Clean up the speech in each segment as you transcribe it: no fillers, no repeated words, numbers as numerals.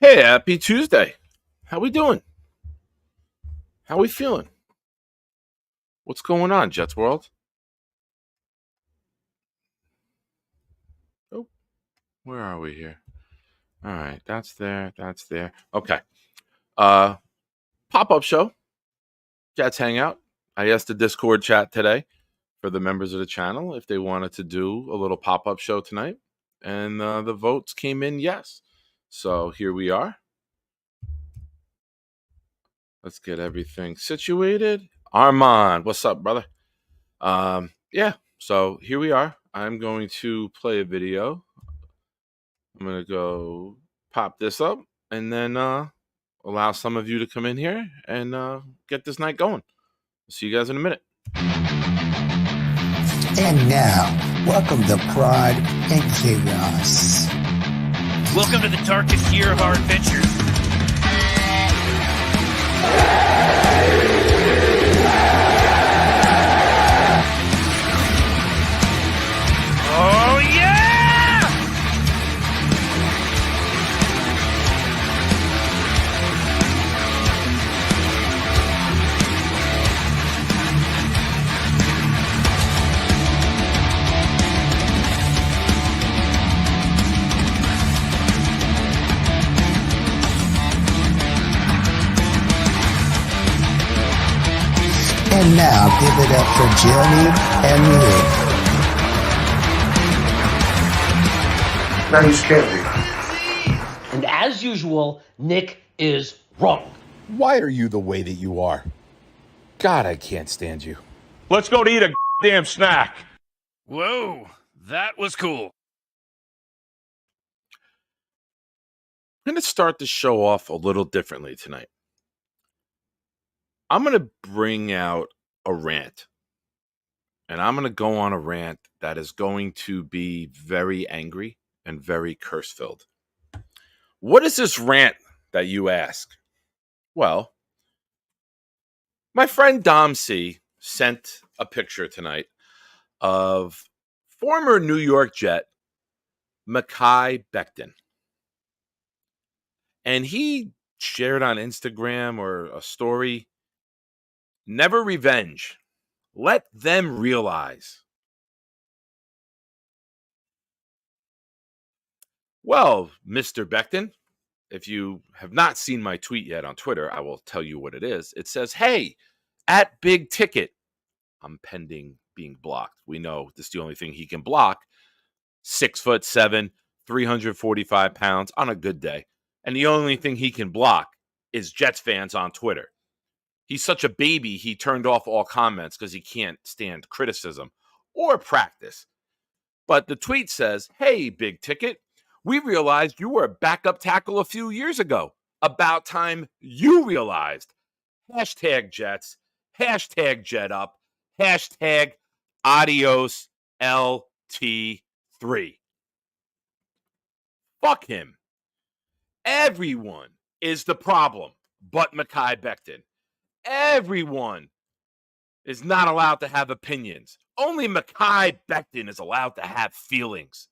Hey, happy Tuesday. How we doing? How we feeling? What's going on, Jets World? Oh, where are we here? All right, that's there, that's there. Okay. Uh Pop-up show, Jets Hangout. I asked the Discord chat today for the members of the channel if they wanted to do a little pop-up show tonight, and the votes came in yes. So here we are. Let's get everything situated. Armand, what's up, brother? Yeah, so here we are. I'm going to play a video. I'm going to go pop this up and then allow some of you to come in here and get this night going. See you guys in a minute. And now, welcome to Pride and Chaos. Welcome to the darkest year of our adventure. Oh, yeah! And now, give it up for Jeremy and Nick. Now you scared me. And as usual, Nick is wrong. Why are you the way that you are? God, I can't stand you. Let's go to eat a damn snack. Whoa, that was cool. I'm going to start the show off a little differently tonight. I'm going to bring out a rant. And I'm going to go on a rant that is going to be very angry and very curse-filled. What is this rant that you ask? Well, my friend Dom C sent a picture tonight of former New York Jet Mekhi Becton. And he shared on Instagram or a story, never revenge. Let them realize. Well, Mr. Becton, if you have not seen my tweet yet on Twitter, I will tell you what it is. It says, hey, at Big Ticket, I'm pending being blocked. We know this is the only thing he can block. 6'7", 345 pounds on a good day. And the only thing he can block is Jets fans on Twitter. He's such a baby, he turned off all comments because he can't stand criticism or practice. But the tweet says, hey, Big Ticket, we realized you were a backup tackle a few years ago. About time you realized. Hashtag Jets. Hashtag Jet Up. Hashtag Adios LT3. Fuck him. Everyone is the problem but Mekhi Becton. Everyone is not allowed to have opinions. Only Mekhi Becton is allowed to have feelings.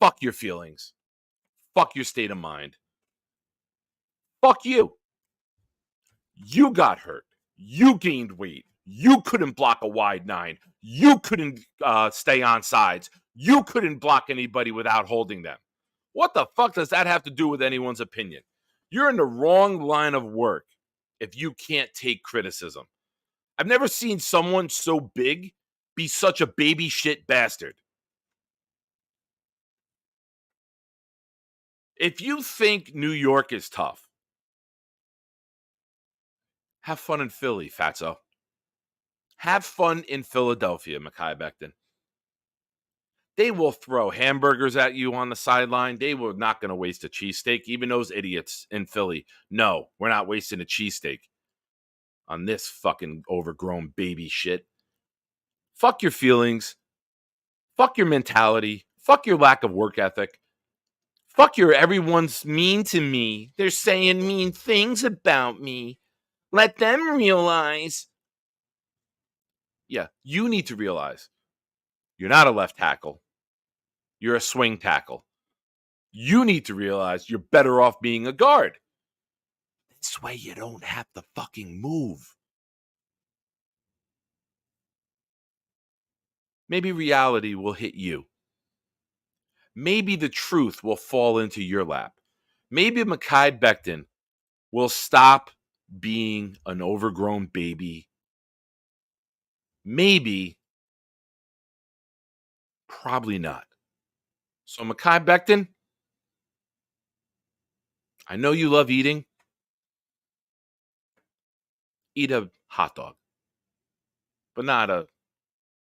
Fuck your feelings. Fuck your state of mind. Fuck you. You got hurt. You gained weight. You couldn't block a wide nine. You couldn't stay on sides. You couldn't block anybody without holding them. What the fuck does that have to do with anyone's opinion? You're in the wrong line of work if you can't take criticism. I've never seen someone so big be such a baby shit bastard. If you think New York is tough, have fun in Philly, fatso. Have fun in Philadelphia, Mekhi Becton. They will throw hamburgers at you on the sideline. They were not going to waste a cheesesteak. Even those idiots in Philly, no, we're not wasting a cheesesteak on this fucking overgrown baby shit. Fuck your feelings. Fuck your mentality. Fuck your lack of work ethic. Fuck your everyone's mean to me. They're saying mean things about me. Let them realize. Yeah, you need to realize you're not a left tackle. You're a swing tackle. You need to realize you're better off being a guard. This way you don't have to fucking move. Maybe reality will hit you. Maybe the truth will fall into your lap. Maybe Mekhi Becton will stop being an overgrown baby. Maybe, probably not. So Mekhi Becton, I know you love eating. Eat a hot dog, but not a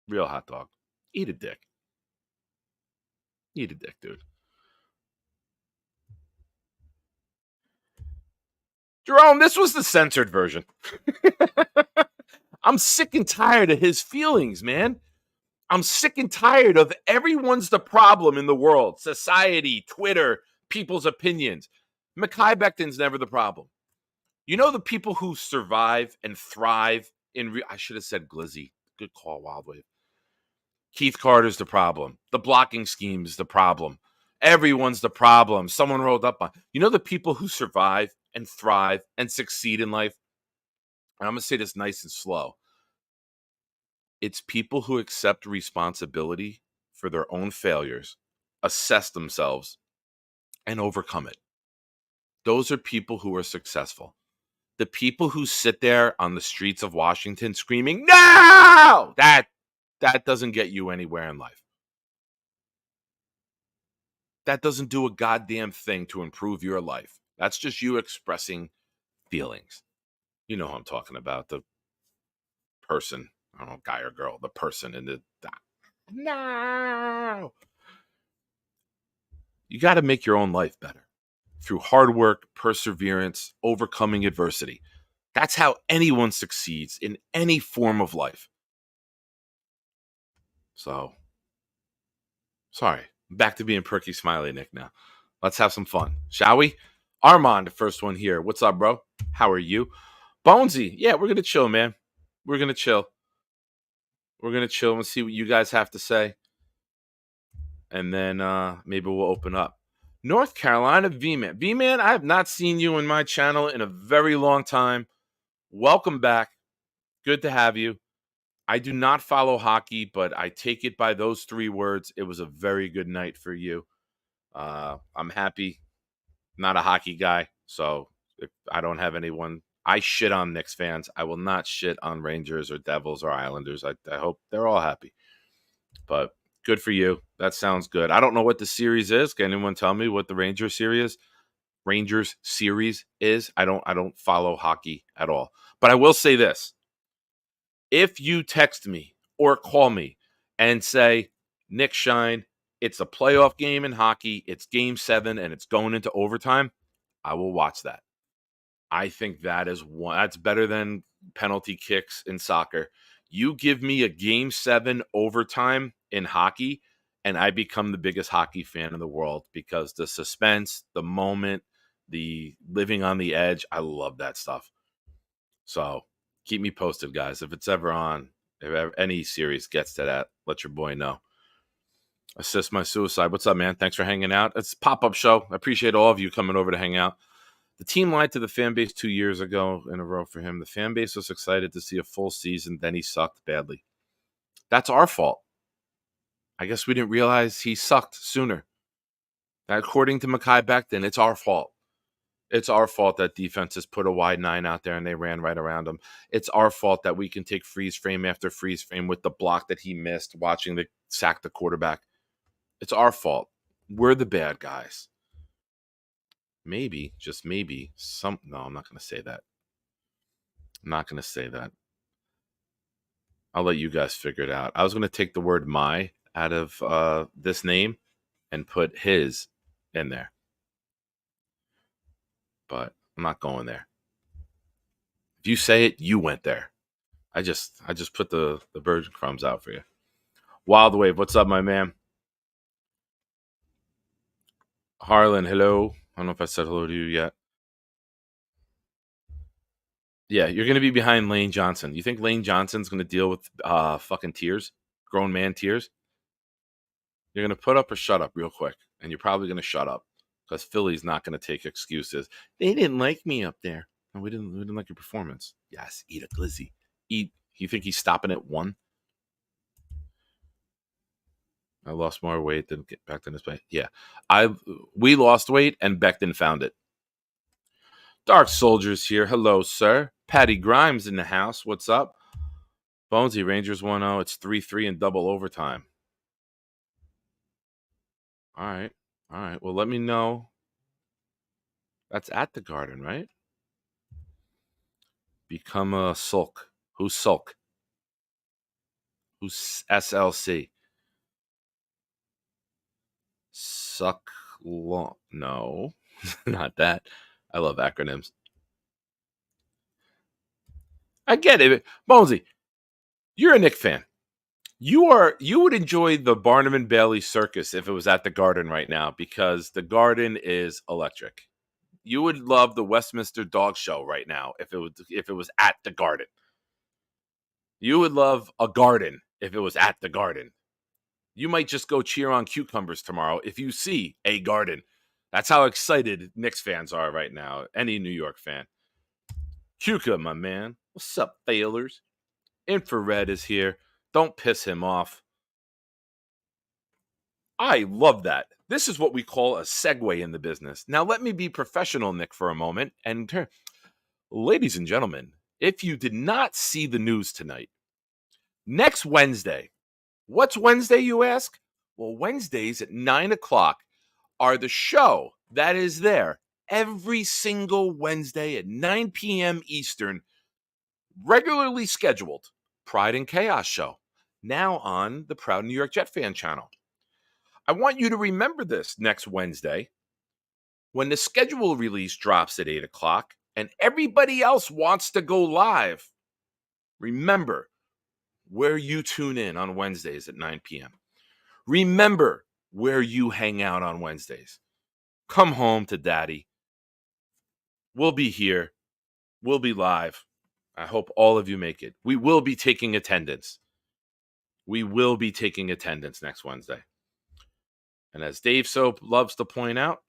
real hot dog. Eat a dick. Eat a dick, dude. Jerome, this was the censored version. I'm sick and tired of his feelings, man. I'm sick and tired of everyone's the problem in the world. Society, Twitter, people's opinions. Mekhi Becton's never the problem. You know the people who survive and thrive in I should have said Glizzy. Good call, Wildwave. Keith Carter's the problem. The blocking scheme is the problem. Everyone's the problem. Someone rolled up on. You know the people who survive and thrive and succeed in life? And I'm going to say this nice and slow. It's people who accept responsibility for their own failures, assess themselves, and overcome it. Those are people who are successful. The people who sit there on the streets of Washington screaming, "No!" That doesn't get you anywhere in life. That doesn't do a goddamn thing to improve your life. That's just you expressing feelings. You know who I'm talking about. The person, I don't know, guy or girl, the person in the no. You got to make your own life better through hard work, perseverance, overcoming adversity. That's how anyone succeeds in any form of life. So, sorry. Back to being perky smiley Nick now. Let's have some fun, shall we? Armand, the first one here. What's up, bro? How are you? Bonesy, yeah, we're going to chill, man. We're going to chill. We're going to chill and see what you guys have to say. And then maybe we'll open up. North Carolina, V-Man. V-Man, I have not seen you in my channel in a very long time. Welcome back. Good to have you. I do not follow hockey, but I take it by those 3 words. It was a very good night for you. I'm happy. Not a hockey guy, so if I don't have anyone. I shit on Knicks fans. I will not shit on Rangers or Devils or Islanders. I hope they're all happy. But good for you. That sounds good. I don't know what the series is. Can anyone tell me what the Rangers series is? I don't follow hockey at all. But I will say this. If you text me or call me and say, "Nick Shine, it's a playoff game in hockey. It's game 7 and it's going into overtime," I will watch that. I think that's better than penalty kicks in soccer. You give me a game 7 overtime in hockey, and I become the biggest hockey fan in the world because the suspense, the moment, the living on the edge, I love that stuff. So keep me posted, guys. If it's ever on, if any series gets to that, let your boy know. Assist my suicide. What's up, man? Thanks for hanging out. It's a pop-up show. I appreciate all of you coming over to hang out. The team lied to the fan base 2 years ago in a row for him. The fan base was excited to see a full season. Then he sucked badly. That's our fault. I guess we didn't realize he sucked sooner. According to Mekhi Becton, it's our fault. It's our fault that defenses put a wide 9 out there and they ran right around him. It's our fault that we can take freeze frame after freeze frame with the block that he missed watching the sack the quarterback. It's our fault. We're the bad guys. Maybe, just maybe, no, I'm not going to say that. I'm not going to say that. I'll let you guys figure it out. I was going to take the word "my" out of this name and put his in there. But I'm not going there. If you say it, you went there. I just put the bird crumbs out for you. Wild Wave, what's up, my man? Harlan, hello. I don't know if I said hello to you yet. Yeah, you're going to be behind Lane Johnson. You think Lane Johnson's going to deal with fucking tears? Grown man tears? You're going to put up or shut up real quick, and you're probably going to shut up. because Philly's not going to take excuses. They didn't like me up there. No, we didn't like your performance. Yes, eat a glizzy. Eat. You think he's stopping at 1? I lost more weight than Becton is playing. Yeah, we lost weight and Becton found it. Dark Soldiers here. Hello, sir. Patty Grimes in the house. What's up? Bonesy Rangers 1-0. It's 3-3 in double overtime. All right. Well, let me know. That's at the Garden, right? Become a Sulk. Who's Sulk? Who's SLC? Suck long. No, not that. I love acronyms. I get it. Bonesy, you're a Knick fan. You would enjoy the Barnum and Bailey circus if it was at the Garden right now, because the Garden is electric. You would love the Westminster Dog Show right now if it was at the Garden. You would love a garden if it was at the Garden. You might just go cheer on cucumbers tomorrow if you see a Garden. That's how excited Knicks fans are right now. Any New York fan. Cuca, my man. What's up, failers? Infrared is here. Don't piss him off. I love that. This is what we call a segue in the business. Now, let me be professional, Nick, for a moment. And ladies and gentlemen, if you did not see the news tonight, next Wednesday, what's Wednesday, you ask? Well, Wednesdays at 9 o'clock are the show that is there every single Wednesday at 9 p.m. Eastern, regularly scheduled Pride and Chaos show, now on the Proud New York Jet Fan channel. I want you to remember this next Wednesday when the schedule release drops at 8 o'clock and everybody else wants to go live. Remember where you tune in on Wednesdays at 9 p.m. Remember where you hang out on Wednesdays. Come home to daddy. We'll be here. We'll be live. I hope all of you make it. We will be taking attendance. We will be taking attendance next Wednesday. And as Dave Soap loves to point out,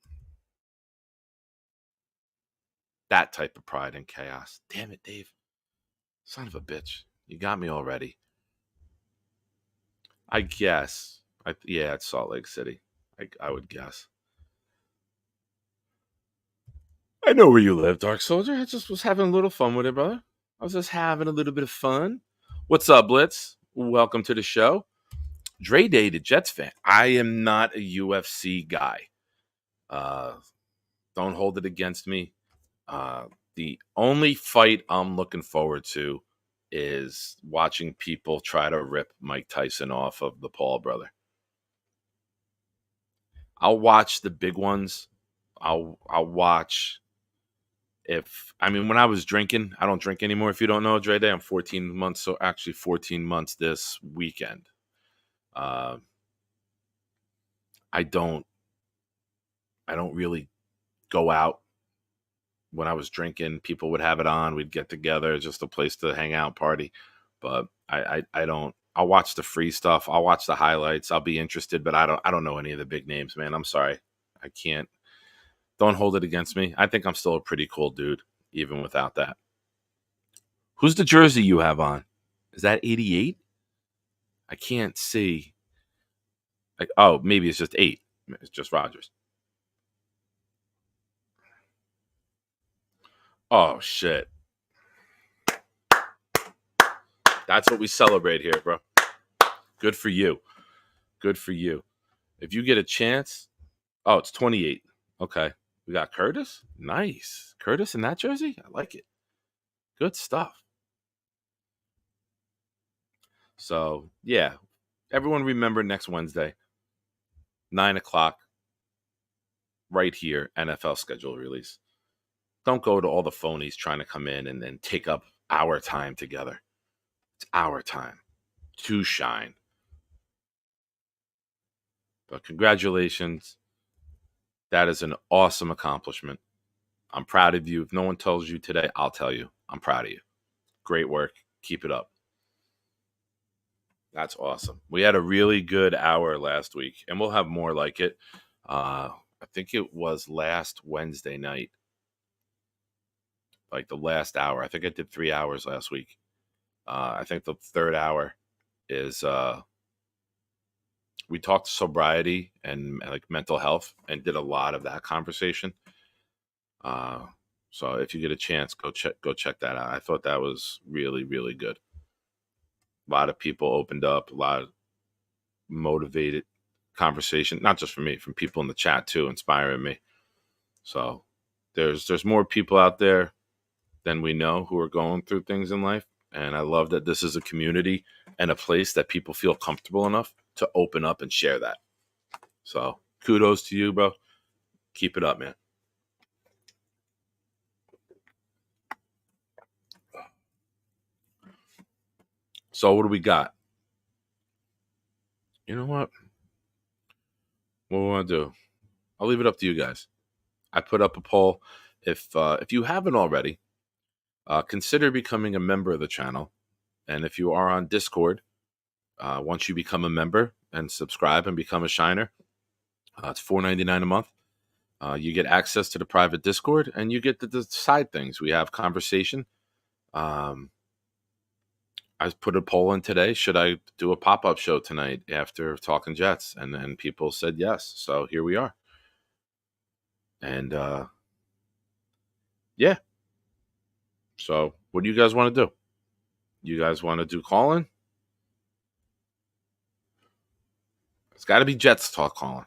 that type of pride and chaos. Damn it, Dave. Son of a bitch. You got me already. I guess. Yeah, it's Salt Lake City. I would guess. I know where you live, Dark Soldier. I just was having a little fun with it, brother. I was just having a little bit of fun. What's up, Blitz? Welcome to the show. Dre Day, the Jets fan. I am not a UFC guy. Don't hold it against me. The only fight I'm looking forward to is watching people try to rip Mike Tyson off of the Paul brother. I'll watch the big ones. I'll watch when I was drinking, I don't drink anymore. If you don't know, Dre Day, I'm 14 months. So actually 14 months this weekend. I don't really go out. When I was drinking, people would have it on. We'd get together, just a place to hang out, party. But I don't. I'll watch the free stuff. I'll watch the highlights. I'll be interested, but I don't know any of the big names, man. I'm sorry. I can't. Don't hold it against me. I think I'm still a pretty cool dude, even without that. Who's the jersey you have on? Is that 88? I can't see. Maybe it's just 8. It's just Rodgers. Oh, shit. That's what we celebrate here, bro. Good for you. Good for you. If you get a chance. Oh, it's 28. Okay. We got Curtis. Nice. Curtis in that jersey? I like it. Good stuff. So, yeah. Everyone remember next Wednesday, 9 o'clock, right here, NFL schedule release. Don't go to all the phonies trying to come in and then take up our time together. It's our time to shine. But congratulations. That is an awesome accomplishment. I'm proud of you. If no one tells you today, I'll tell you. I'm proud of you. Great work. Keep it up. That's awesome. We had a really good hour last week, and we'll have more like it. I think it was last Wednesday night, like the last hour. I think I did 3 hours last week. I think the third hour is we talked sobriety and like mental health and did a lot of that conversation. So if you get a chance, go check that out. I thought that was really, really good. A lot of people opened up, a lot of motivated conversation, not just from me, from people in the chat too, inspiring me. So there's more people out there than we know who are going through things in life. And I love that this is a community and a place that people feel comfortable enough to open up and share that. So kudos to you, bro. Keep it up, man. So what do we got? You know what? What do we want to do? I'll leave it up to you guys. I put up a poll. If you haven't already, consider becoming a member of the channel. And if you are on Discord, once you become a member and subscribe and become a shiner, it's $4.99 a month. You get access to the private Discord, and you get to decide things. We have conversation. I put a poll in today. Should I do a pop-up show tonight after Talking Jets? And then people said yes. So here we are. And yeah. So what do you guys want to do? You guys want to do calling? It's got to be Jets talk calling.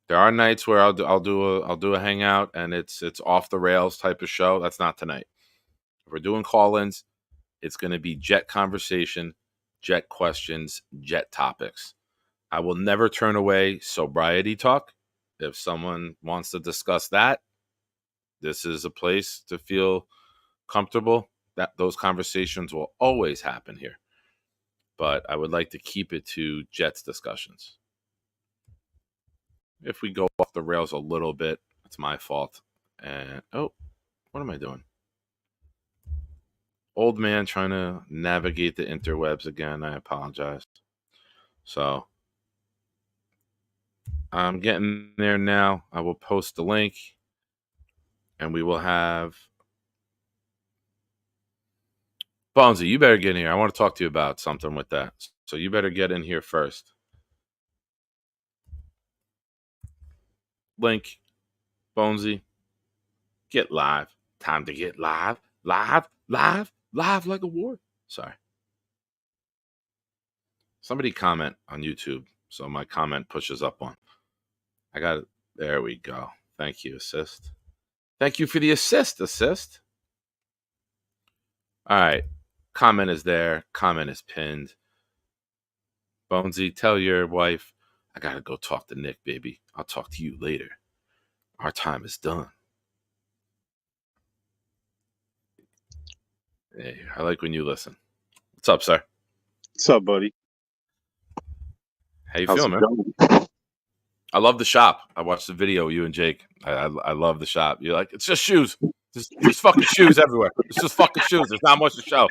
There are nights where I'll do a hangout and it's off the rails type of show. That's not tonight. If we're doing call-ins, it's going to be Jet conversation, Jet questions, Jet topics. I will never turn away sobriety talk. If someone wants to discuss that, this is a place to feel comfortable. That those conversations will always happen here. But I would like to keep it to Jets discussions. If we go off the rails a little bit, it's my fault. And what am I doing? Old man trying to navigate the interwebs again. I apologize. So I'm getting there now. I will post the link and we will have Bonesy, you better get in here. I want to talk to you about something with that. So you better get in here first. Link, Bonesy, get live. Time to get live. Live like a war. Sorry. Somebody comment on YouTube so my comment pushes up one. I got it. There we go. Thank you, assist. Thank you for the assist. All right. Comment is there. Comment is pinned. Bonesy, tell your wife, I got to go talk to Nick, baby. I'll talk to you later. Our time is done. Hey, I like when you listen. What's up, sir? What's up, buddy? How you feeling, man? I love the shop. I watched the video, you and Jake. I love the shop. You're like, it's just shoes. There's fucking shoes everywhere. It's just fucking shoes. There's not much to show.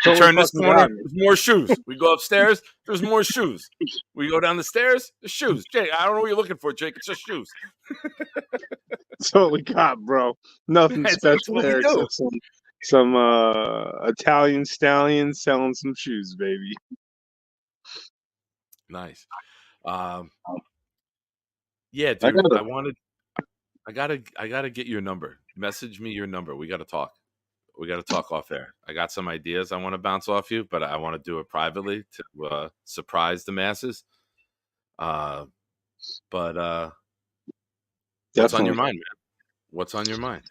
We turn this corner, there's more shoes. We go upstairs, there's more shoes. We go down the stairs, there's shoes. Jake, I don't know what you're looking for, Jake. It's just shoes. That's all we got, bro. Nothing special there except some Italian stallion selling some shoes, baby. Nice. Yeah, dude. I gotta get your number. Message me your number. We gotta talk. We gotta talk off air. I got some ideas I want to bounce off you, but I want to do it privately to surprise the masses. But what's on your mind, man? What's on your mind?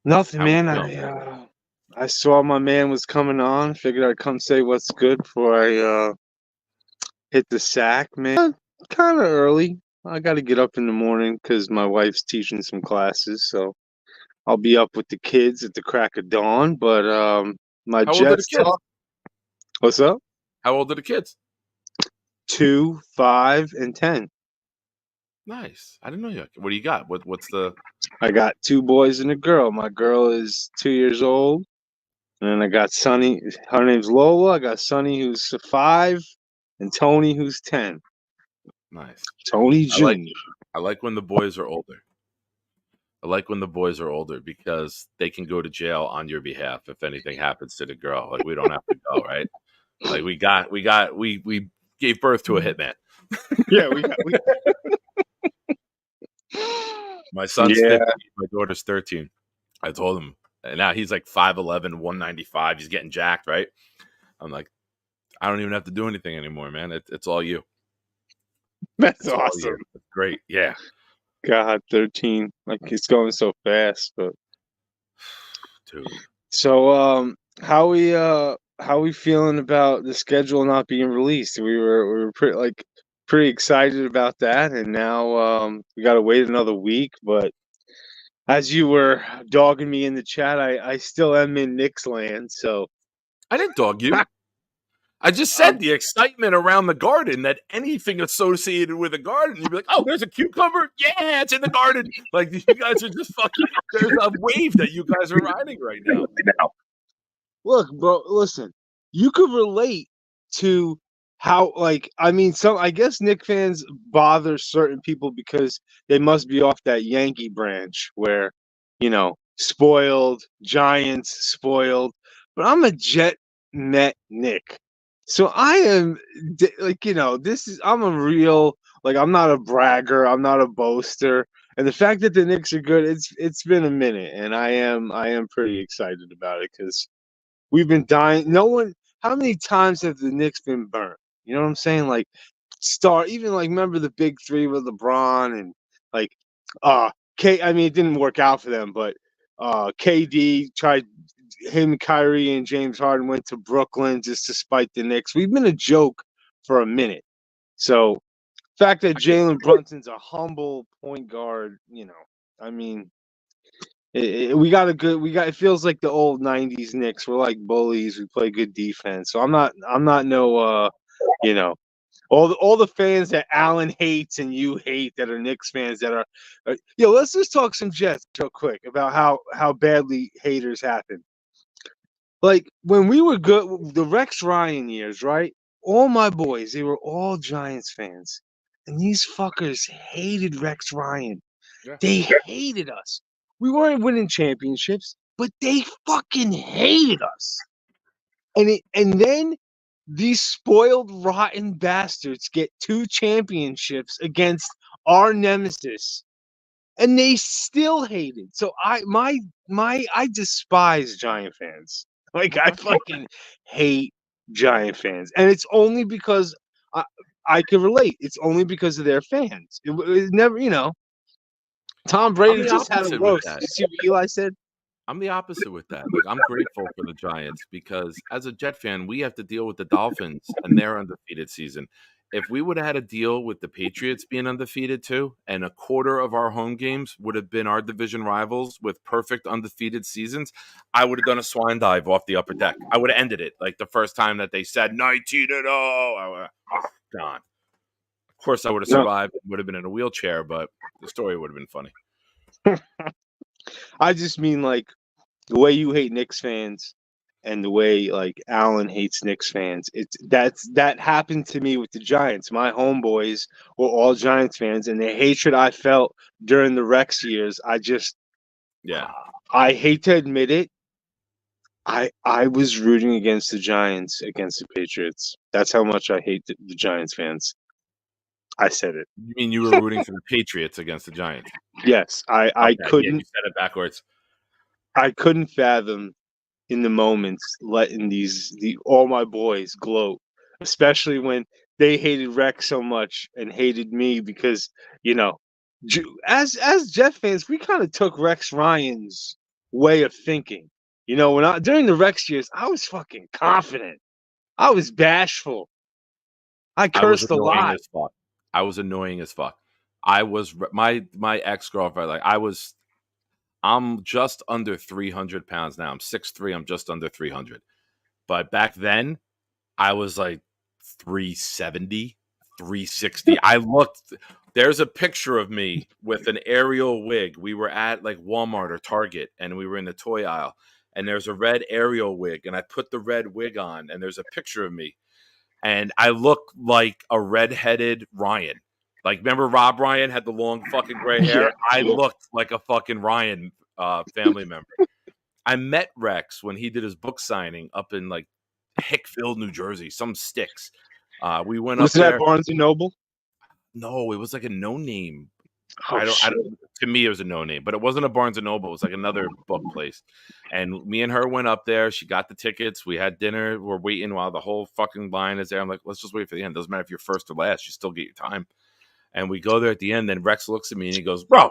Nothing, man. I saw my man was coming on. Figured I'd come say what's good before I hit the sack, man. Kind of early. I got to get up in the morning because my wife's teaching some classes, so I'll be up with the kids at the crack of dawn. But my How old are the Jets kids? talk. What's up? How old are the kids? 2, 5, and 10. Nice. I didn't know you. What do you got? What's the? I got 2 boys and a girl. My girl is 2 years old, and then I got Sonny. Her name's Lola. I got Sonny, who's 5, and Tony, who's 10. Nice. Tony Jr. I like when the boys are older. I like when the boys are older because they can go to jail on your behalf if anything happens to the girl. Like we don't have to go, right? Like we gave birth to a hitman. Yeah, My son's yeah. 15, my daughter's 13. I told him, and now he's like 5'11", 195. He's getting jacked, right? I'm like, I don't even have to do anything anymore, man. It's all you. That's It's all awesome. you. It's great. Yeah. God, 13. Like it's going so fast, but Dude. so how we feeling about the schedule not being released? We were pretty excited about that, and now we got to wait another week, but as you were dogging me in the chat, I still am in Knicks land, so I didn't dog you. I just said the excitement around the garden, that anything associated with a garden, you'd be like, oh, there's a cucumber. Yeah, it's in the garden. Like, you guys are just fucking, there's a wave that you guys are riding right now. look, bro, listen, you could relate to how, like, I mean, I guess Nick fans bother certain people because they must be off that Yankee branch where, spoiled, Giants, spoiled. But I'm a Jet Met Nick. So I am, like, I'm a real, like, I'm not a bragger, I'm not a boaster. And the fact that the Knicks are good, it's been a minute, and I am pretty excited about it because we've been dying. No one. How many times have the Knicks been burnt? You know what I'm saying? Like even like remember the big three with LeBron and like I mean it didn't work out for them, but KD tried him, Kyrie, and James Harden went to Brooklyn just to spite the Knicks. We've been a joke for a minute. So fact that Jalen Brunson's a humble point guard, I mean, we got it feels like the old 90s Knicks. We're like bullies. We play good defense. So I'm not no all the fans that Allen hates and you hate that are Knicks fans that are let's just talk some Jets real quick about how badly haters happen. Like when we were good, the Rex Ryan years, right? All my boys, they were all Giants fans. And these fuckers hated Rex Ryan. Yeah. They hated us. We weren't winning championships, but they fucking hated us. And then these spoiled, rotten bastards get 2 championships against our nemesis, and they still hated. So I despise Giant fans. Like I fucking hate Giant fans, and it's only because I can relate. It's only because of their fans. It never, Tom I'm Brady the just had a opposite with roast. that. You see what Eli said? I'm the opposite with that. Like, I'm grateful for the Giants because as a Jet fan, we have to deal with the Dolphins and their undefeated season. If we would have had a deal with the Patriots being undefeated too, and a quarter of our home games would have been our division rivals with perfect undefeated seasons, I would have done a swine dive off the upper deck. I would have ended it like the first time that they said 19-0. Gone. Of course, I would have survived. Would have been in a wheelchair, but the story would have been funny. I just mean like the way you hate Knicks fans and the way like Allen hates Knicks fans. That happened to me with the Giants. My homeboys were all Giants fans, and the hatred I felt during the Rex years, I hate to admit it. I was rooting against the Giants against the Patriots. That's how much I hate the Giants fans. I said it. You mean you were rooting for the Patriots against the Giants? Yes, I Okay, couldn't. Yeah, you said it backwards. I couldn't fathom in the moments letting all my boys gloat, especially when they hated Rex so much and hated me because as Jet fans, we kind of took Rex Ryan's way of thinking. During the Rex years, I was fucking confident. I was bashful. I I was cursed a annoying lot. as fuck. I was annoying as fuck. I was my ex-girlfriend. Like I'm just under 300 pounds now. I'm 6'3". I'm just under 300. But back then, I was like 370, 360. There's a picture of me with an Ariel wig. We were at like Walmart or Target, and we were in the toy aisle. And there's a red Ariel wig, and I put the red wig on, and there's a picture of me. And I look like a redheaded Ryan. Like, remember Rob Ryan had the long fucking gray hair? Yeah. I looked like a fucking Ryan family member. I met Rex when he did his book signing up in like Hickville, New Jersey, some sticks. We went Was up it at there. Barnes and Noble? No, it was like a no name. Oh, shit. To me, it was a no name, but it wasn't a Barnes and Noble. It was like another book place. And me and her went up there. She got the tickets. We had dinner. We're waiting while the whole fucking line is there. I'm like, let's just wait for the end. Doesn't matter if you're first or last. You still get your time. And we go there at the end. Then Rex looks at me and he goes, bro,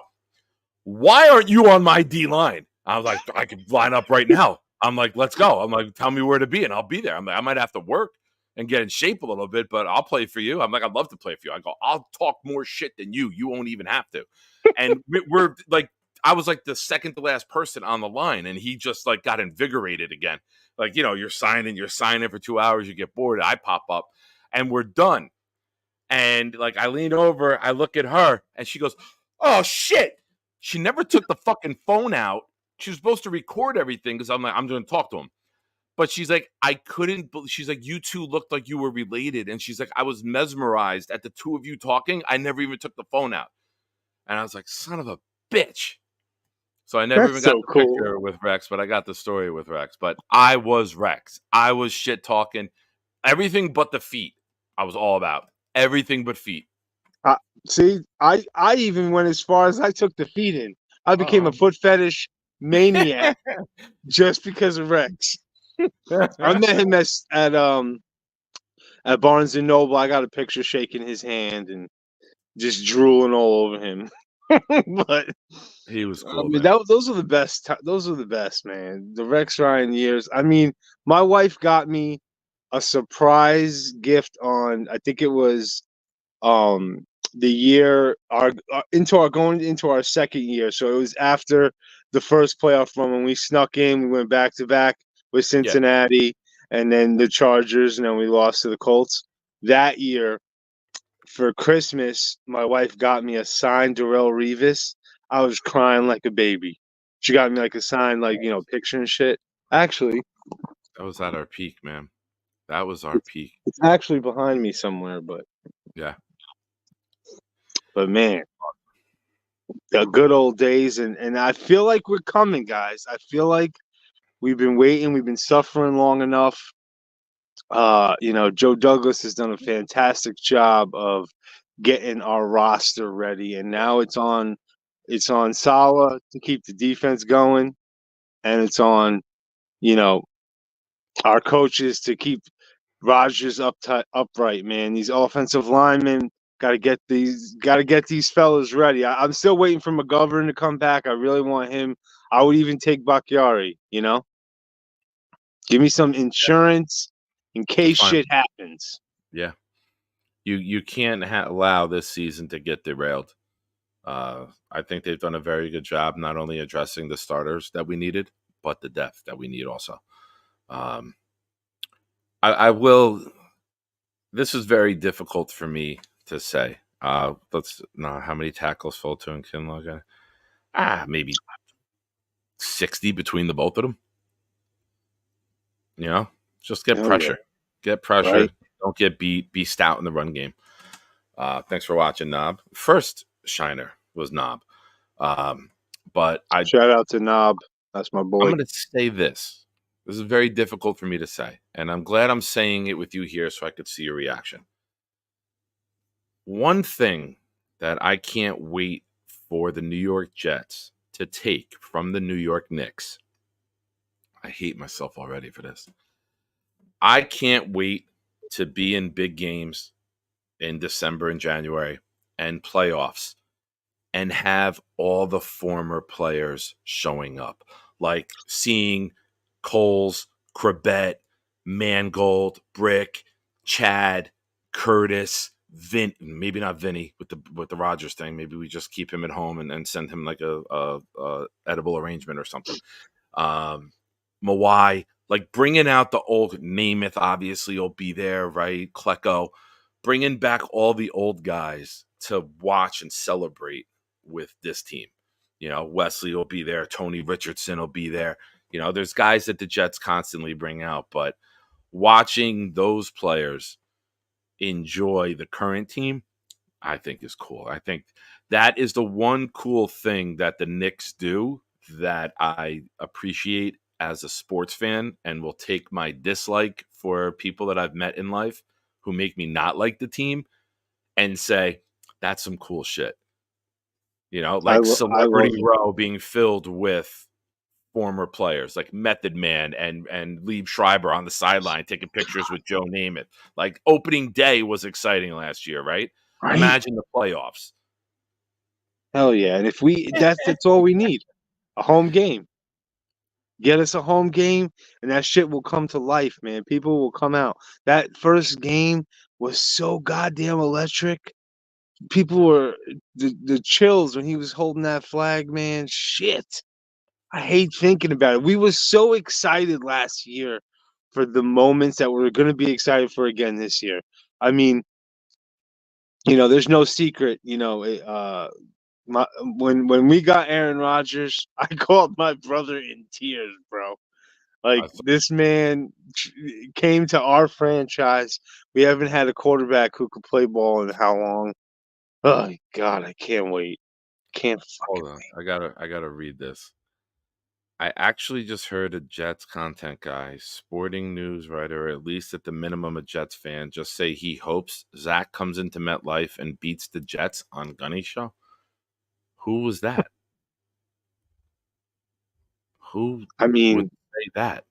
why aren't you on my D line? I was like, I could line up right now. I'm like, let's go. I'm like, tell me where to be and I'll be there. I'm like, I might have to work and get in shape a little bit, but I'll play for you. I'm like, I'd love to play for you. I go, I'll talk more shit than you. You won't even have to. And we're like, I was like the second to last person on the line, and he just like got invigorated again. Like, you know, you're signing for 2 hours, you get bored. I pop up and we're done. And like, I lean over, I look at her, and she goes, oh shit. She never took the fucking phone out. She was supposed to record everything because I'm like, I'm going to talk to him. But she's like, I couldn't. She's like, you two looked like you were related. And she's like, I was mesmerized at the two of you talking. I never even took the phone out. And I was like, son of a bitch. So I never even got the picture with Rex, but I got the story with Rex. But I was Rex. I was shit talking. Everything but the feet. I was all about everything but feet. See, I even went as far as I took the feet in. I became a foot fetish maniac just because of Rex. I met him at Barnes and Noble. I got a picture shaking his hand and just drooling all over him. But He was I cool. mean, Man. those are the best. Those are the best, man. The Rex Ryan years. I mean, my wife got me a surprise gift on. I think it was the year going into our second year. So it was after the first playoff run when we snuck in. We went back to back with Cincinnati and then the Chargers, and then we lost to the Colts. That year for Christmas, my wife got me a signed Darrell Revis. I was crying like a baby. She got me like a signed, like, you know, picture and shit. Actually, That was at our peak, man. That was our peak. it's actually behind me somewhere, but Yeah. man, the good old days, and I feel like we're coming, guys. I feel like we've been waiting, we've been suffering long enough. You know, Joe Douglas has done a fantastic job of getting our roster ready, and now it's on Salah to keep the defense going, and it's on, you know, our coaches to keep Rodgers upright, man. These offensive linemen got to get these fellas ready. I'm still waiting for McGovern to come back. I really want him. I would even take Bakhtiari, you know? Give me some insurance in case shit happens. Yeah. You can't allow this season to get derailed. I think they've done a very good job not only addressing the starters that we needed, but the depth that we need also. I will. This is very difficult for me to say. Let's know how many tackles Fulton and Kinlaw got. Maybe 60 between the both of them. You know, just get pressure. Yeah. Get pressure. Right. Don't get beat. Be stout in the run game. Thanks for watching, Knob. First Shiner was Knob. But shout out to Knob. That's my boy. I'm going to say this. This is very difficult for me to say, and I'm glad I'm saying it with you here so I could see your reaction. One thing that I can't wait for the New York Jets to take from the New York Knicks. I hate myself already for this. I can't wait to be in big games in December and January and playoffs and have all the former players showing up, like seeing Coles, Krebet, Mangold, Brick, Chad, Curtis, maybe not Vinny with the Rodgers thing. Maybe we just keep him at home and send him like a edible arrangement or something. Mawai, like bringing out the old Namath, obviously will be there, right? Klecko, bringing back all the old guys to watch and celebrate with this team. You know, Wesley will be there. Tony Richardson will be there. You know, there's guys that the Jets constantly bring out, but watching those players enjoy the current team I think is cool. I think that is the one cool thing that the Knicks do that I appreciate as a sports fan and will take my dislike for people that I've met in life who make me not like the team and say, that's some cool shit. You know, like I love Celebrity it. Row being filled with former players like Method Man and Liev Schreiber on the sideline taking pictures with Joe Namath. Like opening day was exciting last year, right? Right? Imagine the playoffs. Hell yeah! And if that's all we need, a home game. Get us a home game, and that shit will come to life, man. People will come out. That first game was so goddamn electric. People were the chills when he was holding that flag, man. Shit. I hate thinking about it. We were so excited last year for the moments that we're going to be excited for again this year. I mean, there's no secret. When we got Aaron Rodgers, I called my brother in tears, bro. Like this man came to our franchise. We haven't had a quarterback who could play ball in how long? Oh God, I can't wait. Can't fucking Hold on. wait. I gotta read this. I actually just heard a Jets content guy, sporting news writer, or at least at the minimum a Jets fan, just say he hopes Zach comes into MetLife and beats the Jets on Gunny Show. Who was that? Who I would mean, say that?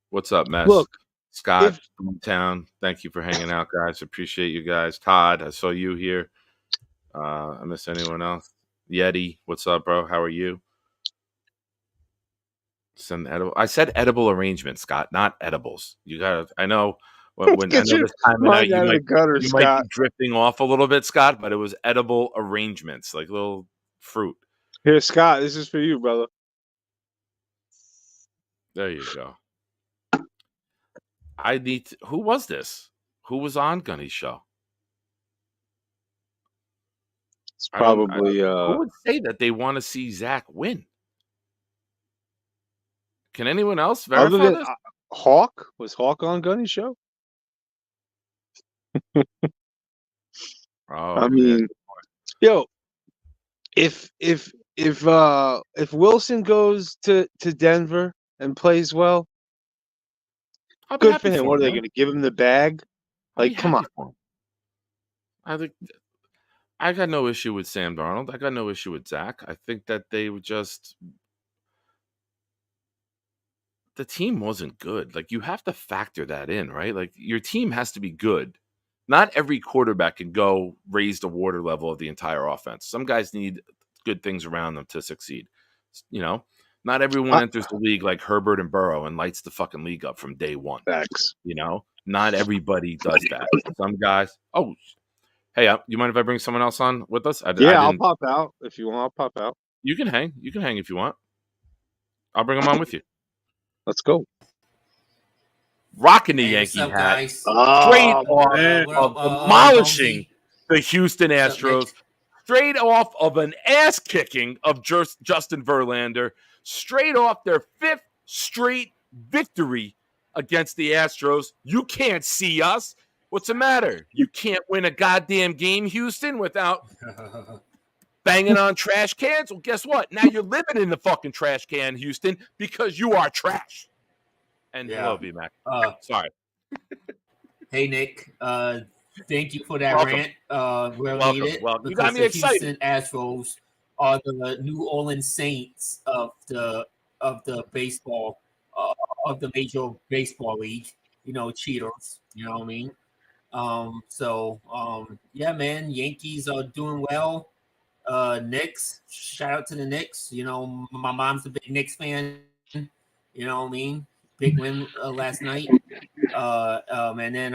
What's up, Mess? look, Scott, if Boomtown, thank you for hanging out, guys. Appreciate you guys. Todd, I saw you here. I miss anyone else? Yeti, what's up, bro? How are you? Some edible. I said edible arrangements, Scott, not edibles. You gotta. I know when I get know your this time of night, mind out of the gutter, you might be Scott. drifting off a little bit, Scott, but it was edible arrangements, like little fruit. Here, Scott, this is for you, brother. There you go. I need. Who was this? Who was on Gunny's show? It's I don't. probably Who would say that they want to see Zach win? Can anyone else other verify than this? Hawk. Was Hawk on Gunny's show? Oh, I mean, yo, if Wilson goes to Denver and plays well, I'll be good for happy him. for What are him. they Man. going to give him the bag? I'll be Like, come on. happy for him. I think I got no issue with Sam Darnold. I got no issue with Zach. I think that they would just the team wasn't good. Like you have to factor that in, right? Like your team has to be good. Not every quarterback can go raise the water level of the entire offense. Some guys need good things around them to succeed. You know, not everyone I, enters the league like Herbert and Burrow and lights the fucking league up from day one. Facts. You know, not everybody does that. Some guys. Oh, hey, you mind if I bring someone else on with us? I Yeah, I'll didn't. pop out if you want. I'll pop out. You can hang. You can hang if you want. I'll bring them on with you. Let's go. Rocking the Hey, what's Yankee up, hat, guys? straight Oh, off man. of Bonesy. demolishing the Houston What's up, Astros, Nick? straight off of an ass kicking of Justin Verlander, straight off their fifth straight victory against the Astros. You can't see us. What's the matter? You can't win a goddamn game, Houston, without banging on trash cans? Well, guess what? Now you're living in the fucking trash can, Houston, because you are trash. And hello, V-Mac. Sorry. Hey, Nick. Thank you for that Welcome. rant. Well Welcome. needed. Well, you Because got me the excited. Houston Astros are the New Orleans Saints of the baseball of the Major Baseball League. You know, cheaters. You know what I mean? Yeah, man. Yankees are doing well. Knicks. Shout out to the Knicks. You know, my mom's a big Knicks fan. You know what I mean? Big win last night. And then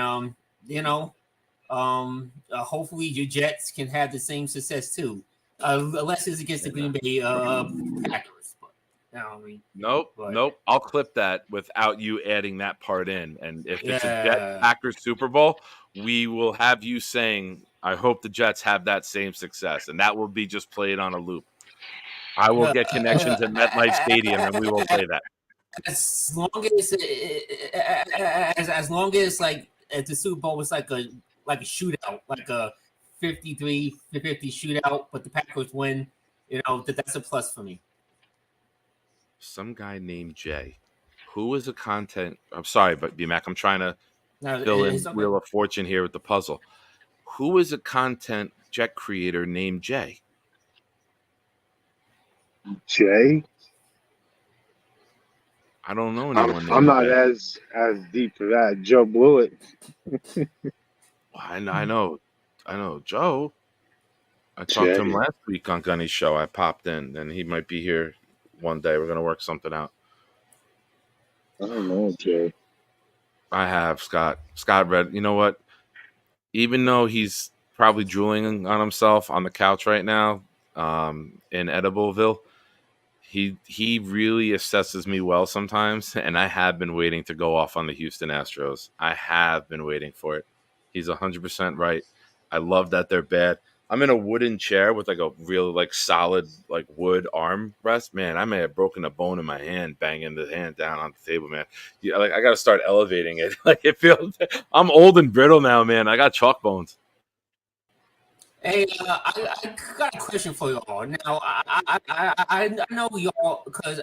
hopefully your Jets can have the same success too. Unless it's against the Green Bay Packers. But you know what I mean? Nope. I'll clip that without you adding that part in. And if it's a Jet Yeah. Packers Super Bowl, we will have you saying, I hope the Jets have that same success. And that will be just played on a loop. I will get connections at MetLife Stadium and we will play that. As long as like at the Super Bowl was like a shootout, like a 53-50 shootout, but the Packers win. You know, that's a plus for me. Some guy named Jay. Who is a content? I'm sorry, but B-Mac, I'm trying to No, fill in it's okay. Wheel of Fortune here with the puzzle. Who is a content jet creator named Jay? Jay. I don't know anyone I'm named not Jay. as deep for that. Joe Blewett. I know Joe. I talked to him Jay. last week on Gunny's show. I popped in, and he might be here one day. We're gonna work something out. I don't know Jay. I have Scott. Scott read. You know what? Even though he's probably drooling on himself on the couch right now, in Edibleville, he really assesses me well sometimes, and I have been waiting to go off on the Houston Astros. I have been waiting for it. He's 100% right. I love that they're bad. I'm in a wooden chair with like a real like solid like wood arm rest. Man, I may have broken a bone in my hand banging the hand down on the table, man. Yeah, like I got to start elevating it. Like it feels. I'm old and brittle now, man. I got chalk bones. Hey, I got a question for y'all. Now, I know y'all because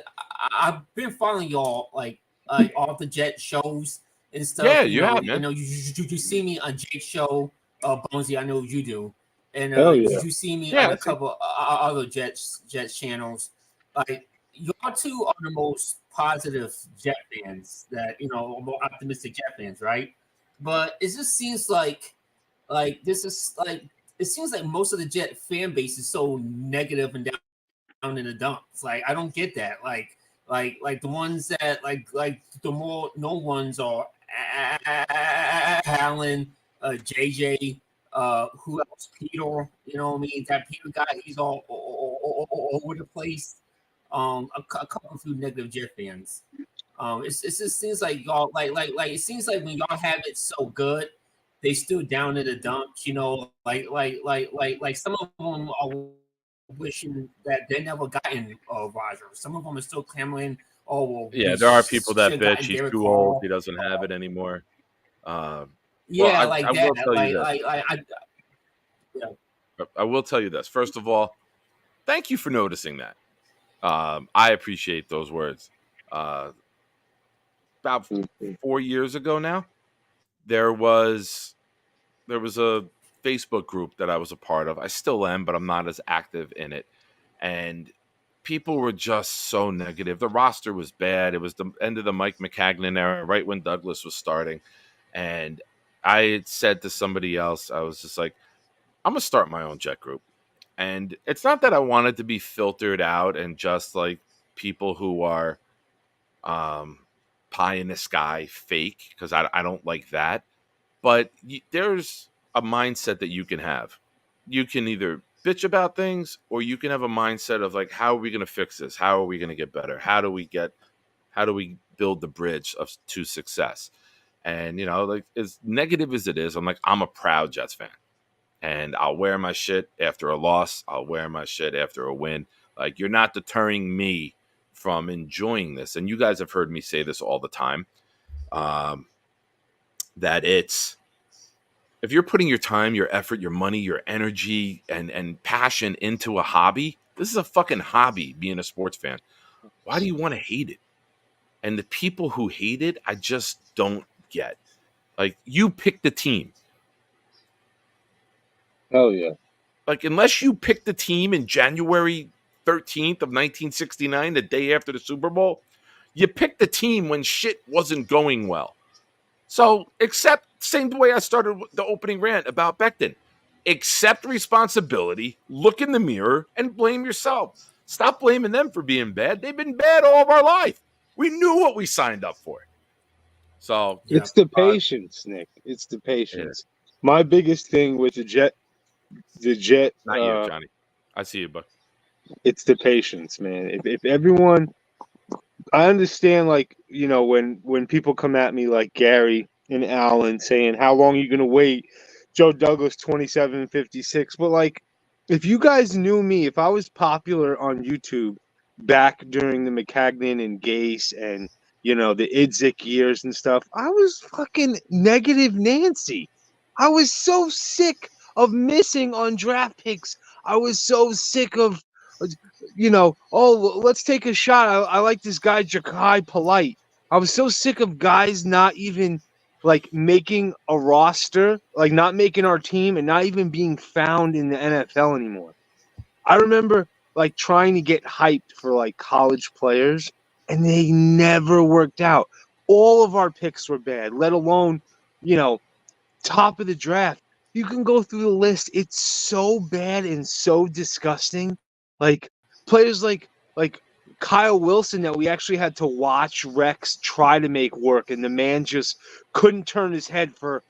I've been following y'all like off the Jet shows and stuff. Yeah, You you know, have, man. you see me on Jake's show, Bonesy. I know you do, and Hell yeah. you see me Yeah, on I a see. couple other Jets channels. Like y'all two are the most positive Jet fans that more optimistic Jet fans, right? But it just seems like this is like it seems like most of the Jet fan base is so negative and down in the dumps. Like I don't get that. Like the ones that like the more no ones are Allen, JJ, who else? Peter. You know what I mean? That Peter guy, he's all over the place. A couple of few negative Jet fans. It just seems like y'all like it seems like when y'all have it so good, they still down in the dumps. You know, like some of them are wishing that they never gotten Roger. Some of them are still clamoring. Oh well, Yeah, we there are people should that have bitch gotten he's Derek too old. Carr. He doesn't have it anymore. Well, Yeah, I like will that. tell you this. Yeah. I will tell you this. First of all, thank you for noticing that. I appreciate those words. About 4 years ago now, there was a Facebook group that I was a part of. I still am, but I'm not as active in it. And people were just so negative. The roster was bad. It was the end of the Mike McCagnon era, right when Douglas was starting. And I had said to somebody else, I was just like, I'm gonna start my own Jet group. And it's not that I wanted to be filtered out and just like people who are pie in the sky fake, because I don't like that. But there's a mindset that you can have. You can either bitch about things, or you can have a mindset of like, how are we going to fix this? How are we going to get better? How do we build the bridge to success? And like as negative as it is, I'm a proud Jets fan, and I'll wear my shit after a loss. I'll wear my shit after a win. Like, you're not deterring me from enjoying this. And you guys have heard me say this all the time. That if you're putting your time, your effort, your money, your energy, and passion into a hobby, this is a fucking hobby, being a sports fan. Why do you want to hate it? And the people who hate it, I just don't get. Like, you pick the team. Hell yeah. Like, unless you pick the team in January 13th of 1969, the day after the Super Bowl, you picked the team when shit wasn't going well. So, same way I started the opening rant about Becton. Accept responsibility, look in the mirror, and blame yourself. Stop blaming them for being bad. They've been bad all of our life. We knew what we signed up for. So, It's the patience, Nick. It's the patience. My biggest thing with the Jet, not you, Johnny. I see you, but it's the patience, man. If everyone, I understand, like, when people come at me like Gary and Allen saying, how long are you going to wait? Joe Douglas, 2756. But, like, if you guys knew me, if I was popular on YouTube back during the McCagnon and Gase and, the Idzik years and stuff, I was fucking negative Nancy. I was so sick of missing on draft picks. I was so sick of, let's take a shot. I like this guy, Ja'Kai Polite. I was so sick of guys not even like making a roster, like not making our team and not even being found in the NFL anymore. I remember like trying to get hyped for like college players and they never worked out. All of our picks were bad, let alone, top of the draft. You can go through the list. It's so bad and so disgusting. Like players like Kyle Wilson that we actually had to watch Rex try to make work, and the man just couldn't turn his head for.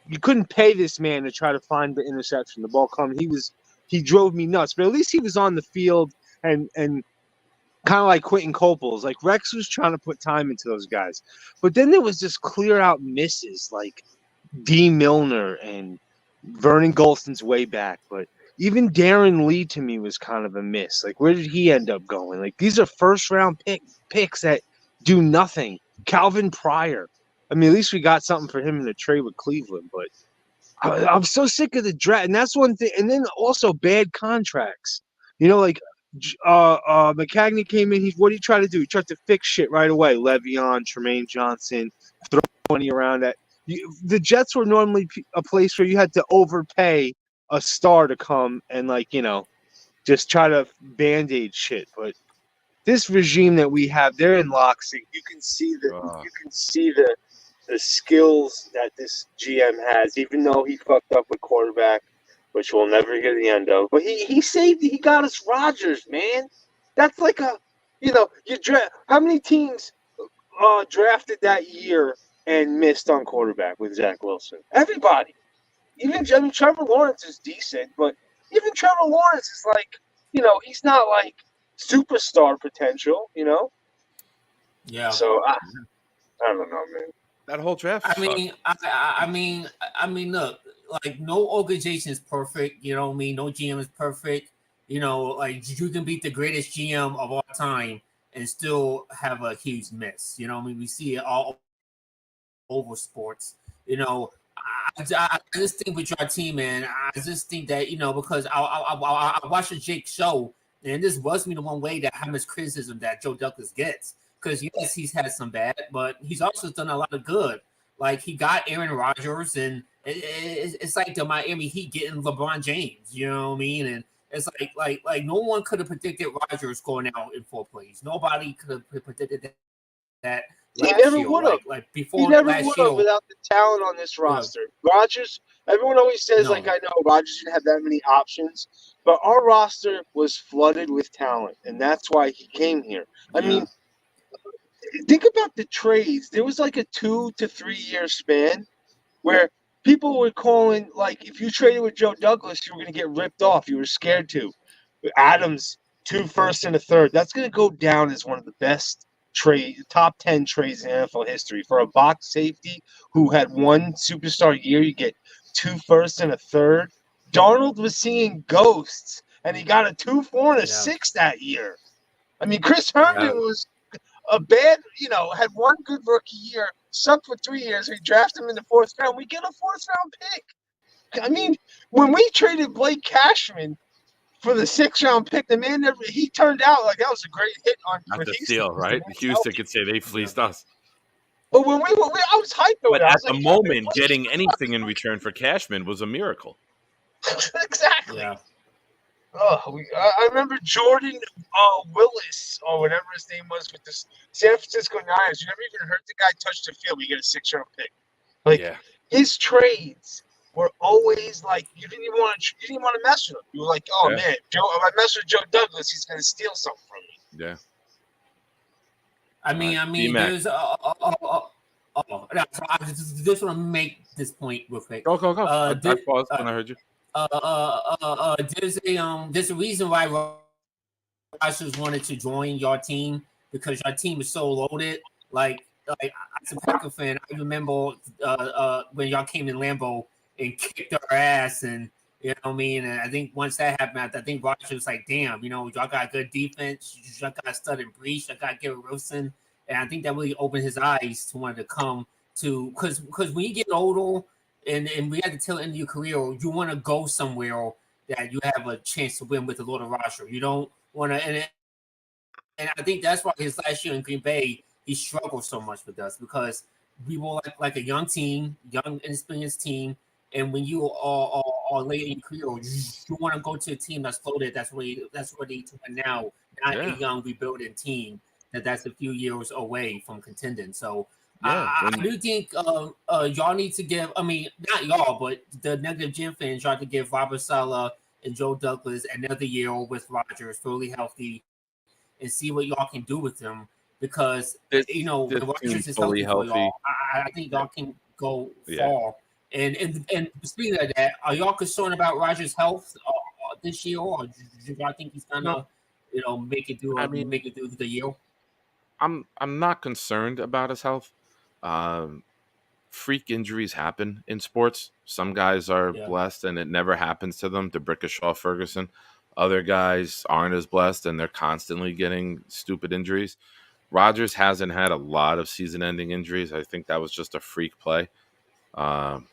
You couldn't pay this man to try to find the interception. The ball come. He drove me nuts, but at least he was on the field and kind of like Quentin Coples. Like Rex was trying to put time into those guys, but then there was just clear out misses like D. Milner and Vernon Golston's way back, but even Darren Lee to me was kind of a miss. Like, where did he end up going? Like, these are first round picks that do nothing. Calvin Pryor. I mean, at least we got something for him in the trade with Cleveland, but I'm so sick of the draft. And that's one thing. And then also bad contracts. Like McCagney came in. What did he try to do? He tried to fix shit right away. Le'Veon, Tremaine Johnson, throw money around that. The Jets were normally a place where you had to overpay a star to come and just try to band-aid shit. But this regime that we have, they're in lockstep. You can see the skills that this GM has, even though he fucked up with quarterback, which we'll never hear the end of. But he got us Rodgers, man. That's like how many teams drafted that year and missed on quarterback with Zach Wilson? Everybody. Trevor Lawrence is decent, but even Trevor Lawrence is like, he's not like superstar potential, Yeah. So I don't know, man. That whole draft. I mean, look, like no organization is perfect. You know what I mean? No GM is perfect. Like you can beat the greatest GM of all time and still have a huge miss. You know what I mean? We see it all over sports. I just think with your team, man, I just think that, because I watched a Jake show, and this rubs me the one way that how much criticism that Joe Douglas gets. Because, yes, he's had some bad, but he's also done a lot of good. Like, he got Aaron Rodgers, and it's like the Miami Heat getting LeBron James, you know what I mean? And it's like no one could have predicted Rodgers going out in 4 plays. Nobody could have predicted that. He never would have. Like before he never last would year, have without the talent on this roster. Rodgers, everyone always says, No. I know Rodgers didn't have that many options, but our roster was flooded with talent, and that's why he came here. I mean, think about the trades. There was like a 2 to 3 year span where people were calling, like, if you traded with Joe Douglas, you were going to get ripped off. You were scared to. Adams, 2 firsts and a third. That's going to go down as one of the best top 10 trades in NFL history. For a box safety who had 1 superstar year, you get 2 firsts and a third. Darnold was seeing ghosts, and he got a 2, 4, and a 6 that year. I mean, Chris Herndon was a bad, had 1 good rookie year, sucked for 3 years. We draft him in the 4th round. We get a 4th round pick. I mean, when we traded Blake Cashman for the 6th round pick, the man he turned out like that was a great hit on Not for the Houston. steal, right? Houston could say they fleeced us. But when I was hyped over But that. at the moment, getting anything in return for Cashman was a miracle. Exactly. Yeah. I remember Jordan Willis, or whatever his name was, with the San Francisco Niners. You never even heard the guy touch the field. We get a 6th round pick. His trades were always like you didn't even want to mess with him. You were like, man, Joe, if I mess with Joe Douglas, he's going to steal something from me. Yeah. I mean, there's I just want to make this point real quick. Go. I paused when I heard you. There's a reason why Rodgers wanted to join your team, because your team is so loaded. Like as a Packer fan, I remember when y'all came in Lambeau and kicked our ass, and you know what I mean. And I think once that happened, I think Rodgers was like, "Damn, y'all got good defense. Y'all got Stud and Breach. Y'all got Garrett Wilson." And I think that really opened his eyes to want to come to, because when you get older and we had to tell end of your career, you want to go somewhere that you have a chance to win with the Lord of roster. You don't want to, and I think that's why his last year in Green Bay, he struggled so much with us because we were like a young team, young inexperienced team, and when you are late in your career, you want to go to a team that's loaded, that's ready to win now, not a Yeah. young rebuilding team that's a few years away from contending. So Yeah. I do think y'all need to give. I mean, not y'all, but the negative Gym fans try to give Robert Saleh and Joe Douglas another year with Rodgers fully healthy and see what y'all can do with them because This when team's Rodgers is fully healthy for healthy. y'all, I think y'all can go Yeah. far. And speaking of that, are y'all concerned about Rodgers' health this year, or do y'all think he's gonna, make it through I mean, the year? I'm not concerned about his health. Um, Freak injuries happen in sports. Some guys are Yeah. blessed and it never happens to them. DeBrickashaw Ferguson. Other guys aren't as blessed and they're constantly getting stupid injuries. Rodgers hasn't had a lot of season-ending injuries. I think that was just a freak play. Um,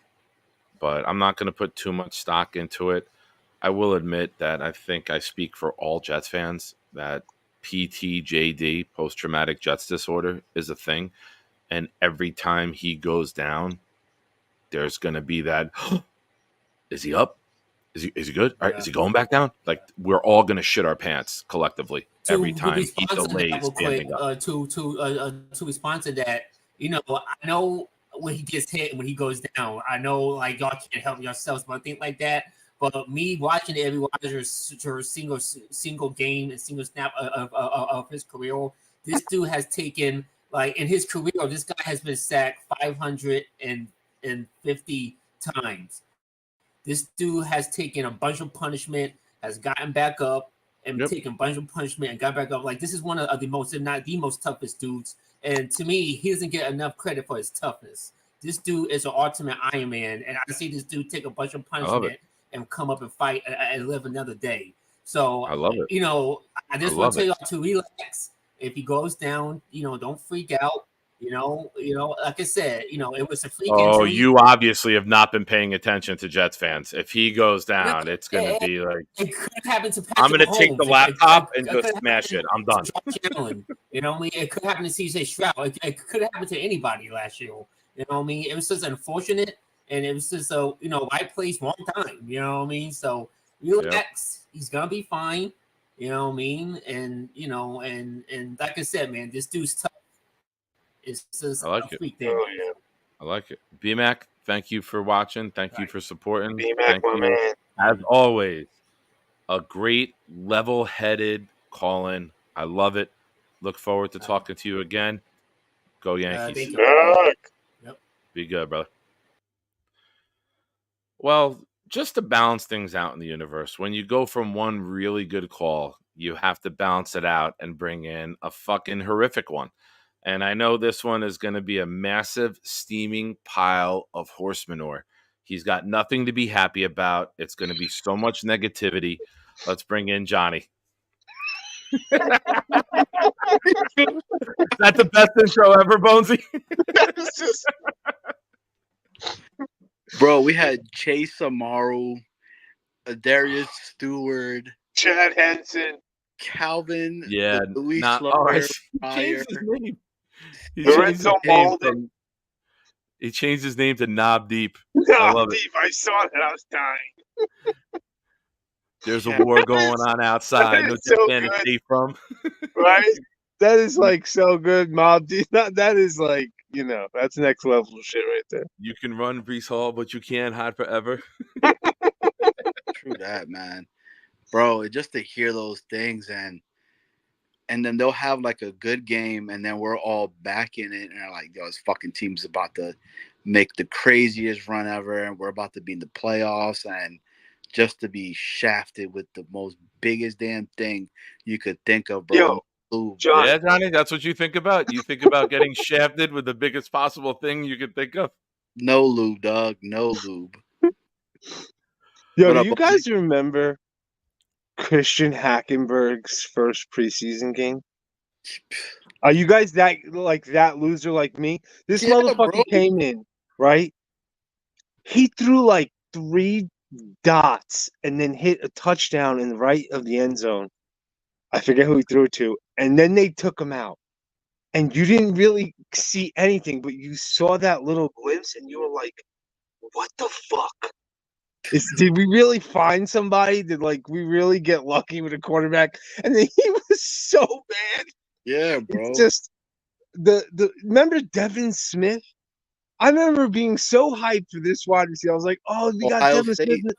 but I'm not going to put too much stock into it. I will admit that I think I speak for all Jets fans that PTJD, post traumatic jets disorder, is a thing. And every time he goes down, there's going to be that is he up? Is he good? All right, Yeah. is he going back down? Like we're all going to shit our pants collectively every To time he respond to that delays real quick, standing up. to respond to that, I know when he gets hit and when he goes down, I know like y'all can't help yourselves, but think like that. But me watching every Rodgers single game and single snap of his career, this dude has taken like in his career, this guy has been sacked 550 times. This dude has taken a bunch of punishment, has gotten back up, and Yep. taken a bunch of punishment and got back up. Like this is one of the most, if not the most toughest dudes. And to me, he doesn't get enough credit for his toughness. This dude is an ultimate Iron Man, and I see this dude take a bunch of I love it. punishment and come up and fight and live another day. So I love it. I just I want love to tell it. y'all to relax. If he goes down, don't freak out. Like I said, it was a freak Oh, injury. you obviously have not been paying attention to Jets fans. If he goes No, down, it's going to be like it could happen to I'm Patrick going to take the Mahomes. laptop and It just could smash happen it. I'm to done. Josh Allen. You know what I mean? It could happen to CJ Stroud. It could happen to anybody last year. You know what I mean? It was just unfortunate, and it was just a right place, wrong time. You know what I mean? So relax. He's gonna be fine. You know what I mean? And and like I said, man, this dude's tough. It's just I like a it. freak thing. I like it. BMAC, thank you for watching. Thank you for supporting. B-Mac, Thank my you, man. as always. A great level-headed call-in. I love it. Look forward to talking to you again. Go Yankees. Thank you. Yuck. Yep. Be good, brother. Well, just to balance things out in the universe, when you go from one really good call, you have to balance it out and bring in a fucking horrific one. And I know this one is going to be a massive steaming pile of horse manure. He's got nothing to be happy about. It's going to be so much negativity. Let's bring in Johnny. That's the best intro ever, Bonesy. It's just Bro, we had Chase Amaru, Darius Stewart, Chad Henson, Calvin, Yeah, the Luis not. Lawyer, He changed his name. He changed his Lorenzo name. Malden. He changed his name to Knob Deep. No, I love it. Steve, I saw that. I was dying. There's a war going on outside. No is so man to good. stay from. Right? That is like so good, Mob D. That is like, that's next level shit right there. You can run Brees Hall, but you can't hide forever. True that, man. Bro, just to hear those things and then they'll have like a good game and then we're all back in it and they're like, yo, this fucking team's about to make the craziest run ever and we're about to be in the playoffs and just to be shafted with the most biggest damn thing you could think of, bro. Yo, John. Yeah, Johnny, that's what you think about. You think about getting shafted with the biggest possible thing you could think of. No lube, dog. No lube. Yo, What do up, you guys remember Christian Hackenberg's first preseason game? Are you guys that loser like me? This Yeah, motherfucker bro. came in, right? He threw like 3 dots and then hit a touchdown in the right of the end zone. I forget who he threw it to, and then they took him out. And you didn't really see anything, but you saw that little glimpse, and you were like, "What the fuck? Did we really find somebody? Did we really get lucky with a quarterback?" And then he was so bad. Yeah, It's bro. just the remember Devin Smith? I remember being so hyped for this wide receiver. I was like, "Oh, we got Ohio Devin Smith." State.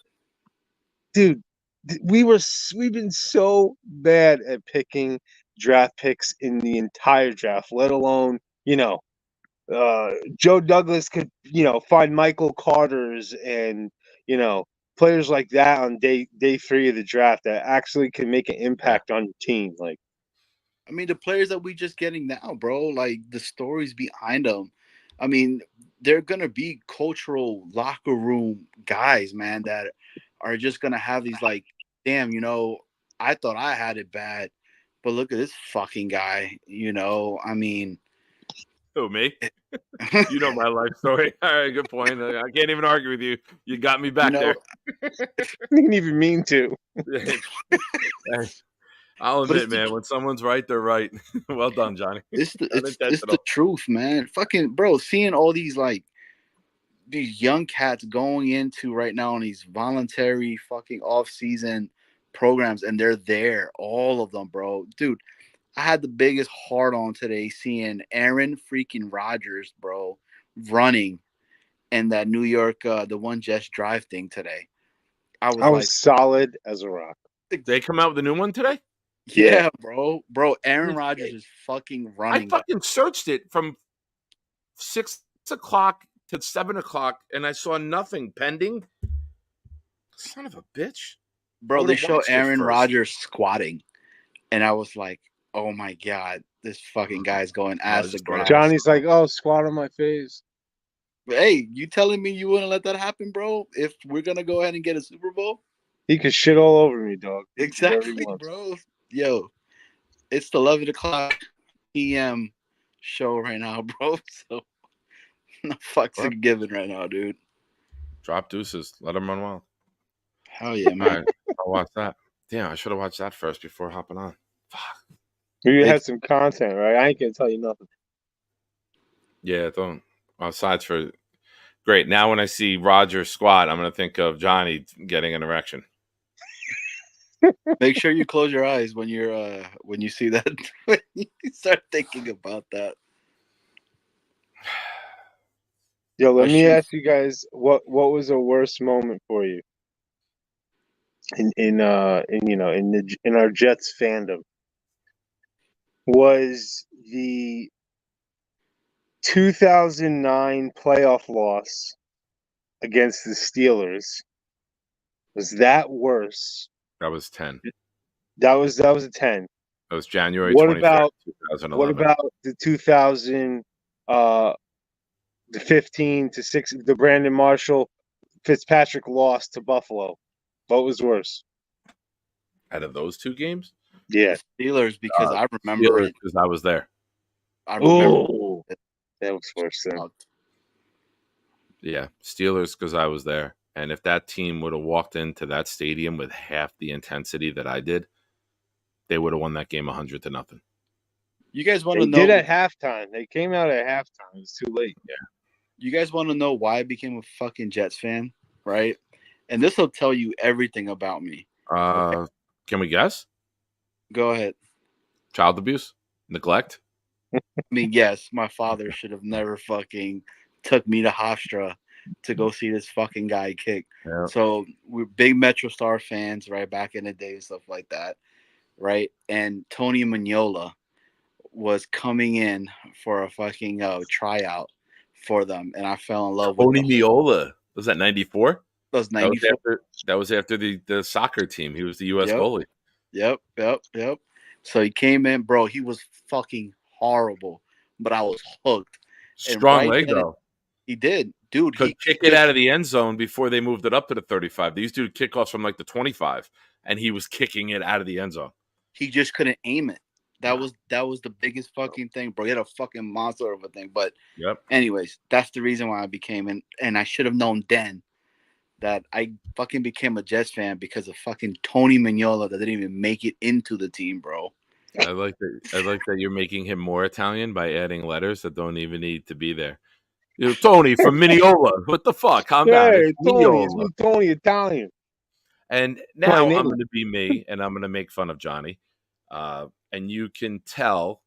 Dude, we've been so bad at picking draft picks in the entire draft, let alone, Joe Douglas could, find Michael Carter's and, players like that on day 3 of the draft that actually can make an impact on your team. Like, I mean, the players that we just getting now, bro, like the stories behind them. I mean, they're gonna be cultural locker room guys, man, that are just gonna have these like, damn, I thought I had it bad, but look at this fucking guy. I mean, Who, me? You know my life story. All right, good point. I can't even argue with you. You got me back there. didn't even mean to. Hey, I'll admit, man, when someone's right, they're right. Well done, Johnny. it's the Unintentional. truth, man. Fucking bro, seeing all these these young cats going into right now on these voluntary fucking off-season programs, and they're there, all of them, bro. Dude, I had the biggest hard on today seeing Aaron freaking Rodgers, bro, running and that New York, the one just drive thing today. I was like, solid as a rock. They come out with a new one today? yeah, bro, Aaron Rodgers is fucking I running. fucking searched it from 6 o'clock to 7 o'clock, and I saw nothing pending. Son of a bitch. Bro, they show Aaron Rodgers squatting, and I was like, oh my God, this fucking guy's going ass to grass. Johnny's like, "Oh, squat on my face." Hey, you telling me you wouldn't let that happen, bro? If we're gonna go ahead and get a Super Bowl? He could shit all over me, dog. Exactly, bro. Yo, it's the 11 o'clock p.m. show right now, bro. So no fucks are given right now, dude. Drop deuces. Let him run wild. Hell yeah, man. All right, I'll watch that. Damn, I should have watched that first before hopping on. Fuck. You had some content, right? I ain't gonna tell you nothing. Yeah, don't. Aside for great. Now when I see Roger squat, I'm gonna think of Johnny getting an erection. Make sure you close your eyes when you see that. When you start thinking about that. Yo, let me ask you guys what was the worst moment for you in our Jets fandom? Was the 2009 playoff loss against the Steelers? Was that worse? That was 10. That was a 10. That was January What 23rd, about 2011. what about the 2000 the 15 to 6, the Brandon Marshall Fitzpatrick loss to Buffalo? What was worse? Out of those two games? Yeah. The Steelers, because I remember it. Because I was there. I remember it. That was worse then. Yeah, Steelers because I was there. And if that team would have walked into that stadium with half the intensity that I did, they would have won that game 100-0. You guys want They to know? did at halftime. They came out at halftime. It was too late. Yeah. You guys want to know why I became a fucking Jets fan, right? And this will tell you everything about me. Okay. Can we guess? Go ahead. Child abuse? Neglect? I mean, yes, my father should have never fucking took me to Hofstra to go see this fucking guy kick. Yeah. So we're big Metro Star fans, right? Back in the day, stuff like that, right? And Tony Mignola was coming in for a fucking tryout for them, and I fell in love with Tony Miola. Was that 94? That was 94. That was after the soccer team. He was the U.S. goalie. Yep. So he came in, bro. He was fucking horrible, but I was hooked. Strong leg, though. He did. Dude, could kick it out of the end zone before they moved it up to the 35. They used to do kickoffs from like the 25, and he was kicking it out of the end zone. He just couldn't aim it. That was the biggest fucking thing, bro. He had a fucking monster of a thing. But Yep. anyways, that's the reason why I became and I should have known then that I fucking became a Jets fan because of fucking Tony Mignola that didn't even make it into the team, bro. I like that you're making him more Italian by adding letters that don't even need to be there. You know, Tony from Mineola. What the fuck? Calm down. It's Hey, Tony, it's Mineola. me, Tony Italian. And My now name. I'm going to be me, and I'm going to make fun of Johnny. And you can tell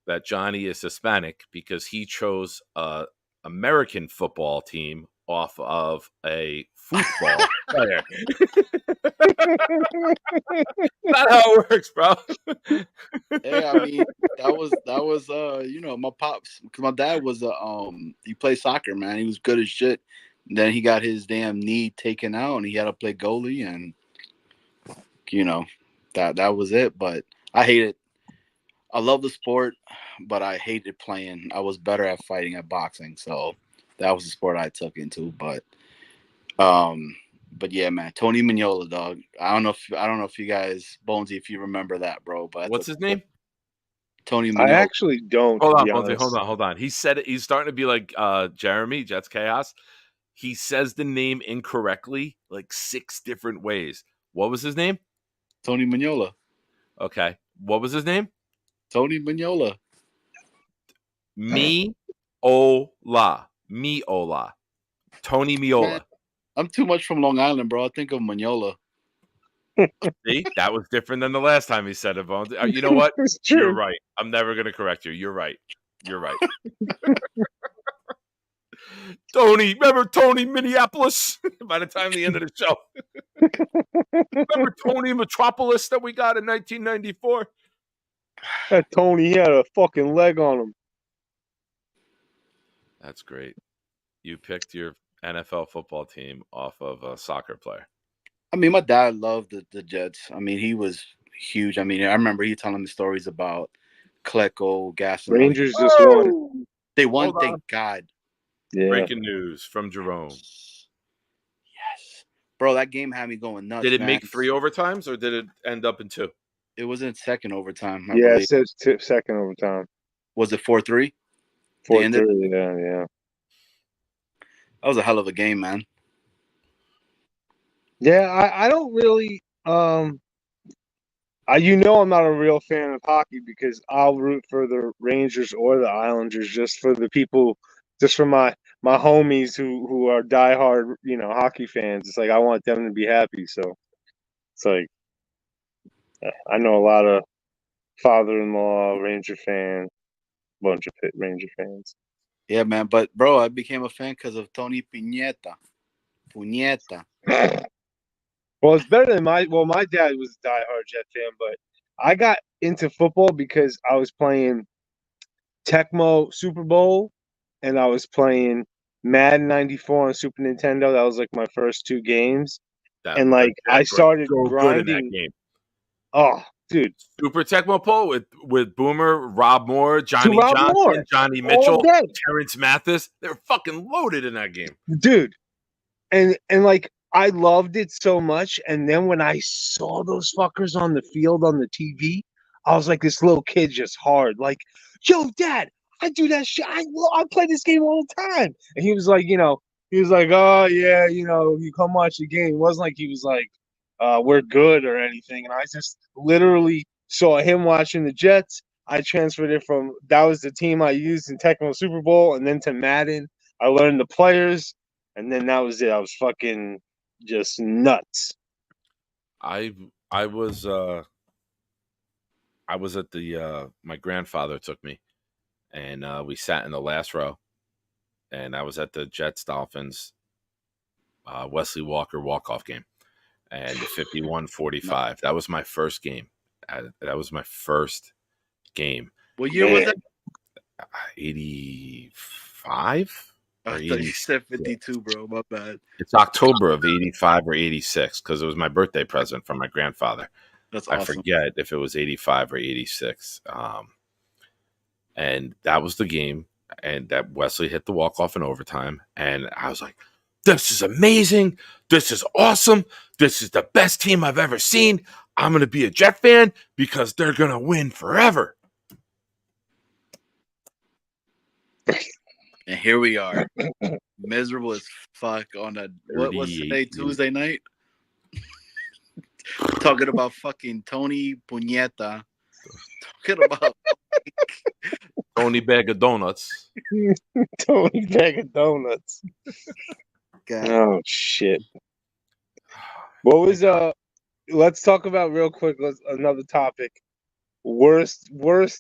that Johnny is Hispanic because he chose a American football team off of a football player. Not how it works, bro. Yeah, I mean that was you know, my pops, because my dad was he played soccer, man. He was good as shit. And then he got his damn knee taken out and he had to play goalie, and you know, that was it. But I hate it. I love the sport, but I hated playing. I was better at fighting, at boxing, so that was the sport I took into. But yeah, man, Tony Mignola, dog. I don't know if you guys, Bonesy, if you remember that, bro. But What's his name? Tony I Mignola. actually don't. Hold to on, be Bonesy, honest. hold on. He said it. He's starting to be like Jeremy, Jets Chaos. He says the name incorrectly like 6 different ways. What was his name? Tony Mignola. Okay. What was his name? Tony Mignola. Miola. Tony Miola. Man, I'm too much from Long Island, bro. I think of Mignola. See, that was different than the last time he said it, Bones. You know what? It's true. You're right. I'm never going to correct you. You're right. Tony, remember Tony Minneapolis? By the time the end of the show. Remember Tony Metropolis that we got in 1994? That Tony, he had a fucking leg on him. That's great. You picked your NFL football team off of a soccer player. I mean, my dad loved the Jets. I mean, he was huge. I mean, I remember he telling me stories about Klecko, Gas. Rangers just won. They won, thank God. Yeah. Breaking news from Jerome. Yes. Bro, that game had me going nuts. Did it man. make 3 overtimes or did it end up in 2? It was in second overtime, I Yeah, believe. it says second overtime. Was it 4-3? 4-3, yeah. That was a hell of a game, man. Yeah, I don't really I'm not a real fan of hockey because I'll root for the Rangers or the Islanders just for the people, just for my homies who are diehard, hockey fans. It's like I want them to be happy, so it's like I know a lot of father-in-law Ranger fans, bunch of Ranger fans. Yeah, man. But bro, I became a fan because of Tony Puñeta. Well, it's better than my dad was a diehard Jet fan, but I got into football because I was playing Tecmo Super Bowl and I was playing Madden 94 on Super Nintendo. That was like my first 2 games. And like I started so grinding. good in that game. Oh, dude. Super Tecmo Poll with Boomer, Rob Moore, Johnny Johnson, Johnny Mitchell, Terrence Mathis. They were fucking loaded in that game. Dude. And like I loved it so much. And then when I saw those fuckers on the field on the TV, I was like this little kid just hard. Like, yo, Dad, I do that shit. I play this game all the time. And he was like, oh, yeah, you come watch the game. It wasn't like he was like, we're good or anything. And I just literally saw him watching the Jets. I transferred it from, that was the team I used in Tecmo Super Bowl, and then to Madden. I learned the players, and then that was it. I was fucking just nuts. I was at the my grandfather took me, and we sat in the last row, and I was at the Jets Dolphins Wesley Walker walk-off game, and 51-45. That was my first game. That was my first game. What year was that? 85? I thought you said 52, bro. My bad. It's October of 85 or 86 because it was my birthday present from my grandfather. That's awesome. I forget if it was 85 or 86. And that was the game. And that Wesley hit the walk-off in overtime. And I was like, this is amazing. This is awesome. This is the best team I've ever seen. I'm going to be a Jet fan because they're going to win forever. And here we are, miserable as fuck on a what's 38 today, years. Tuesday night? Talking about fucking Tony Puñeta. Talking about Tony Bag of Donuts. Tony Bag of Donuts. God. Oh shit. What was let's talk about real quick another topic. Worst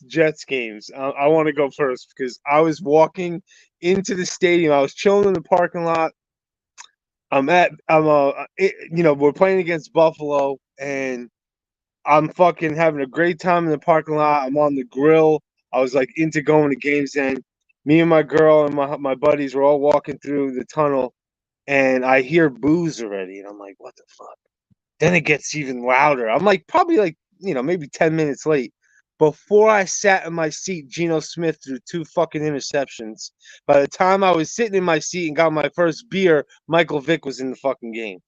Jets games. I want to go first because I was walking into the stadium. I was chilling in the parking lot. We're playing against Buffalo, and I'm fucking having a great time in the parking lot. I'm on the grill. I was like into going to games, and me and my girl and my buddies were all walking through the tunnel, and I hear boos already, and I'm like, what the fuck? Then it gets even louder. I'm like, probably like, maybe 10 minutes late. Before I sat in my seat, Geno Smith threw 2 fucking interceptions. By the time I was sitting in my seat and got my first beer, Michael Vick was in the fucking game.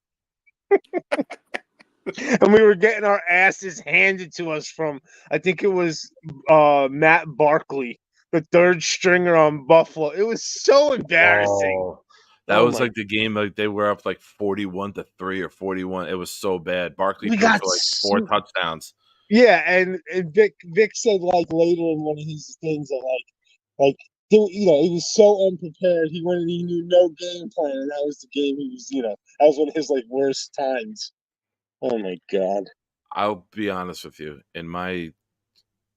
And we were getting our asses handed to us from, I think it was Matt Barkley, the third stringer on Buffalo. It was so embarrassing. Oh, that Oh was my- like the game. Like they were up like 41-3 or 41. It was so bad. Barkley We threw got for like 4 touchdowns. Yeah, and Vic said like later in one of his things that he was so unprepared. He knew no game plan, and that was the game he was. That was one of his like worst times. Oh my god. I'll be honest with you. In my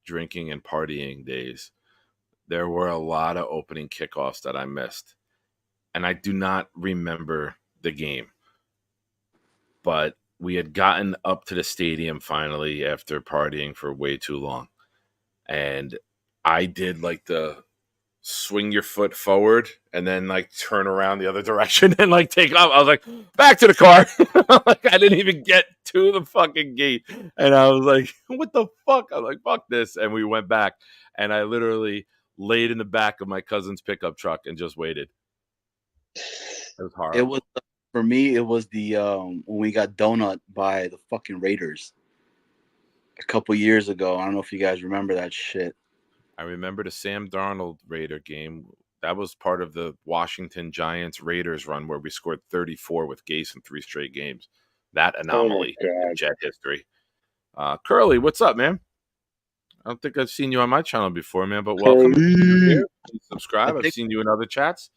drinking and partying days, there were a lot of opening kickoffs that I missed, and I do not remember the game. But we had gotten up to the stadium finally after partying for way too long. And I did like the swing your foot forward and then like turn around the other direction and like take off. I was like, back to the car. Like I didn't even get to the fucking gate. And I was like, what the fuck? I was like, fuck this. And we went back and I literally laid in the back of my cousin's pickup truck and just waited. It was horrible. It was for me. It was the when we got donut by the fucking Raiders a couple years ago. I don't know if you guys remember that shit. I remember the Sam Darnold Raider game. That was part of the Washington Giants Raiders run where we scored 34 with Gase in 3 straight games. That anomaly in Jet history. Curly, what's up, man? I don't think I've seen you on my channel before, man, but welcome. Please subscribe. I've seen you in other chats.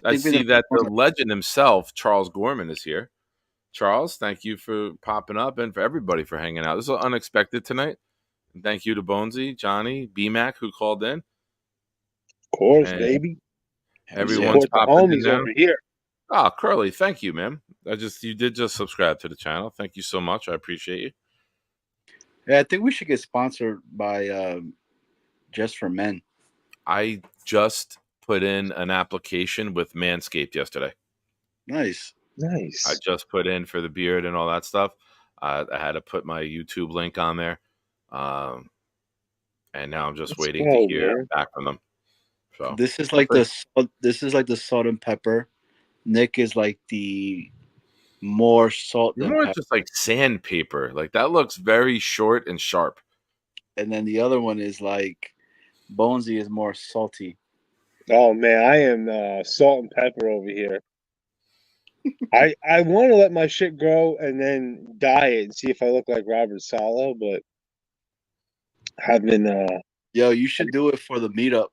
I see that the legend himself, Charles Gorman, is here. Charles, thank you for popping up and for everybody for hanging out. This was unexpected tonight. And thank you to Bonesy, Johnny, B-Mac, who called in. Of course, And baby. everyone's Support the popping in homies now. over here. Oh, Curly, thank you, man. You did just subscribe to the channel. Thank you so much. I appreciate you. Yeah, I think we should get sponsored by Just for Men. I just put in an application with Manscaped yesterday. Nice. I just put in for the beard and all that stuff. I had to put my YouTube link on there. And now I'm just waiting to hear back from them. So this is like the salt and pepper. Nick is like the more salt You're than more pepper. just like sandpaper. Like that looks very short and sharp. And then the other one is like Bonesy is more salty. Oh man, I am salt and pepper over here. I want to let my shit grow and then dye it and see if I look like Robert Sala, but I've been Yo, you should do it for the meetup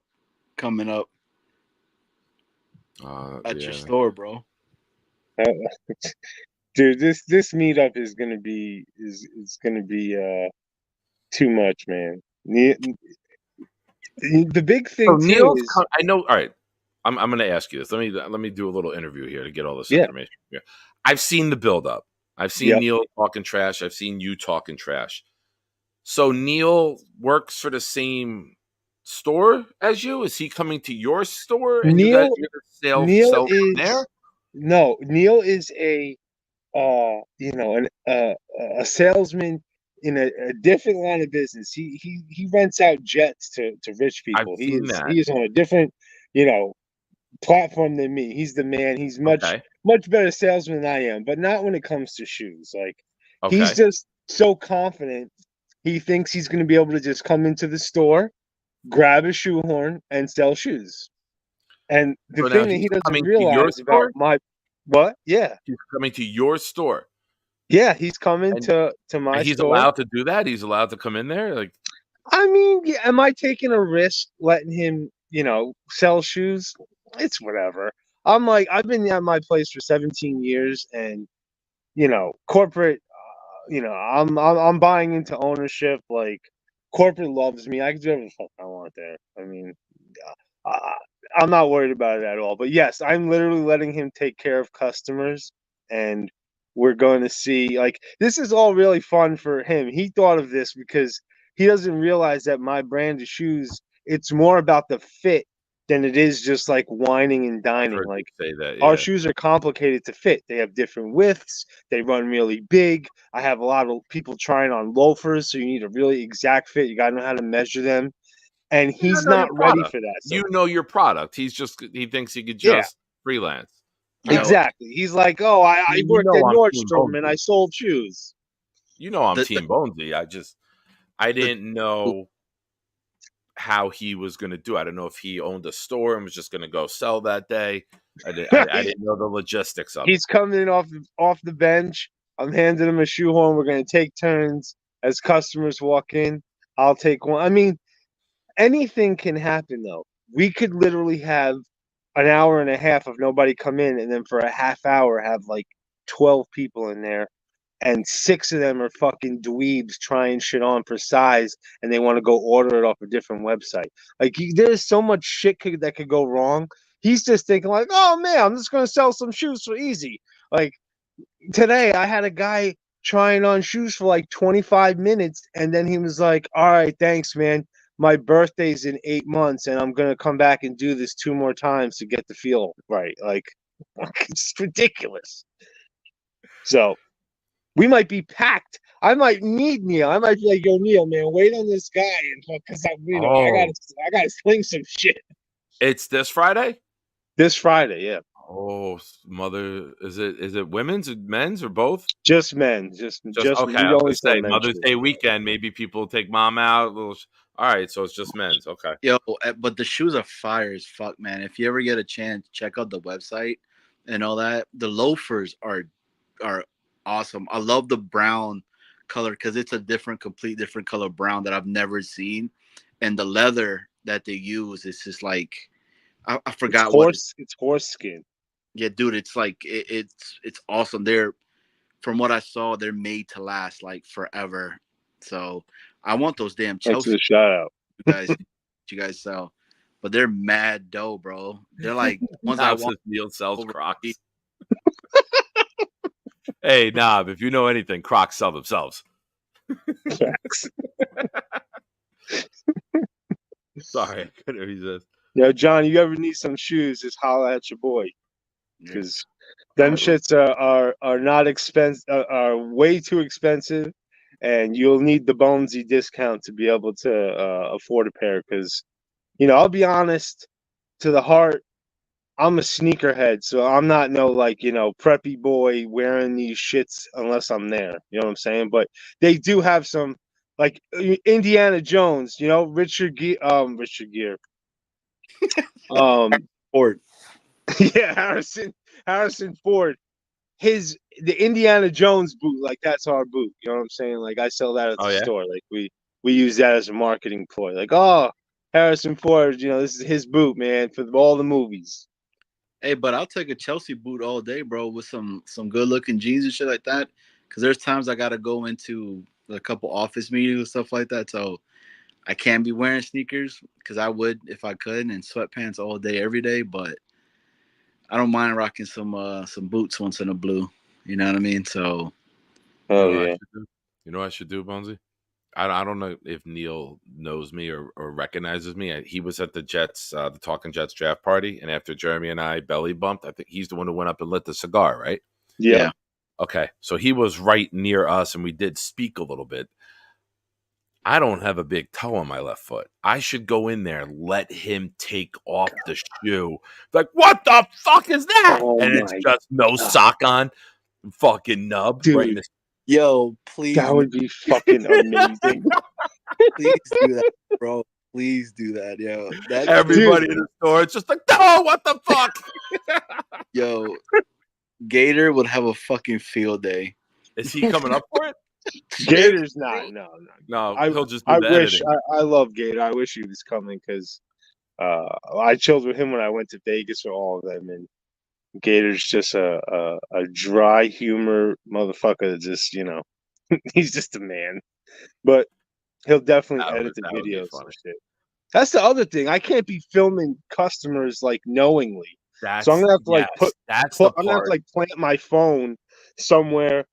coming up at your store, bro. Dude, this meetup is gonna be too much, man. The big thing too is I know. All right, I'm going to ask you this. Let me do a little interview here to get all this information. Here. I've seen the build up. I've seen Neil talking trash. I've seen you talking trash. So Neil works for the same store as you? Is he coming to your store and you guys are going to sell from there? No, Neil is a salesman in a different line of business. He rents out jets to rich people. He is on a different, platform than me. He's the man. He's much better salesman than I am, but not when it comes to shoes. Like he's just so confident. He thinks he's going to be able to just come into the store, grab a shoehorn, and sell shoes. And the So now thing that he's he doesn't coming to your realize about store? my what? Yeah. He's coming to your store, Yeah, he's coming and to my he's store. allowed to do that? He's allowed to come in there? Like, I mean, yeah, am I taking a risk letting him, sell shoes? It's whatever. I'm like, I've been at my place for 17 years, and corporate. I'm buying into ownership. Like, corporate loves me. I can do whatever the fuck I want there. I mean, I, I'm not worried about it at all. But yes, I'm literally letting him take care of customers, and we're going to see. Like, this is all really fun for him. He thought of this because he doesn't realize that my brand of shoes. It's more about the fit than it is just like whining and I've dining. heard you Like, say that, our yeah. shoes are complicated to fit. They have different widths. They run really big. I have a lot of people trying on loafers, so you need a really exact fit. You got to know how to measure them. And You he's know your not ready product. for that. So You know your product. He thinks he could yeah, just freelance. exactly. He's like, oh, I You worked at know I'm Team Nordstrom and I Bonesy. sold shoes. You know I'm The, the, Team Bonesy. I the, didn't know how he was going to do. I don't know if he owned a store and was just going to go sell that day. I didn't know the logistics of it. He's coming off the bench. I'm handing him a shoehorn. We're gonna take turns as customers walk in. I'll take one. I mean, anything can happen though. We could literally have an hour and a half of nobody come in, and then for a half hour have like 12 people in there, and 6 of them are fucking dweebs trying shit on for size, and they want to go order it off a different website. Like, there's so much shit that could go wrong. He's just thinking like, oh man, I'm just gonna sell some shoes for easy. Like, today I had a guy trying on shoes for like 25 minutes, and then he was like, all right, thanks, man. My birthday's in 8 months, and I'm gonna come back and do this 2 more times to get the feel right. Like, it's ridiculous. So we might be packed. I might need Neil. I might be like, yo, Neil, man, wait on this guy, and because Oh, I gotta sling some shit it's this Friday? this Friday. Yeah, Oh, mother, is it women's, men's, or both? just men, Just just okay. I we was only gonna sell say men's Mother's shoes. Day weekend. Maybe people take mom out. All right, so it's just men's. Okay. yo, but the shoes are fire as fuck, man. If you ever get a chance, check out the website and all that. The loafers are awesome. I love the brown color because it's a complete different color brown that I've never seen, and the leather that they use is just like I forgot what it's. It's horse skin. Yeah, dude, it's like it's awesome. They're from what I saw, they're made to last like forever. So I want those damn Thanks for Chelsea the shout out. you guys sell, but they're mad dope, bro. They're like ones I Now want says Neil sells over. Crocs. Hey, Knob, if you know anything, Crocs sell themselves. Facts. Sorry, I couldn't resist. John, you ever need some shoes? Just holla at your boy, because them Alright, shits are not expensive, are way too expensive, and you'll need the Bonesy discount to be able to afford a pair. Because I'll be honest, to the heart, I'm a sneakerhead, so I'm not no like preppy boy wearing these shits unless I'm there. You know what I'm saying? But they do have some like Indiana Jones. Richard Gere. Um, Ford. yeah, Harrison Ford. The Indiana Jones boot, like that's our boot. You know what I'm saying? Like, I sell that at Oh the yeah. store. Like, we use that as a marketing ploy. Like, oh, Harrison Ford, this is his boot, man, for all the movies. Hey, but I'll take a Chelsea boot all day, bro, with some good looking jeans and shit like that. Because there's times I gotta go into a couple office meetings and stuff like that, so I can't be wearing sneakers because I would if I could, and sweatpants all day every day. But I don't mind rocking some boots once in a blue. You know what I mean? So You know Oh what I yeah. should do? You know what I should do, Bonesy? I don't know if Neil knows me or recognizes me. He was at the Jets, the Talking Jets draft party, and after Jeremy and I belly bumped, I think he's the one who went up and lit the cigar, right? Yeah. Okay, so he was right near us, and we did speak a little bit. I don't have a big toe on my left foot. I should go in there, let him take off the shoe. Like, what the fuck is that? Oh And it's my just no God. sock on, fucking nub right in Dude, the. yo, please, that would be fucking amazing. please do that, bro. Please do that, yo. That Everybody in the store, it's just like, no, what the fuck? yo, Gator would have a fucking field day. Is he coming up for it? Gator's not. No. He'll just do I the wish. editing. I love Gator. I wish he was coming because I chilled with him when I went to Vegas for all of them, and Gator's just a dry humor motherfucker. That just he's just a man, but he'll definitely edit the that would be videos funny. and shit. That's the other thing. I can't be filming customers like knowingly. So I'm gonna have to like I'm gonna have to like plant my phone somewhere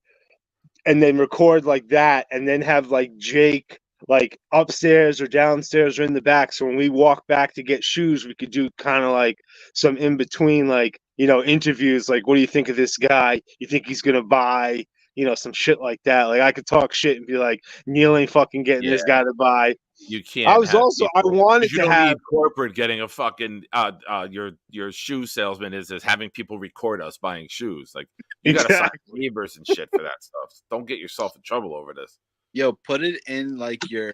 and then record like that, and then have like Jake like upstairs or downstairs or in the back. So when we walk back to get shoes, we could do kind of like some in between, like interviews. Like, what do you think of this guy? You think he's gonna buy? Some shit like that. Like, I could talk shit and be like, Neil ain't fucking getting this guy to buy. You can't. I was also I wanted you to don't have need corporate getting a fucking your shoe salesman is having people record us buying shoes. Like, you gotta sign waivers and shit for that stuff. Don't get yourself in trouble over this. Yo, put it in like your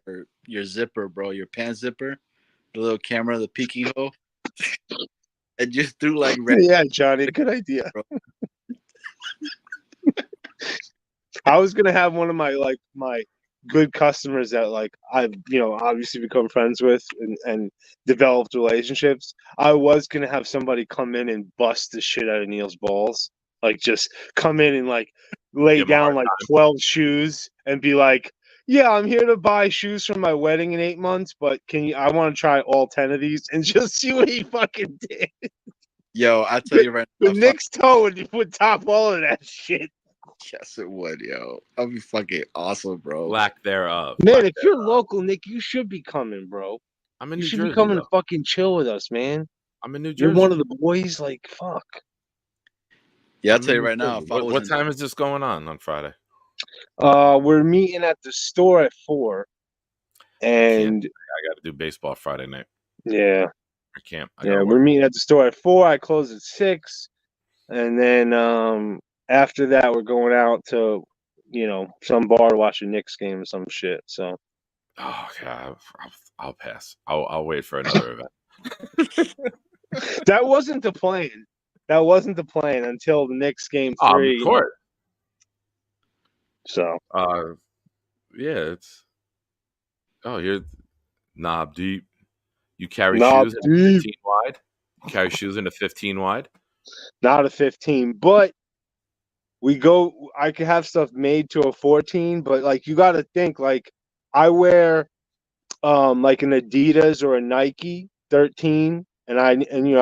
zipper, bro, your pants zipper, the little camera, the peeking hole, and just do like yeah, Johnny, good idea. I was gonna have one of my good customers that like I've obviously become friends with and developed relationships. I was gonna have somebody come in and bust the shit out of Neil's balls, like just come in and like lay down like 12 shoes and be like, yeah, I'm here to buy shoes for my wedding in 8 months, but I want to try all 10 of these and just see what he fucking did. Yo, I tell you right now, the Nick's toe would top all of that shit. Yes, it would, yo. That'd be fucking awesome, bro. Lack thereof. Man, if you're local, Nick, you should be coming, bro. I'm in New Jersey. You should be coming to fucking chill with us, man. I'm in New Jersey. You're one of the boys. Like, fuck. Yeah, I'll tell you right now. What time is this going on Friday? We're meeting at the store at 4. And I got to do baseball Friday night. Yeah. I can't. We're meeting at the store at 4. I close at 6. And then after that, we're going out to, some bar to watch a Knicks game or some shit. So. Oh God, I'll pass. I'll wait for another event. That wasn't the plan. That wasn't the plan until the Knicks game 3. Of course. So. Yeah, it's. Oh, you're knob deep. You carry shoes in 15 wide. You carry shoes in a 15 wide. Not a 15, but I could have stuff made to a 14, but like you got to think, like I wear like an Adidas or a Nike 13, and I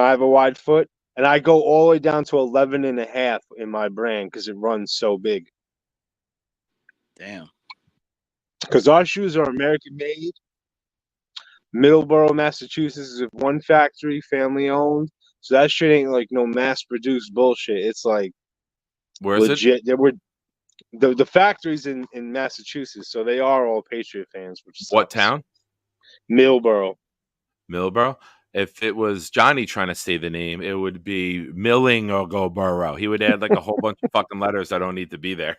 have a wide foot, and I go all the way down to 11 and a half in my brand because it runs so big. Damn. Because our shoes are American made. Middleborough, Massachusetts is one factory, family owned. So that shit ain't like no mass produced bullshit. It's like where is legit. it? There were the factories in Massachusetts, so they are all Patriot fans. Which sucks. What town? Millborough. Millborough. If it was Johnny trying to say the name, it would be Milling or Go Borough. He would add like a whole bunch of fucking letters that don't need to be there.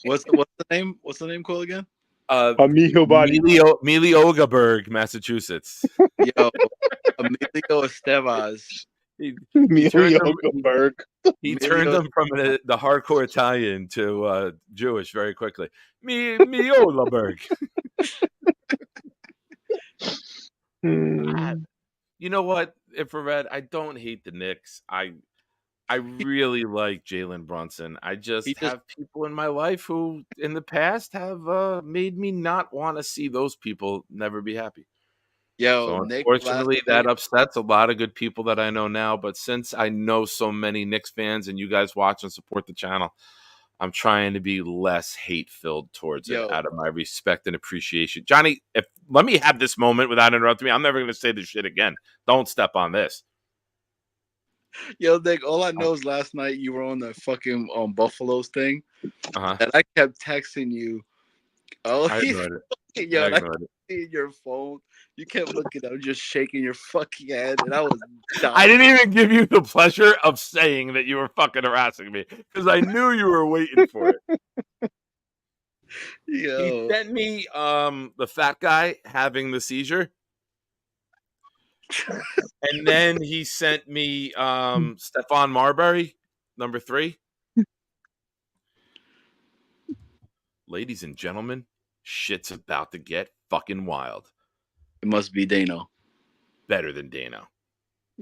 What's the name? What's the name called again? Meliogaburg, Massachusetts. Yo, Emilio Estevez. He turned them from the hardcore Italian to Jewish very quickly. Miolaberg. You know what, Infrared? I don't hate the Knicks. I really like Jalen Brunson. I just have people in my life who, in the past, have made me not want to see those people never be happy. Yo, so Nick, unfortunately, that upsets a lot of good people that I know now. But since I know so many Knicks fans and you guys watch and support the channel, I'm trying to be less hate-filled towards it out of my respect and appreciation. Johnny, let me have this moment without interrupting me. I'm never going to say this shit again. Don't step on this. Yo, Nick, all I know is last night you were on the fucking Buffaloes thing, and I kept texting you. Oh, I ignored it. Yo, I see your phone. You kept looking up, just shaking your fucking head, and I was dying. I didn't even give you the pleasure of saying that you were fucking harassing me because I knew you were waiting for it. Yo. He sent me the fat guy having the seizure. And then he sent me Stephon Marbury, number 3. Ladies and gentlemen, shit's about to get fucking wild. It must be Dano. Better than Dano.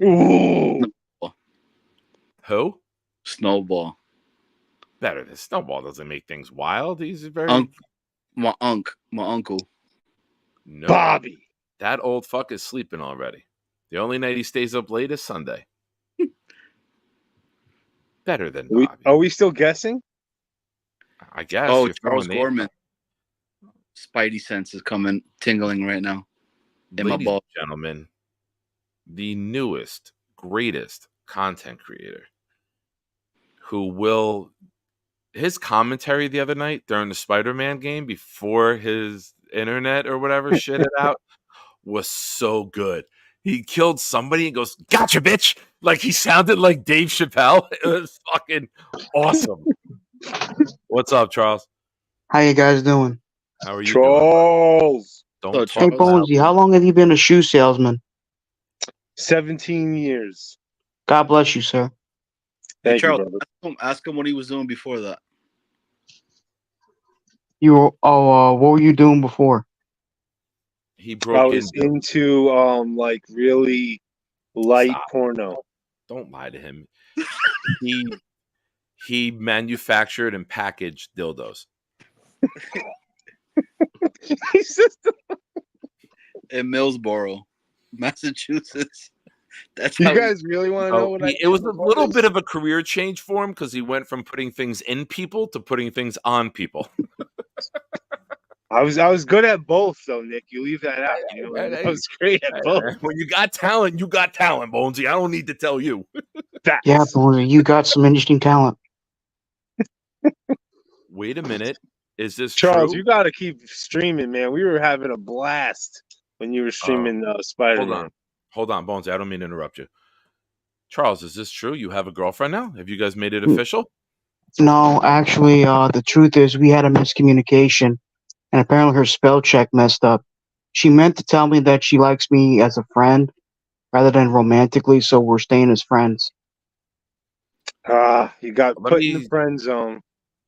Ooh. Who? Snowball. Better than Snowball. Doesn't make things wild. He's very My uncle. no. Bobby. That old fuck is sleeping already. The only night he stays up late is Sunday. Better than Bobby. Are we still guessing? I guess. Oh, you're Charles throwing names Gorman. Spidey sense is coming tingling right now. In my Ladies ball. and gentlemen, the newest, greatest content creator who will his commentary the other night during the Spider-Man game before his internet or whatever shit it out was so good. He killed somebody and goes, "Gotcha, bitch!" Like he sounded like Dave Chappelle. It was fucking awesome. What's up, Charles? How you guys doing? How are you Charles. doing? So, Don't Hey, talk about Bonesy, how long have you been a shoe salesman? 17 years. God bless you, sir. Hey, Thank you, Charles, brother. ask him what he was doing before that. What were you doing before? he I broke was into into like really light Stop. porno. Don't lie to him. He manufactured and packaged dildos. He's just In Millsboro, Massachusetts. That's You how guys really want to know what I It was a did little before bit of a career change for him because he went from putting things in people to putting things on people. this? I was good at both though, Nick. You leave that out. You know, I was great at both. When you got talent, Bonesy. I don't need to tell you. Facts. Yeah, Bonesy, you got some interesting talent. Wait a minute. Is this Charles, true? you got to keep streaming, man. We were having a blast when you were streaming Spider-Man. Hold on, Bonesy. I don't mean to interrupt you. Charles, is this true? You have a girlfriend now? Have you guys made it official? No, actually, the truth is we had a miscommunication, and apparently her spell check messed up. She meant to tell me that she likes me as a friend rather than romantically, so we're staying as friends. You got put in the friend zone.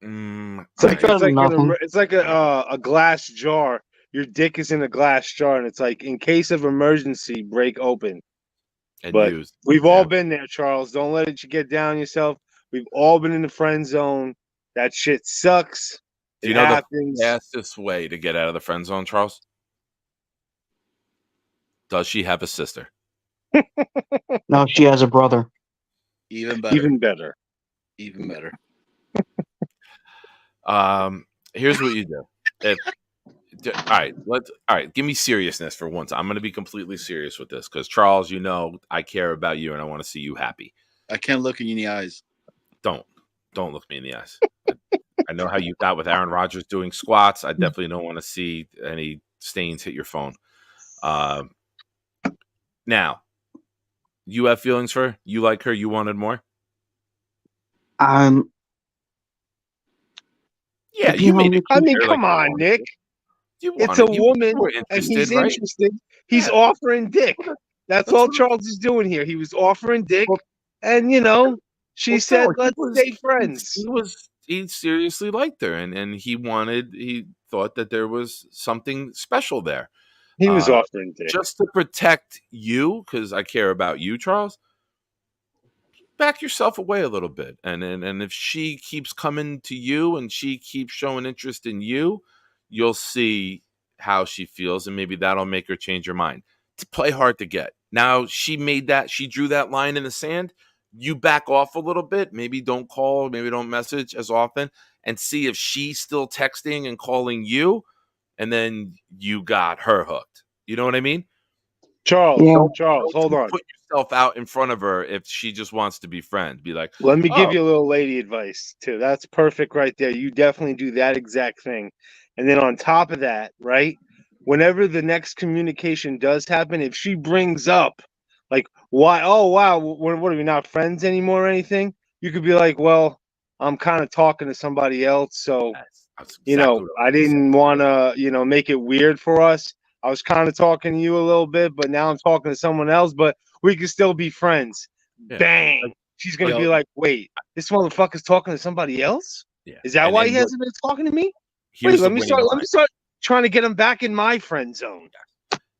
It's like a glass jar. Your dick is in a glass jar, and it's like in case of emergency, break open. And but used. We've all been there, Charles. Don't let it get down on yourself. We've all been in the friend zone. That shit sucks. Do you know the fastest way to get out of the friend zone, Charles? Does she have a sister? No, she has a brother. Even better. Even better. Even better. Here's what you do. All right. Give me seriousness for once. I'm going to be completely serious with this because Charles, you know, I care about you and I want to see you happy. I can't look you in the eyes. Don't look me in the eyes. I know how you got with Aaron Rodgers doing squats. I definitely don't want to see any stains hit your phone. Now, you have feelings for her? You like her? You wanted more? Yeah, you made it. I mean, come on, Nick. It's a woman, and he's interested. He's offering dick. That's all Charles is doing here. He was offering dick, and you know, she said, "Let's stay friends." He seriously liked her, and he thought that there was something special there. He was offering dick just to protect you, because I care about you, Charles. Back yourself away a little bit, and if she keeps coming to you and she keeps showing interest in you, you'll see how she feels, and maybe that'll make her change her mind. To play hard to get. Now she drew that line in the sand. You back off a little bit. Maybe don't call, maybe don't message as often, and see if she's still texting and calling you, and then you got her hooked. You know what I mean? Charles, hold on. Put yourself out in front of her if she just wants to be friends. Be like, let me give you a little lady advice too. That's perfect right there. You definitely do that exact thing. And then on top of that, right? Whenever the next communication does happen, if she brings up like, why? Oh, wow. What are we not friends anymore or anything? You could be like, well, I'm kind of talking to somebody else. So, that's exactly I didn't want to, make it weird for us. I was kind of talking to you a little bit, but now I'm talking to someone else. But we can still be friends. Yeah. Bang. She's gonna Yo. be like, wait, this motherfucker's talking to somebody else? Yeah. Is that And why then he hasn't been talking to me? here's Wait, the let me winning line. start trying to get him back in my friend zone.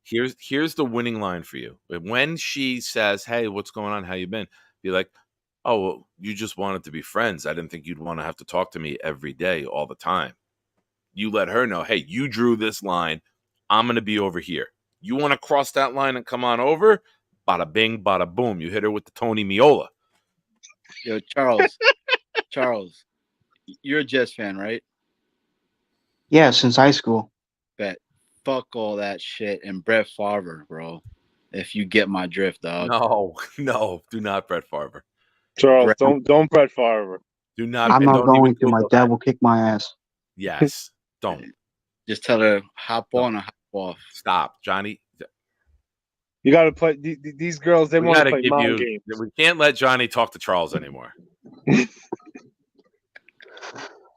Here's the winning line for you. When she says, "Hey, what's going on? How you been?" Be like, "Oh, well, you just wanted to be friends. I didn't think you'd want to have to talk to me every day, all the time." You let her know, "Hey, you drew this line. I'm going to be over here. You want to cross that line and come on over?" Bada bing, bada boom. You hit her with the Tony Miola. Yo, Charles, you're a Jets fan, right? Yeah, since high school. Bet. Fuck all that shit and Brett Favre, bro. If you get my drift, dog. No, do not Brett Favre. Charles, Brett- don't Brett Favre. Do not. I'm and not don't even going to. My Google dad that. will kick my ass. Yes, don't Just tell her hop on or hop off. stop, Johnny. You got to play these girls. They We want got to to play give mind you. games. We can't let Johnny talk to Charles anymore.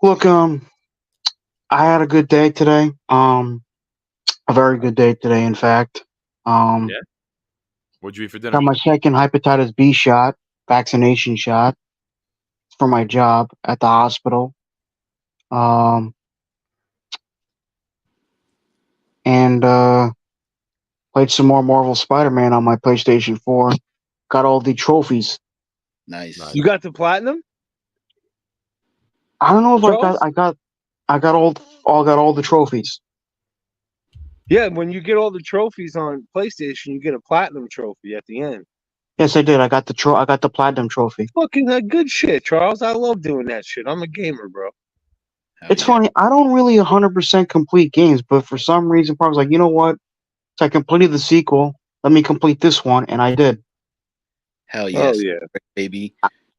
Look, I had a good day today. A very good day today, in fact. Yeah. What'd you eat for dinner? Got my second hepatitis B shot, vaccination shot for my job at the hospital. And played some more Marvel Spider-Man on my PlayStation 4. Got all the trophies. Nice. You got the platinum? I don't know if Charles? I got all the trophies. Yeah, when you get all the trophies on PlayStation, you get a platinum trophy at the end. Yes, I did. I got the platinum trophy. Fucking that good shit, Charles. I love doing that shit. I'm a gamer, bro. Hell It's yeah. funny. I don't really 100% complete games, but for some reason, I was like, you know what? So I completed the sequel. Let me complete this one, and I did. Hell yes, Oh, yeah. baby.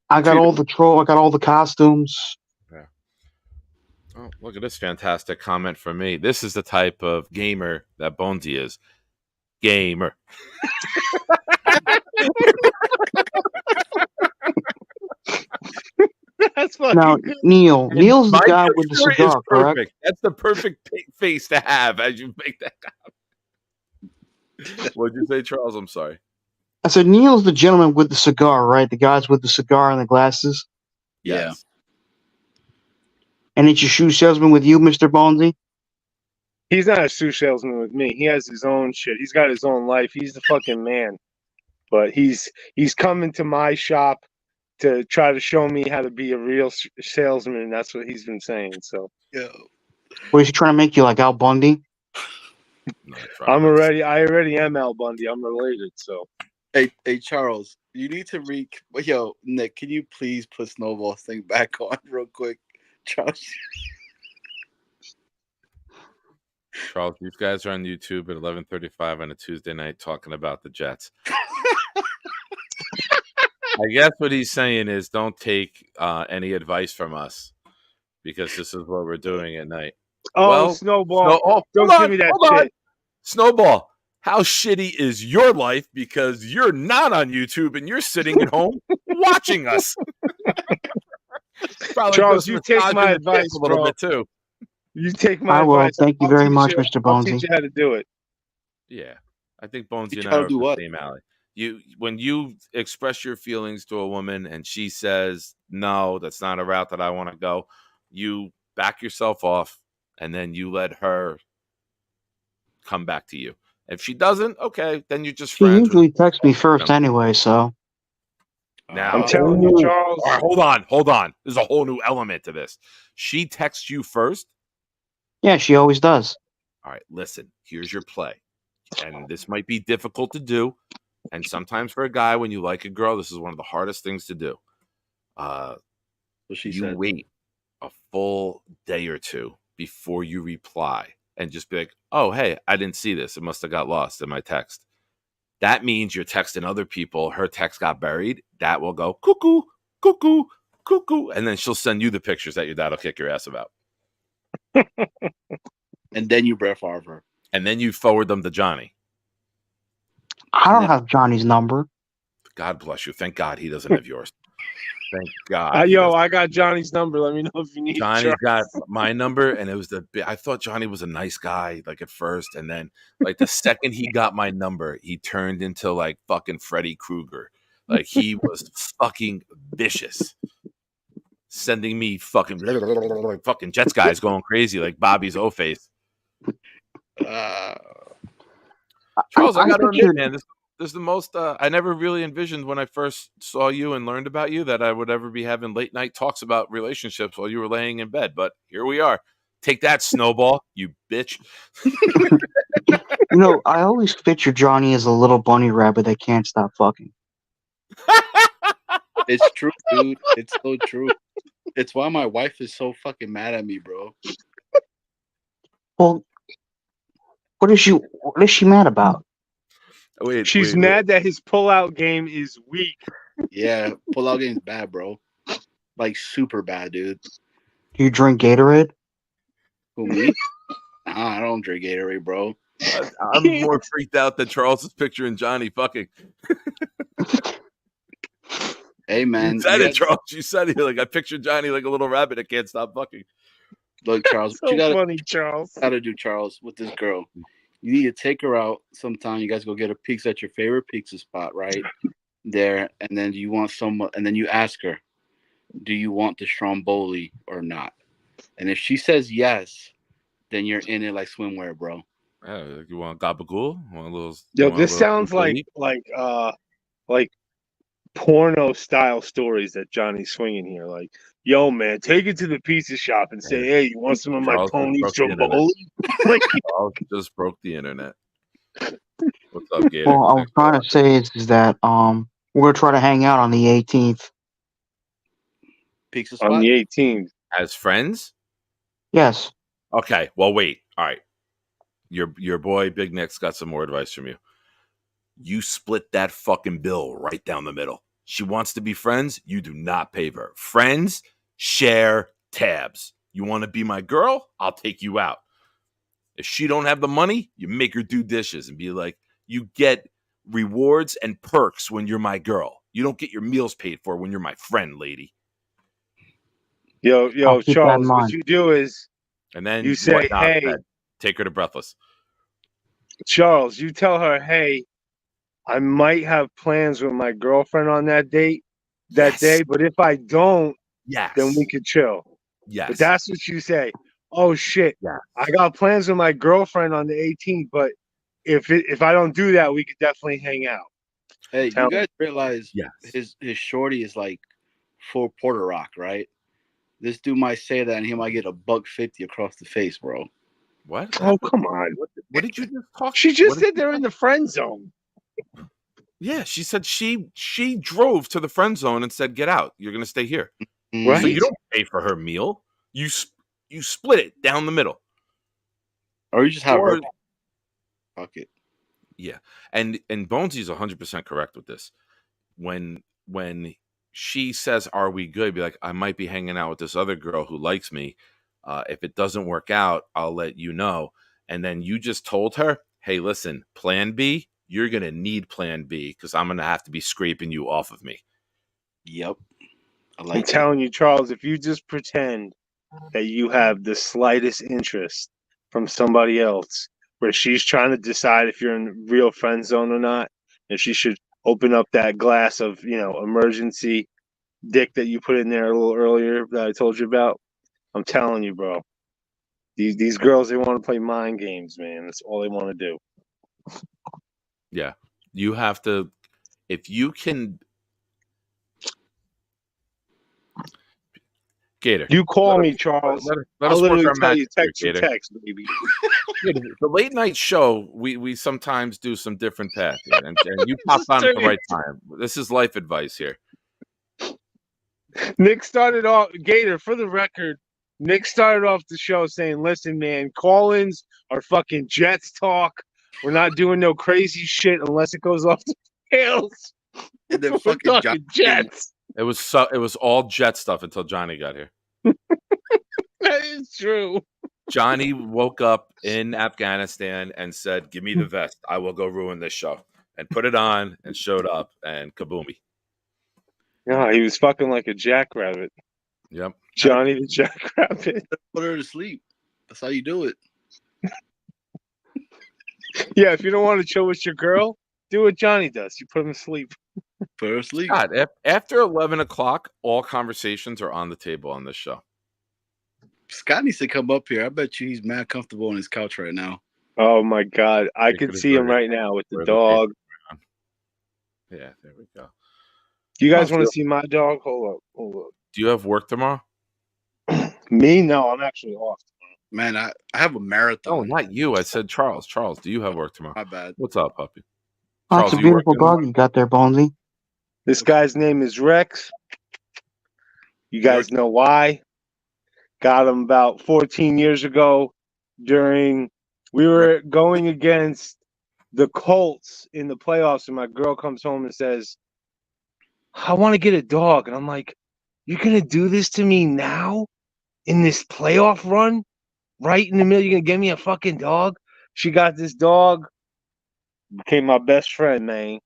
I got all the I got all the costumes. Yeah. Oh, look at this fantastic comment from me. This is the type of gamer that Bonesy is. Gamer. That's fucking Now, good. Neil's the My guy with the picture is cigar, correct? perfect. That's the perfect face to have as you make that comment. What'd you say, Charles? I'm sorry. I said Neil's the gentleman with the cigar, right? The guys with the cigar and the glasses. Yeah. Yes. And it's your shoe salesman with you, Mr. Bonesy? He's not a shoe salesman with me. He has his own shit. He's got his own life. He's the fucking man. But he's coming to my shop to try to show me how to be a real salesman. That's what he's been saying. So Yo. What is he trying to make you like Al Bundy? No, I already am Al Bundy. I'm related. So Hey, Charles, you need to Yo, Nick, can you please put Snowball's thing back on real quick? Charles. Charles, these guys are on YouTube at 11:35 on a Tuesday night talking about the Jets. I guess what he's saying is don't take any advice from us because this is what we're doing at night. Snowball. Don't give me that hold on. shit. Snowball, how shitty is your life because you're not on YouTube and you're sitting at home watching us? Probably Charles, just you take massaging my the advice, tip a little bro. bit too. You take my I will. advice. Thank you I'll very teach much, you- Mr. I'll Bonesy. teach you how to do it. Yeah, I think Bonesy Teach and how I to are do the what? same alley. When you express your feelings to a woman and she says no, that's not a route that I want to go, you back yourself off and then you let her come back to you. If she doesn't, okay, then you're just She friends. usually texts me first anyway, so. Now, I'm telling you, Charles. All right, hold on. There's a whole new element to this. She texts you first. Yeah, she always does. All right, listen, here's your play. And this might be difficult to do. And sometimes for a guy, when you like a girl, this is one of the hardest things to do. What she You said. wait a full day or two before you reply and just be like, oh, hey, I didn't see this. It must have got lost in my text. That means you're texting other people. Her text got buried. That will go cuckoo, cuckoo, cuckoo. And then she'll send you the pictures that your dad will kick your ass about. And then you Brett Favre. And then you forward them to Johnny. I don't have Johnny's number. God bless you. Thank God he doesn't have yours. Thank God. Yo, I got Johnny's number. Let me know if you need. Johnny's Charles. got my number, and it was I thought Johnny was a nice guy, like at first, and then like the second he got my number, he turned into like fucking Freddy Krueger. Like he was fucking vicious, sending me fucking fucking Jets guys going crazy like Bobby's O face. Charles, I got to admit, man, this is the most I never really envisioned when I first saw you and learned about you that I would ever be having late night talks about relationships while you were laying in bed. But here we are. Take that, Snowball, you bitch. I always picture Johnny as a little bunny rabbit that can't stop fucking. It's true, dude. It's so true. It's why my wife is so fucking mad at me, bro. Well, what is she mad about? She's mad that his pullout game is weak. Yeah, pullout game's bad, bro. Like super bad, dude. Do you drink Gatorade? Who, me? Nah, I don't drink Gatorade, bro. I'm more freaked out than Charles is picturing Johnny fucking. Hey, man. You said it, Charles. You said it. Like I pictured Johnny like a little rabbit that can't stop fucking. Look, Charles, so funny, Charles. Gotta do, Charles, with this girl. You need to take her out sometime. You guys go get a pizza at your favorite pizza spot, right? There, and then you want and then you ask her, do you want the Stromboli or not? And if she says yes, then you're in it like swimwear, bro. You want gabagool? Want a little? Yo, this sounds like porno style stories that Johnny's swinging here. Like, yo, man, take it to the pizza shop and say, hey, you want some of my pony Stromboli? Like, Charles just broke the internet. What's up, Gator? Well, I was trying to say is that we're gonna try to hang out on the 18th. Pizza spot? On the 18th. As friends? Yes. Okay. Well, wait. All right. Your boy Big Nick's got some more advice from you. You split that fucking bill right down the middle. She wants to be friends. You do not pay her. Friends share tabs. You want to be my girl? I'll take you out. If she don't have the money, you make her do dishes and be like, you get rewards and perks when you're my girl. You don't get your meals paid for when you're my friend, lady. Yo, Charles, what you do is, and then you say, hey, take her to Breathless. Charles, you tell her, hey, I might have plans with my girlfriend on that day, day, but if I don't, then we could chill. Yes. But that's what you say. Oh shit. Yeah. I got plans with my girlfriend on the 18th, but if I don't do that, we could definitely hang out. Hey, you guys realize his shorty is like full Porter Rock, right? This dude might say that and he might get $150 across the face, bro. What? Oh, come on. What did you just talk? She just said they're in the friend zone. Yeah, she said she drove to the friend zone and said, "Get out. You're going to stay here." Right. So you don't pay for her meal. You split it down the middle. Or you just have her. Fuck it. Yeah. And Bonesy's 100% correct with this. When she says, "Are we good?" Be like, "I might be hanging out with this other girl who likes me. If it doesn't work out, I'll let you know." And then you just told her, "Hey, listen, plan B, you're going to need plan B because I'm going to have to be scraping you off of me." Yep. I'm telling you, Charles, if you just pretend that you have the slightest interest from somebody else where she's trying to decide if you're in real friend zone or not, and she should open up that glass of, emergency dick that you put in there a little earlier that I told you about. I'm telling you, bro. These girls, they want to play mind games, man. That's all they want to do. Yeah. You have to, if you can. Gator. You call me, Charles. Let I'll us literally work our tell you magic here, text, Gator. baby. The late night show, we sometimes do some different paths here, and you popped on at the right time. This is life advice here. Nick started off, Gator, for the record, Nick started off the show saying, listen, man, call-ins are fucking Jets talk. We're not doing no crazy shit unless it goes off the rails. And then We're talking Jets. It was all Jet stuff until Johnny got here. That is true. Johnny woke up in Afghanistan and said, "Give me the vest. I will go ruin this show." And put it on and showed up and kaboomy. No, he was fucking like a jackrabbit. Yep. Johnny the Jackrabbit. Put her to sleep. That's how you do it. Yeah, if you don't want to chill with your girl, do what Johnny does. You put him to sleep. Put her to sleep. God, after 11 o'clock, all conversations are on the table on this show. Scott needs to come up here. I bet you he's mad comfortable on his couch right now. Oh my God, I could see him right now with the dog. Yeah, there we go. You guys want to see my dog? Hold up. Do you have work tomorrow? Me? No, I'm actually off tomorrow. Man, I have a marathon. Oh, not you. I said Charles. Charles, do you have work tomorrow? My bad. What's up, puppy? Oh, Charles, it's a beautiful dog you got there, Bonesy. This guy's name is Rex. You guys know why? Got him about 14 years ago we were going against the Colts in the playoffs, and my girl comes home and says, I want to get a dog. And I'm like, you're going to do this to me now in this playoff run? Right in the middle, you're going to give me a fucking dog? She got this dog. Became my best friend, man.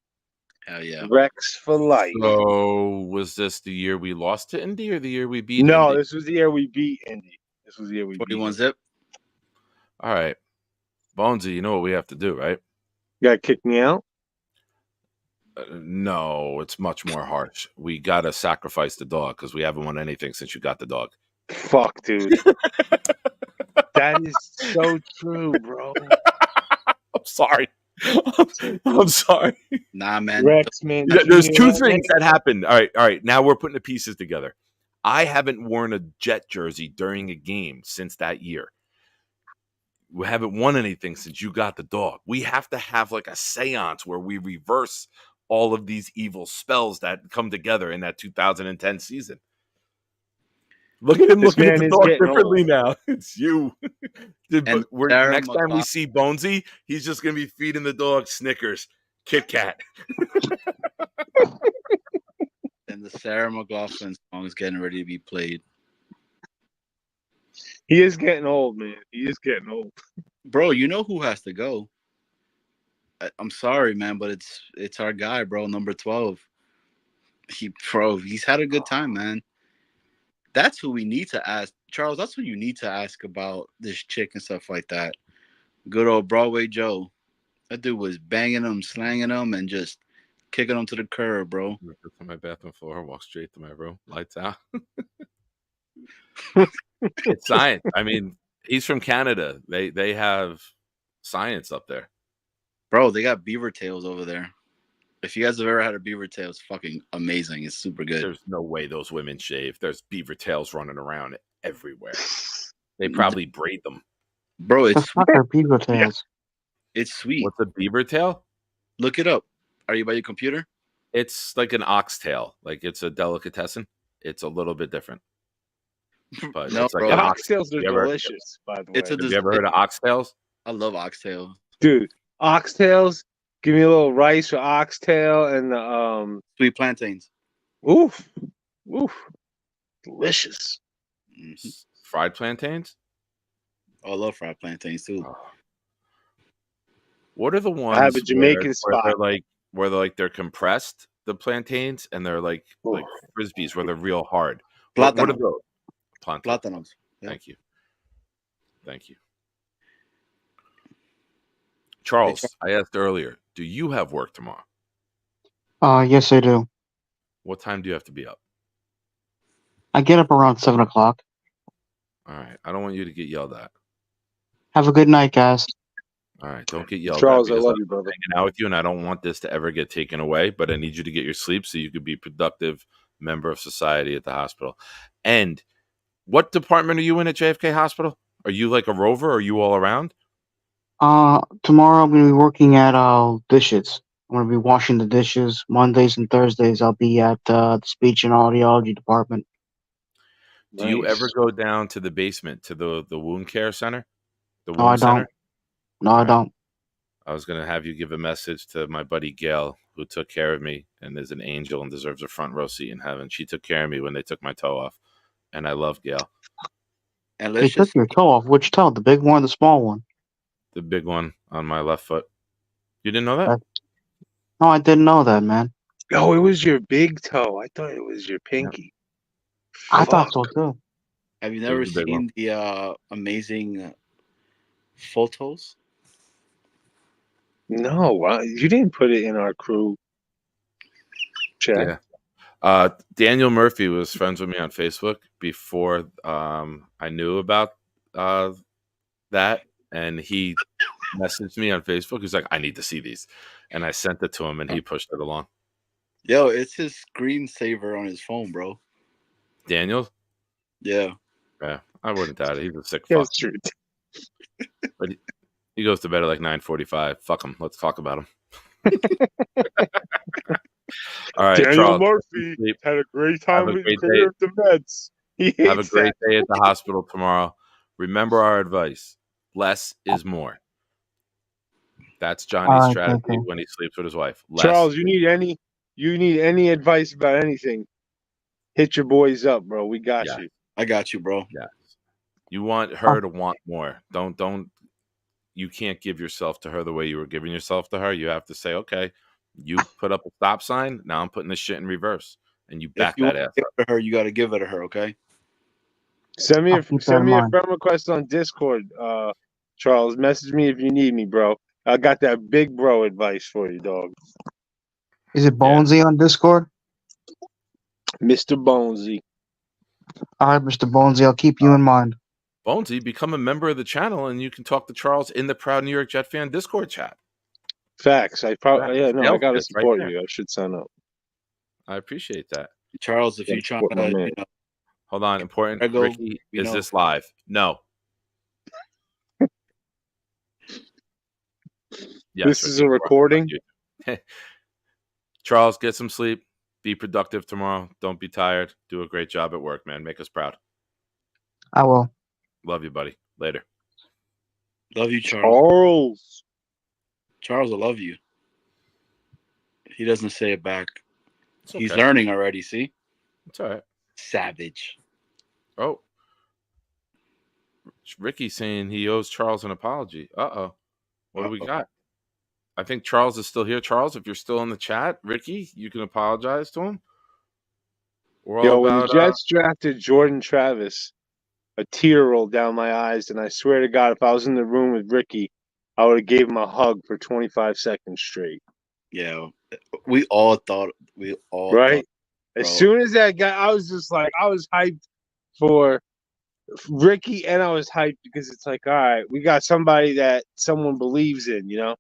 Hell yeah. Rex for life. So, was this the year we lost to Indy or the year we beat No, Indy? this was the year we beat Indy. This was the year we beat 41 zip. All right. Bonesy, you know what we have to do, right? You got to kick me out? No, it's much more harsh. We got to sacrifice the dog because we haven't won anything since you got the dog. Fuck, dude. That is so true, bro. I'm sorry. I'm sorry. Nah, man. Rex, man. There's two things that happened. All right. Now we're putting the pieces together. I haven't worn a Jet jersey during a game since that year. We haven't won anything since you got the dog. We have to have like a seance where we reverse all of these evil spells that come together in that 2010 season. Look at him looking at the dog differently now. It's you. Next time we see Bonesy, he's just going to be feeding the dog Snickers, Kit Kat. And the Sarah McLachlan song is getting ready to be played. He is getting old, man. He is getting old. Bro, you know who has to go? I'm sorry, man, but it's our guy, bro, number 12. He's had a good time, man. That's who we need to ask. Charles, that's who you need to ask about this chick and stuff like that. Good old Broadway Joe. That dude was banging him, slanging him, and just kicking him to the curb, bro. To my bathroom floor, walk straight to my room, lights out. It's science. I mean, he's from Canada. They have science up there. Bro, they got beaver tails over there. If you guys have ever had a beaver tail, it's fucking amazing. It's super good. There's no way those women shave. There's beaver tails running around everywhere. They probably braid them. Bro, it's not their beaver tails. It's sweet. What's a beaver tail? Look it up. Are you by your computer? It's like an oxtail. Like it's a delicatessen. It's a little bit different. But no, it's like bro. Oxtails are delicious, by the way. Have you ever heard of oxtails? I love oxtails. Dude, oxtails. Give me a little rice with oxtail and the sweet plantains. Oof. Delicious. Mm-hmm. Fried plantains? Oh, I love fried plantains too. What are the ones I have a Jamaican spot where they're compressed, the plantains, and they're like frisbees where they're real hard. What are those? Plátanos. Yeah. Thank you. Charles, I asked earlier, do you have work tomorrow? Yes, I do. What time do you have to be up? I get up around 7 o'clock. All right. I don't want you to get yelled at. Have a good night, guys. All right. Don't get yelled Charles, at. I love you, brother. Hanging out with you, and I don't want this to ever get taken away, but I need you to get your sleep so you could be a productive member of society at the hospital. And what department are you in at JFK Hospital? Are you like a rover? Or are you all around? Tomorrow I'm going to be working at dishes. I'm going to be washing the dishes. Mondays and Thursdays I'll be at the speech and audiology department. Do you ever go down to the basement to the wound care center? No, I don't. I don't. I was going to have you give a message to my buddy Gail, who took care of me and is an angel and deserves a front row seat in heaven. She took care of me when they took my toe off, and I love Gail. And they took your toe off. Which toe? The big one or the small one? The big one on my left foot. You didn't know that? No, I didn't know that, man. Oh, it was your big toe. I thought it was your pinky. I thought Fuck. so too. Have you It never was the big one. seen the amazing photos? No, you didn't put it in our crew chat. Yeah. Daniel Murphy was friends with me on Facebook before I knew about that, and he messaged me on Facebook. He's like, "I need to see these," and I sent it to him, and he pushed it along. Yo, it's his screensaver on his phone, bro. Daniel, Yeah. yeah, I wouldn't doubt it. He's a sick Yeah, fuck, it's true. but he goes to bed at like 9:45. Fuck him. Let's talk about him. All right, Daniel Charles. Murphy sleep. had a great Have time a with great career day. at the Mets. He Have a hates great that. day at the hospital tomorrow. Remember our advice: less is more. That's All Johnny's right, strategy thank you. when he sleeps with his wife. Less. Charles, you need any advice about anything? Hit your boys up, bro. We got Yeah. you. I got you, bro. Yes. You want her to want more. Don't. You can't give yourself to her the way you were giving yourself to her. You have to say, okay, you put up a stop sign. Now I'm putting this shit in reverse, and you If back you want that ass to give up. it to her, you got to give it to her, okay? Send me I'll a keep that send in me a mind. friend request on Discord, Charles. Message me if you need me, bro. I got that big bro advice for you, dog. Is it Bonesy on Discord? Mr. Bonesy. All right, Mr. Bonesy, I'll keep you in mind. Bonesy, become a member of the channel, and you can talk to Charles in the Proud New York Jet fan Discord chat. Facts. I probably I Sales gotta pitch right support there. you. I should sign up. I appreciate that. Charles, if Gotta you're trying support my to, man. Hold on, important. Prego, Ricky, we is know. this live? No. Yes, This is Ricky, a recording. Charles, get some sleep. Be productive tomorrow. Don't be tired. Do a great job at work, man. Make us proud. I will. Love you, buddy. Later. Love you, Charles. Charles. Charles, I love you. He doesn't say it back. It's He's okay. learning already, see? It's all right. Savage. Oh. Ricky's saying he owes Charles an apology. Uh-oh. What do we got? I think Charles is still here. Charles, if you're still in the chat, Ricky, you can apologize to him. We're all Yo, when the about Jets drafted Jordan Travis, a tear rolled down my eyes, and I swear to God, if I was in the room with Ricky, I would have gave him a hug for 25 seconds straight. Yeah. We all thought. Right? Bro. As soon as that guy, I was just like, I was hyped for Ricky, and I was hyped because it's like, all right, we got somebody that someone believes in, you know?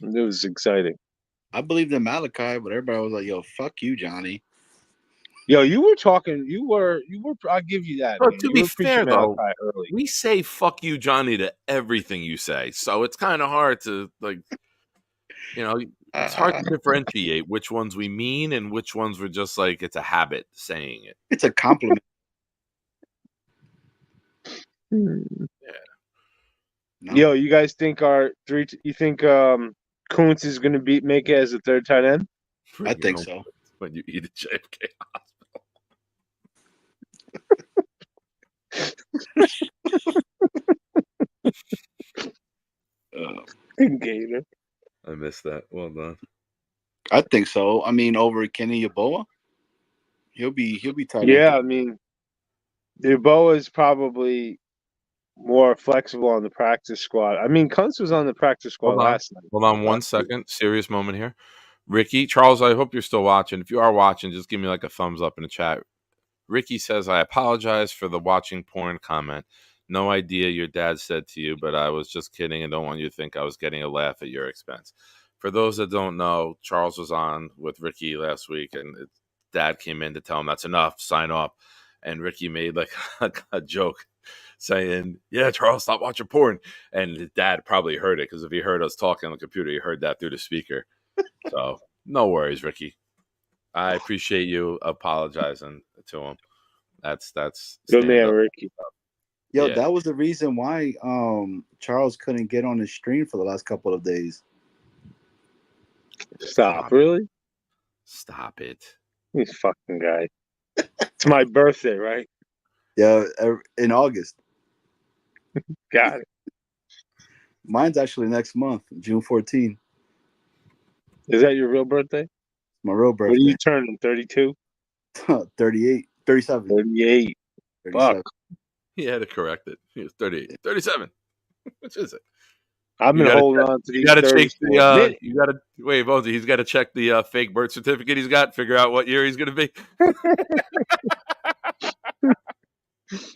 And it was exciting. I believed in Malachi, but everybody was like, yo, fuck you, Johnny. Yo, you were, I'll give you that, Bro, man. to You be were fair, preaching though, Malachi early. we say fuck you, Johnny, to everything you say. So it's kind of hard to, like, you know, it's hard to differentiate which ones we mean and which ones we're just like, it's a habit saying it. It's a compliment. Yeah. No. Yo, you guys think you think Kuntz is gonna make it as a third tight end? I think so. When you eat at JFK Gator. I missed that. Well done. I think so. I mean, over Kenny Yeboah, he'll be tight. Yeah, I mean, Yeboah is probably more flexible on the practice squad. I mean, Kuntz was on the practice squad last night. Hold on 1 second. Serious moment here. Ricky, Charles, I hope you're still watching. If you are watching, just give me like a thumbs up in the chat. Ricky says, I apologize for the watching porn comment. No idea your dad said to you, but I was just kidding and don't want you to think I was getting a laugh at your expense. For those that don't know, Charles was on with Ricky last week, and his dad came in to tell him that's enough, sign off. And Ricky made like a joke saying, yeah, Charles, stop watching porn. And his dad probably heard it because if he heard us talking on the computer, he heard that through the speaker. So no worries, Ricky. I appreciate you apologizing to him. That's good man, Ricky. Yo, that was the reason why Charles couldn't get on the stream for the last couple of days. Stop, really? Stop it. This fucking guy. It's my birthday, right? Yeah, in August. Got it. Mine's actually next month, June 14th. Is that your real birthday? My real What are birthday. you turning? 32? 38, 37. 38. 37. Fuck. He had to correct it. He was 38. 37. Which is it? I've You been gotta holding check, on to you these gotta 30s check for a minute. you gotta wait, Bonesy, he's gotta check the fake birth certificate he's got, figure out what year he's gonna be.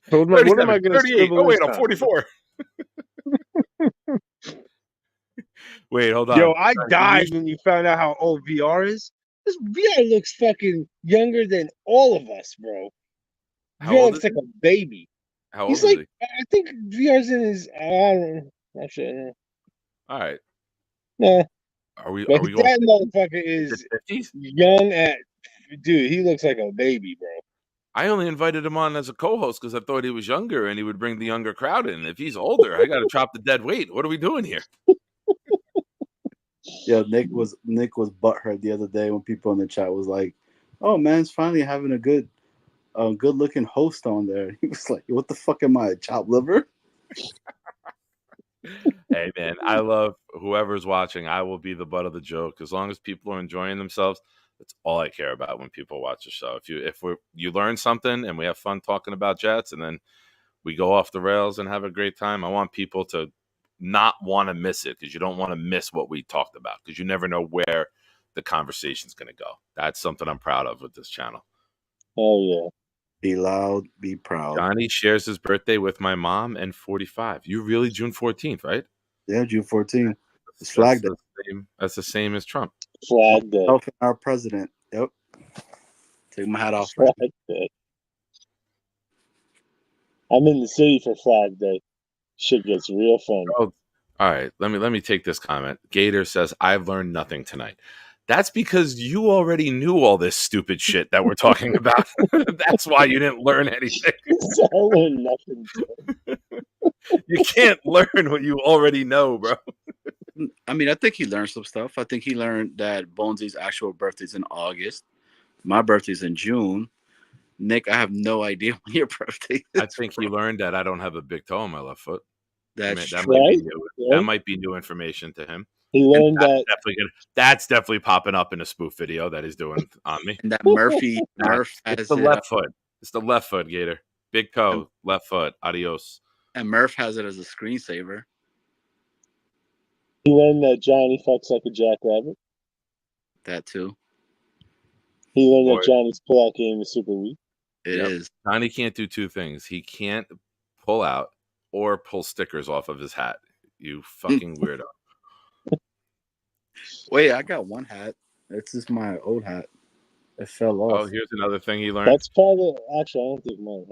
What am I 37, going to 38. scribble Oh this wait, I'm time? 44. Wait, hold on. Yo, I died when you found out how old VR is. This VR looks fucking younger than all of us, bro. How VR old looks is like a baby. How He's old is like, he? I think VR's in his, I don't know. Actually, All right. no. Are we But going that motherfucker is is it 50s? young at, dude, he looks like a baby, bro. I only invited him on as a co-host because I thought he was younger and he would bring the younger crowd in. If he's older, I gotta drop the dead weight. What are we doing here? Yeah, Nick was butthurt the other day when people in the chat was like, "Oh, man's finally having a good looking host on there." He was like, "What the fuck am I, chopped liver?" Hey man, I love whoever's watching. I will be the butt of the joke as long as people are enjoying themselves. That's all I care about when people watch the show. If you learn something and we have fun talking about Jets, and then we go off the rails and have a great time, I want people to not want to miss it because you don't want to miss what we talked about because you never know where the conversation's going to go. That's something I'm proud of with this channel. Oh yeah. Be loud, be proud. Johnny shares his birthday with my mom and 45. You really June 14th, right? Yeah, June 14th. It's Flag Day. That's the same as Trump. Flag Day. Myself and our president. Yep. Take my hat off. Flag Day. I'm in the city for Flag Day. Shit gets real fun. Oh, all right. Let me take this comment. Gator says, I've learned nothing tonight. That's because you already knew all this stupid shit that we're talking about. That's why you didn't learn anything. I learned nothing. You can't learn what you already know, bro. I mean, I think he learned some stuff. I think he learned that Bonesy's actual birthday's in August. My birthday's in June. Nick, I have no idea when your birthday is. I think he learned that I don't have a big toe on my left foot. That's That true. might be new. Right? That might be new information to him. He learned that. That's definitely popping up in a spoof video that he's doing on me. And that Murph has it's the left foot. It's the left foot, Gator. Big toe, left foot. Adios. And Murph has it as a screensaver. He learned that Johnny fucks like a jackrabbit. That too. He learned that Johnny's pull-out game is super weak. It is. Johnny can't do two things. He can't pull out or pull stickers off of his hat. You fucking weirdo. Wait, I got one hat. It's just my old hat. It fell off. Oh, here's another thing he learned. That's probably actually. I don't think mine.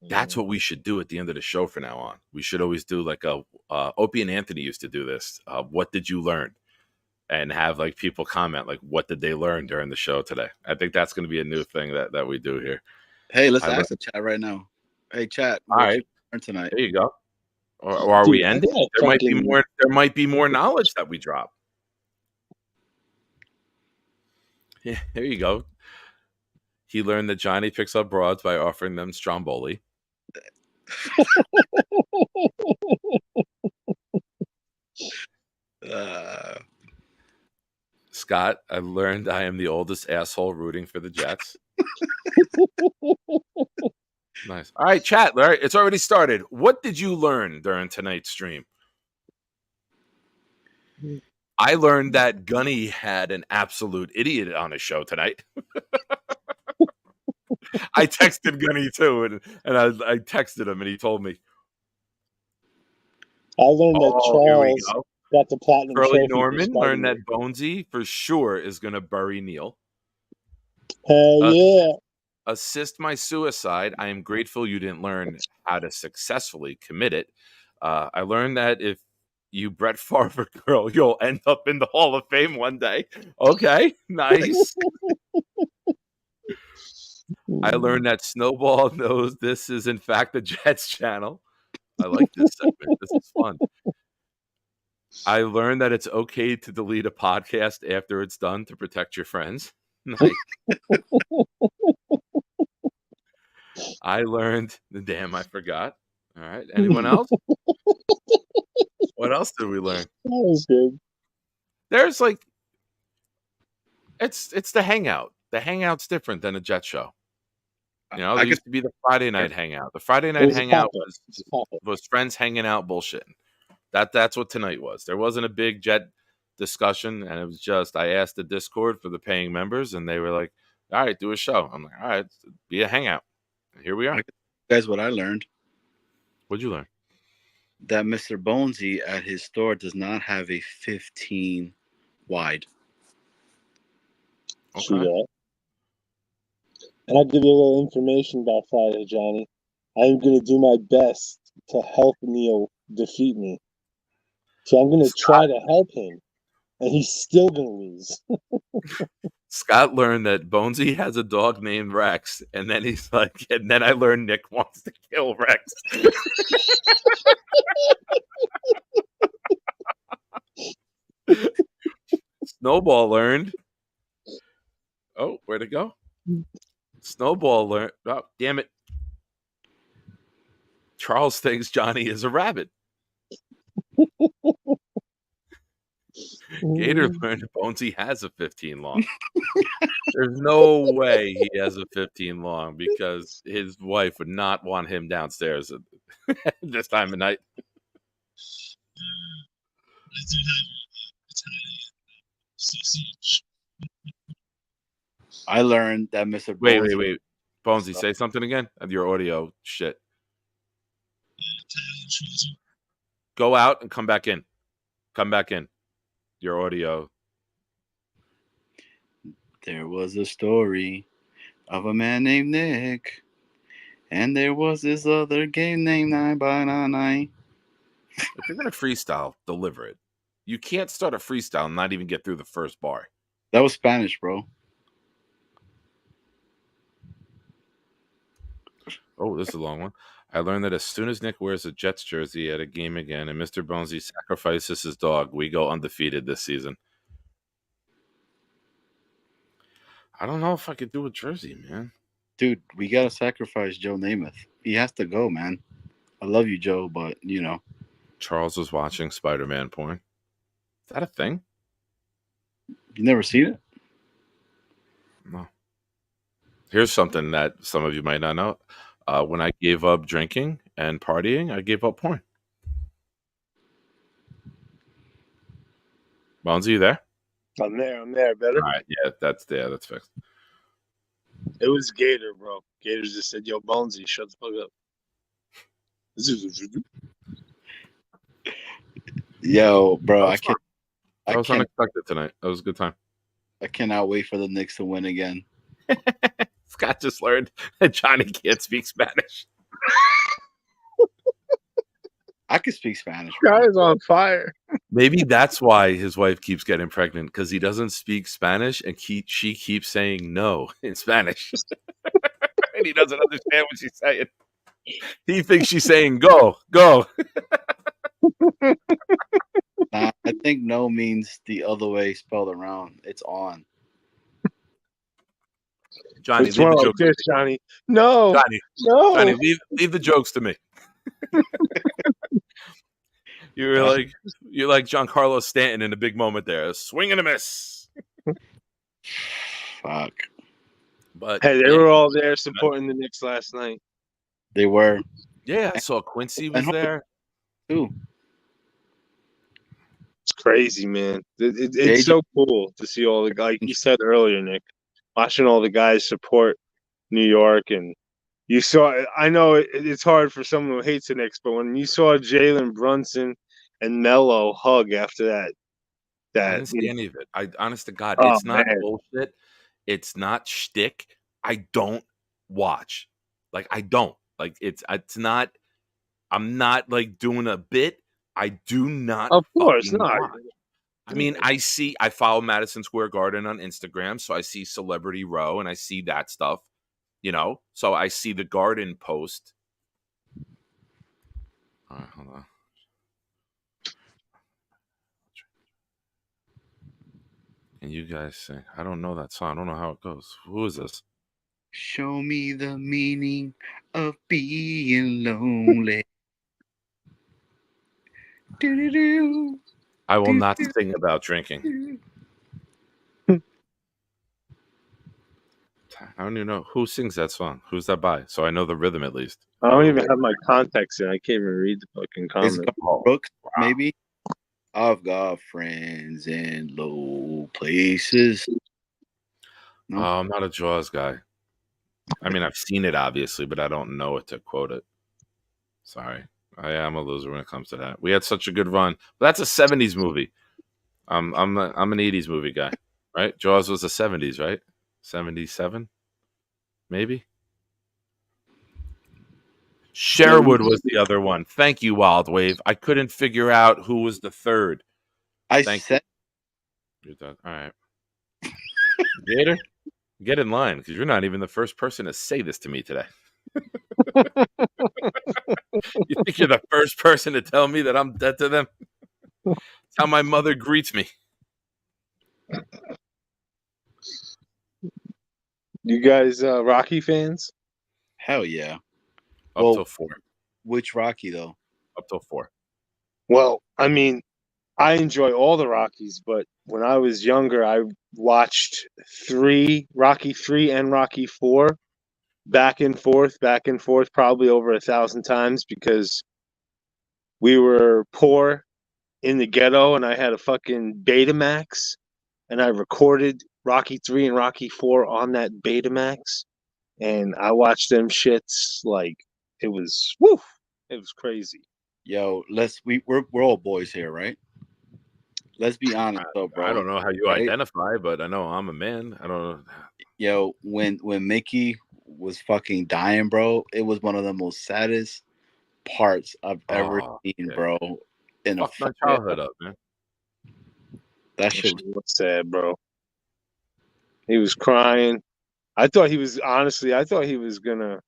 That's what we should do at the end of the show from now on. We should always do like a Opie and Anthony used to do this. What did you learn? And have like people comment like, what did they learn during the show today? I think that's going to be a new thing that we do here. Hey, let's ask the chat right now. Hey, chat. All right, tonight. There you go. Or are we ending? There might be more. There might be more knowledge that we drop. Yeah, there you go. He learned that Johnny picks up broads by offering them Stromboli. Scott, I learned I am the oldest asshole rooting for the Jets. Nice. All right, chat. All right, it's already started. What did you learn during tonight's stream? I learned that Gunny had an absolute idiot on his show tonight. I texted Gunny too, and I texted him, and he told me. I learned that Charles got the platinum Curly trophy. Norman learned that Bonesy for sure is going to bury Neil. Hell yeah. Assist my suicide. I am grateful you didn't learn how to successfully commit it. I learned that if you Brett Favre girl, you'll end up in the Hall of Fame one day. Okay, nice. I learned that Snowball knows this is in fact the Jets channel. I like this segment. This is fun. I learned that it's okay to delete a podcast after it's done to protect your friends. Nice. I learned, damn, I forgot. All right. Anyone else? What else did we learn? That was good. There's like, It's the Hangout. The Hangout's different than a Jet show. You know, I there could used to be the Friday night hangout. The Friday It night was a hangout pop-up. was It's a pop-up. friends hanging out bullshitting. That's what tonight was. There wasn't a big Jet discussion, and it was just I asked the Discord for the paying members, and they were like, "All right, do a show." I'm like, "All right, be a hangout." And here we are. Guys, what I learned What'd you learn? that Mr. Bonesy at his store does not have a 15 wide. True Okay. that. And I'll give you a little information about Friday, Johnny. I'm going to do my best to help Neil defeat me. So I'm going to try to help him, and he's still going to lose. Scott learned that Bonesy has a dog named Rex, and then he's like, and then I learned Nick wants to kill Rex. Snowball learned. Oh, where'd it go? Snowball learned. Oh, damn it. Charles thinks Johnny is a rabbit. Gator learned Bonesy has a 15 long. There's no way he has a 15 long because his wife would not want him downstairs at this time of night. I learned that Mr. Wait. Bonesy. Bonesy, say something again of your audio shit. Go out and come back in. Come back in. Your audio. There was a story of a man named Nick, and there was this other game named 9x9. If you're gonna freestyle, deliver it. You can't start a freestyle and not even get through the first bar. That was Spanish, bro. Oh, this is a long one. I learned that as soon as Nick wears a Jets jersey at a game again and Mr. Bonesy sacrifices his dog, we go undefeated this season. I don't know if I could do a jersey, man. Dude, we gotta sacrifice Joe Namath. He has to go, man. I love you, Joe, but you know. Charles was watching Spider-Man porn. Is that a thing? You never seen it? No. Here's something that some of you might not know. When I gave up drinking and partying, I gave up porn. Bonesy, you there? I'm there, better. All right, yeah, that's fixed. It was Gator, bro. Gator just said, "Yo, Bonesy, shut the fuck up." Yo, bro, I can't. That was unexpected tonight. That was a good time. I cannot wait for the Knicks to win again. Scott just learned that Johnny can't speak Spanish. I can speak Spanish. Guy is on fire. Maybe that's why his wife keeps getting pregnant, because he doesn't speak Spanish and she keeps saying no in Spanish. And he doesn't understand what she's saying. He thinks she's saying go. I think no means the other way spelled around. It's on. Johnny, It's more like this, Johnny. No. Johnny, leave the jokes to me. You're like Giancarlo Stanton in a big moment there. A swing and a miss. Fuck. But hey, they were all there supporting the Knicks last night. They were. Yeah, I saw Quincy was there. Too. It's crazy, man. It's so cool to see all the, like you said earlier, Nick, watching all the guys support New York. And you saw, I know it's hard for someone who hates the Knicks, but when you saw Jalen Brunson and Melo hug after that I didn't see any of it. I honest to God, Oh, it's not man. bullshit. It's not shtick. I don't watch. Like I don't. Like it's not. I'm not like doing a bit. I do not. Of course fucking not. watch. I mean, I follow Madison Square Garden on Instagram, so I see Celebrity Row and I see that stuff, you know. So I see the Garden post. All right, hold on. And you guys sing. I don't know that song. I don't know how it goes. Who is this? Show me the meaning of being lonely. Do-do-do. I will not sing about drinking. I don't even know who sings that song. Who's that by? So I know the rhythm at least. I don't even have my context in. I can't even read the fucking It's comment. Brooks, maybe. I've got friends in low places. No? I'm not a Jaws guy. I mean, I've seen it obviously, but I don't know it to quote it. Sorry, I am a loser when it comes to that. We had such a good run, but that's a '70s movie. I'm an '80s movie guy, right? Jaws was the '70s, right? '77, maybe. Sherwood was the other one. Thank you, Wild Wave. I couldn't figure out who was the third. I Thank said you. All right, Gator, get in line because you're not even the first person to say this to me today. You think you're the first person to tell me that I'm dead to them? That's how my mother greets me. You guys Rocky fans? hell yeah. Up Well, till 4. which Rocky though? Up till 4. Well, I mean, I enjoy all the Rockies, but when I was younger, I watched Rocky 3 and Rocky 4, back and forth, probably over 1,000 times because we were poor in the ghetto and I had a fucking Betamax and I recorded Rocky 3 and Rocky 4 on that Betamax and I watched them shits like it was crazy. Yo, we're all boys here, right? Let's be honest though, bro. I don't know how you right? identify, but I know I'm a man. I don't know. Yo, when Mickey was fucking dying, bro, it was one of the most saddest parts I've ever seen, Yeah. bro. In Fuck a my childhood up, man. That shit was sad, bro. He was crying. I thought he was gonna,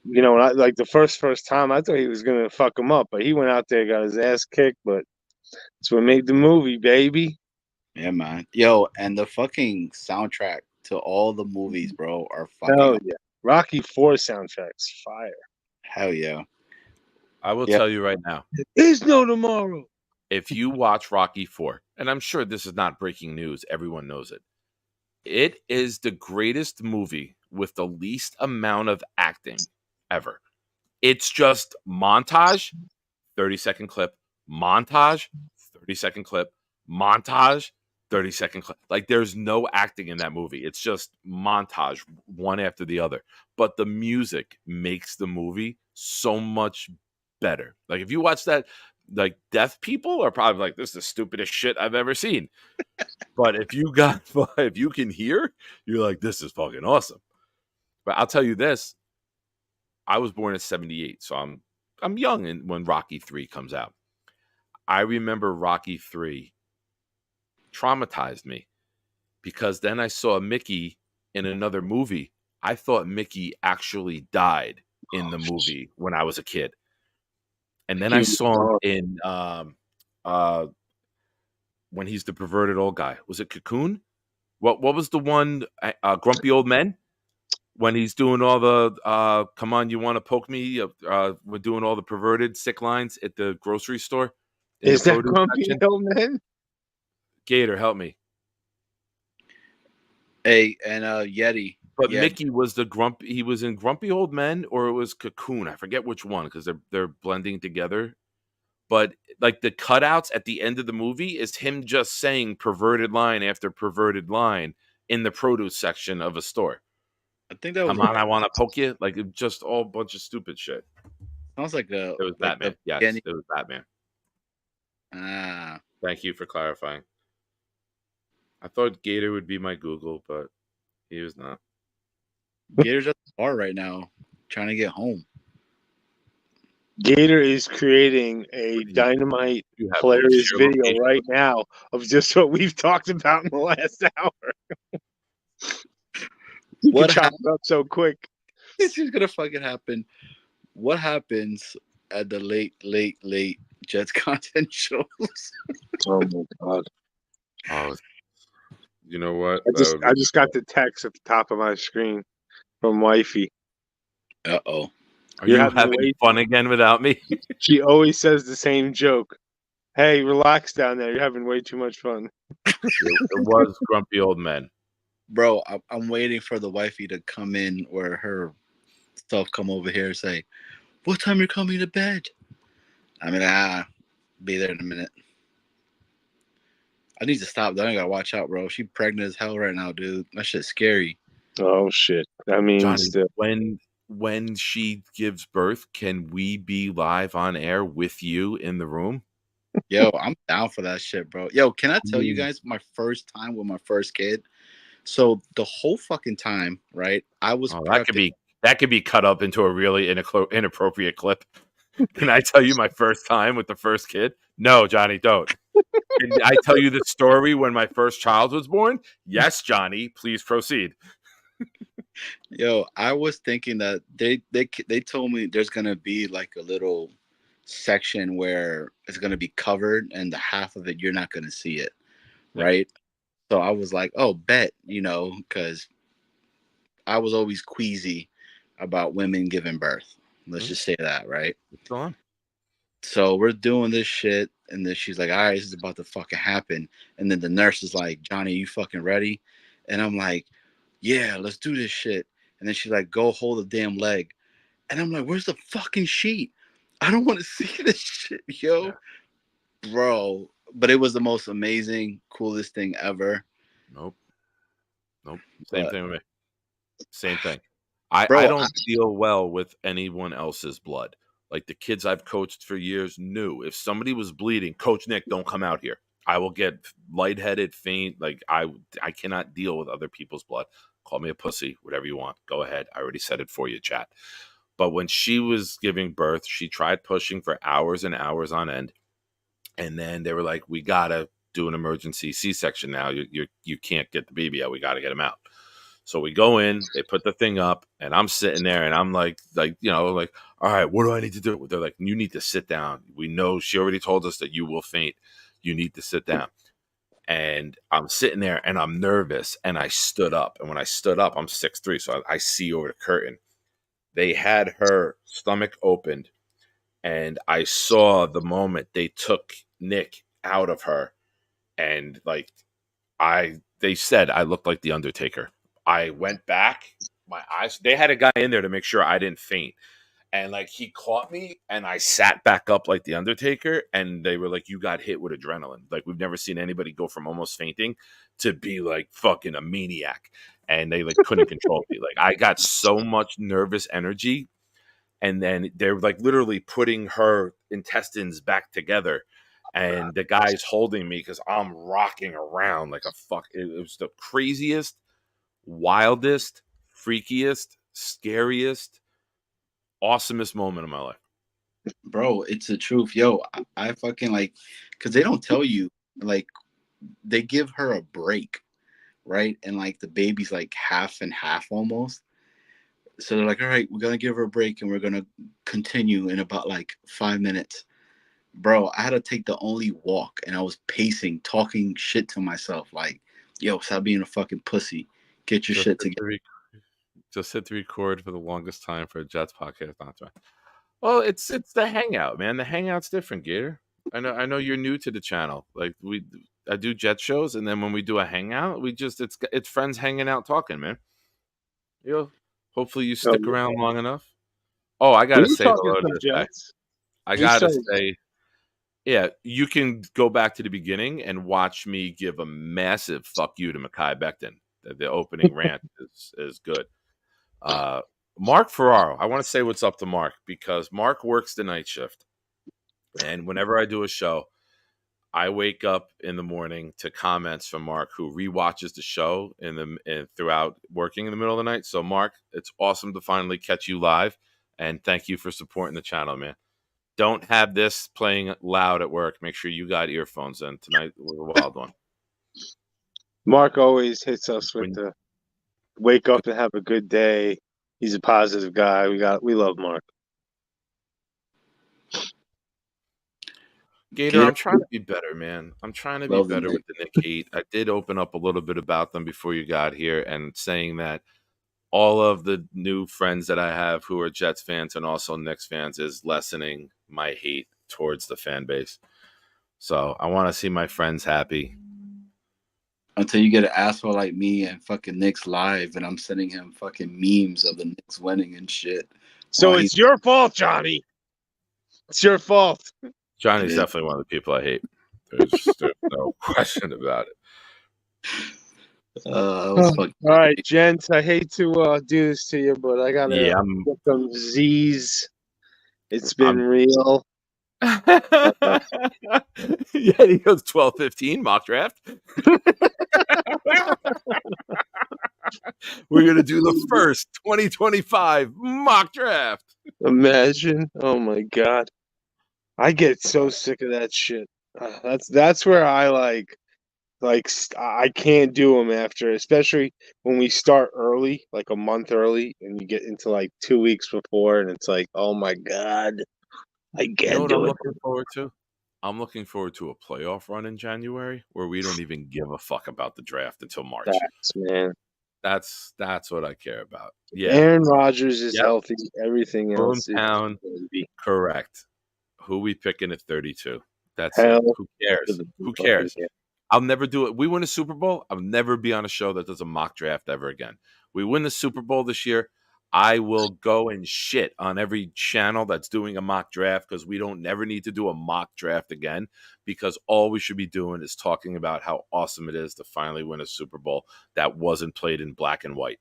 like the first time, I thought he was gonna fuck him up, but he went out there, got his ass kicked. But that's what made the movie, baby. Yeah, man. Yo, and the fucking soundtrack to all the movies, bro, are fucking Hell yeah. Rocky 4 soundtrack's fire. hell yeah. I will Yeah. tell you right now. There's no tomorrow. If you watch Rocky 4, and I'm sure this is not breaking news, everyone knows it. It is the greatest movie with the least amount of acting ever. It's just montage, 30-second clip, montage, 30-second clip, montage, 30-second clip. Like there's no acting in that movie. It's just montage, one after the other. But the music makes the movie so much better. Like if you watch that, like deaf people are probably like, this is the stupidest shit I've ever seen. But if you can hear, you're like, this is fucking awesome. But I'll tell you this. I was born in '78, so I'm young when Rocky 3 comes out. I remember Rocky 3 traumatized me because then I saw Mickey in another movie. I thought Mickey actually died in the movie when I was a kid. And then I saw him in when he's the perverted old guy. Was it Cocoon? What was the one Grumpy Old Men? When he's doing all the come on, you want to poke me? We're doing all the perverted sick lines at the grocery store. Is that Grumpy Old Men? Gator, help me. Hey, and Yeti. But Mickey was the grumpy. He was in Grumpy Old Men, or it was Cocoon. I forget which one because they're blending together. But like the cutouts at the end of the movie is him just saying perverted line after perverted line in the produce section of a store. I think that was. Come on, I want to poke you. Like just all bunch of stupid shit. Sounds like it was Batman. Yes, it was Batman. Ah, thank you for clarifying. I thought Gator would be my Google, but he was not. Gator's at the bar right now, trying to get home. Gator is creating a dynamite, hilarious video right now of just what we've talked about in the last hour. You can chop it up so quick. This is gonna fucking happen. What happens at the late Jets content shows? Oh my god! Oh, you know what? I just got the text at the top of my screen from wifey. Uh-oh. Are you having fun again without me? She always says the same joke. Hey, relax down there. You're having way too much fun. It was Grumpy Old Men. bro, I'm waiting for the wifey to come in or her stuff come over here and say, "What time you're coming to bed?" I mean, be there in a minute. I need to stop. Though. I gotta watch out, bro. She pregnant as hell right now, dude. That shit's scary. Oh shit! That means Johnny, that when she gives birth, can we be live on air with you in the room? Yo, I'm down for that shit, bro. Yo, can I tell you mean- guys my first time with my first kid? So the whole fucking time, right? I was Oh, prepped. that could be cut up into a really inappropriate clip. Can I tell you my first time with the first kid? No, Johnny, don't. Can I tell you the story when my first child was born? Yes, Johnny, please proceed. Yo, I was thinking that they told me there's gonna be like a little section where it's gonna be covered, and the half of it you're not gonna see it, Yeah. right? So I was like, oh, bet, because I was always queasy about women giving birth. Let's just say that, right? Go on. So we're doing this shit, and then she's like, all right, this is about to fucking happen. And then the nurse is like, Johnny, you fucking ready? And I'm like, yeah, let's do this shit. And then she's like, go hold the damn leg. And I'm like, where's the fucking sheet? I don't want to see this shit, yo. Yeah. Bro. But it was the most amazing, coolest thing ever. Nope. Same thing with me. Same thing. Bro, I don't deal well with anyone else's blood. Like the kids I've coached for years knew if somebody was bleeding, Coach Nick, don't come out here. I will get lightheaded, faint. Like I cannot deal with other people's blood. Call me a pussy, whatever you want. Go ahead. I already said it for you, chat. But when she was giving birth, she tried pushing for hours and hours on end. And then they were like, we got to do an emergency C-section now. You can't get the baby out. We got to get him out. So we go in, they put the thing up, and I'm sitting there, and I'm like, all right, what do I need to do? They're like, you need to sit down. We know she already told us that you will faint. You need to sit down. And I'm sitting there, and I'm nervous, and I stood up. And when I stood up, I'm 6'3", so I see over the curtain. They had her stomach opened, and I saw the moment they took Nick out of her, and they said I looked like the Undertaker. I went back, my eyes. They had a guy in there to make sure I didn't faint, and he caught me, and I sat back up like the Undertaker. And they were like, "You got hit with adrenaline. Like we've never seen anybody go from almost fainting to be like fucking a maniac." And they couldn't control me. I got so much nervous energy. And then they're literally putting her intestines back together, and the guy's holding me because I'm rocking around like a fuck. It was the craziest, wildest, freakiest, scariest, awesomest moment of my life. Bro, it's the truth. Yo, I fucking because they don't tell you, they give her a break, right? And the baby's half and half almost. So they're like, all right, we're going to give her a break and we're going to continue in about 5 minutes. Bro, I had to take the only walk, and I was pacing, talking shit to myself yo, stop being a fucking pussy. Get your shit together. Just hit the record for the longest time for a Jets podcast. Well, it's the Hangout, man. The Hangout's different, Gator. I know you're new to the channel. I do Jet shows, and then when we do a Hangout, it's friends hanging out talking, man. Hopefully you stick around long enough. Oh, I gotta say hello to this guy. I gotta say, yeah, you can go back to the beginning and watch me give a massive fuck you to Mekhi Becton. The opening rant is good. Mark Ferraro, I want to say what's up to Mark because Mark works the night shift. And whenever I do a show, I wake up in the morning to comments from Mark, who rewatches the show throughout working in the middle of the night. So, Mark, it's awesome to finally catch you live, and thank you for supporting the channel, man. Don't have this playing loud at work. Make sure you got earphones in. Tonight was a wild one. Mark always hits us with the wake up and have a good day. He's a positive guy. We love Mark. Gator, I'm trying to be better, man. I'm trying to be better with the Nick hate. I did open up a little bit about them before you got here and saying that all of the new friends that I have who are Jets fans and also Knicks fans is lessening my hate towards the fan base. So I want to see my friends happy. Until you get an asshole like me and fucking Knicks live, and I'm sending him fucking memes of the Knicks winning and shit. So it's your fault, Johnny. It's your fault. Johnny's definitely one of the people I hate. There's no question about it. All right, gents. I hate to do this to you, but I gotta get some Z's. It's been real. Yeah, he goes 12-15 mock draft. We're gonna do the first 2025 mock draft. Imagine. Oh my god. I get so sick of that shit. That's where I I can't do them after, especially when we start early, like a month early, and you get into like 2 weeks before, and it's like, oh my god, I can't You know what do I'm it. looking forward to? I'm looking forward to a playoff run in January where we don't even give a fuck about the draft until March. Man. That's what I care about. Yeah. Aaron Rodgers is healthy. Everything else Boomtown, is correct. Who we picking at 32? That's Hell it. Who cares? Who cares? I'll never do it. We win a Super Bowl, I'll never be on a show that does a mock draft ever again. We win the Super Bowl this year, I will go and shit on every channel that's doing a mock draft because we don't never need to do a mock draft again, because all we should be doing is talking about how awesome it is to finally win a Super Bowl that wasn't played in black and white.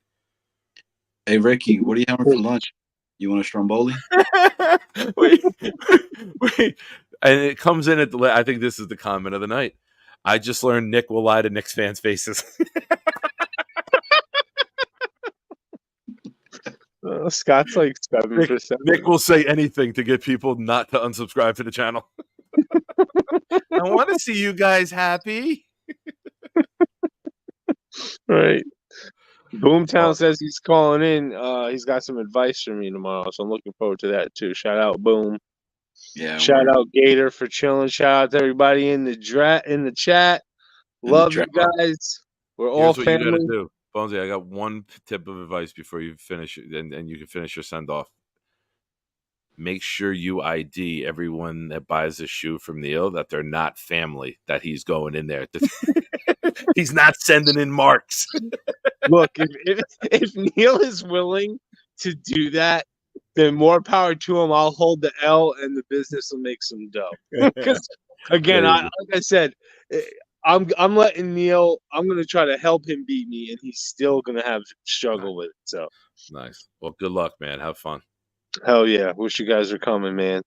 Hey, Ricky, what are you having for lunch? You want a stromboli? wait. And it comes in at I think this is the comment of the night. I just learned Nick will lie to Knicks fans' faces. Scott's like 7%. Nick will say anything to get people not to unsubscribe to the channel. I want to see you guys happy. Right. Boomtown says he's calling in. He's got some advice for me tomorrow, so I'm looking forward to that too. Shout out Boom. Yeah. Shout out Gator for chilling. Shout out to everybody in the chat. Love you guys. We're all Here's what family. you gotta do. Bonesy, I got one tip of advice before you finish, and you can finish your send off. Make sure you ID everyone that buys a shoe from Neil that they're not family, that he's going in there. He's not sending in marks. Look, if Neil is willing to do that, then more power to him. I'll hold the L, and the business will make some dough. Because again, like I said, I'm letting Neil. I'm going to try to help him beat me, and he's still going to have struggle with it. So nice. Well, good luck, man. Have fun. Hell yeah! Wish you guys were coming, man.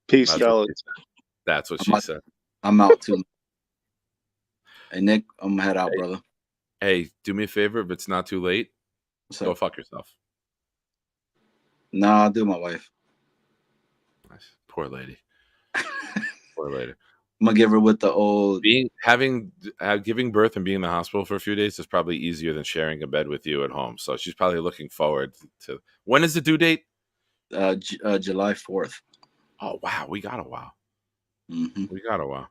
Peace, fellas. That's what she said. I'm out too. Hey Nick, I'm gonna head out, brother. Hey, do me a favor. If it's not too late, go fuck yourself. Nah, I'll do my wife. Nice. Poor lady. Poor lady. I'm gonna give her with the old giving birth and being in the hospital for a few days is probably easier than sharing a bed with you at home. So she's probably looking forward to. When is the due date? July 4th. Oh wow, we got a while. Mm-hmm. We got a while.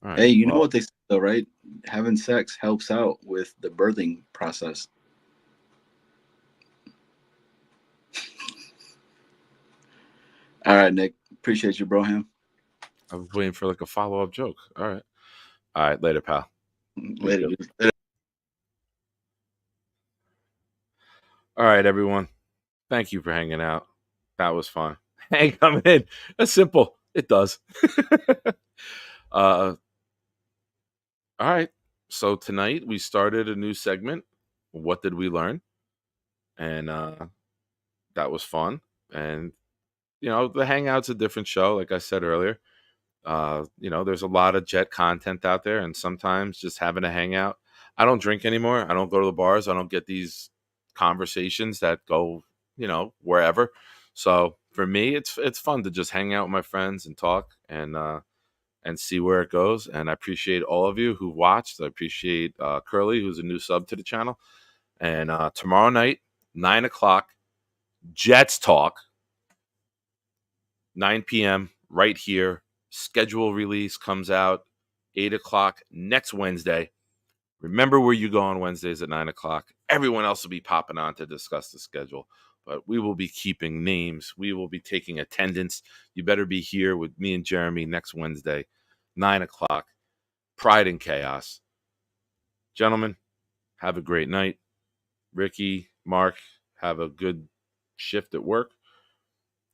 All right, hey, you know what they say though, right? Having sex helps out with the birthing process. All right, Nick. Appreciate you, Broham. I was waiting for like a follow-up joke. All right, later, pal. Later. All right, everyone. Thank you for hanging out. That was fun. Hey, coming in. That's simple. It does. All right. So tonight we started a new segment. What did we learn? And that was fun. And the Hangout's a different show, like I said earlier. There's a lot of Jet content out there, and sometimes just having a hangout. I don't drink anymore. I don't go to the bars. I don't get these conversations that go, wherever. So for me, it's fun to just hang out with my friends and talk and see where it goes. And I appreciate all of you who watched. I appreciate Curly, who's a new sub to the channel. And tomorrow night, 9:00, Jets Talk, 9 p.m. right here. Schedule release comes out 8:00 next Wednesday. Remember where you go on Wednesdays at 9:00. Everyone else will be popping on to discuss the schedule, but we will be keeping names. We will be taking attendance. You better be here with me and Jeremy next Wednesday, 9:00. Pride and Chaos. Gentlemen, have a great night. Ricky, Mark, have a good shift at work.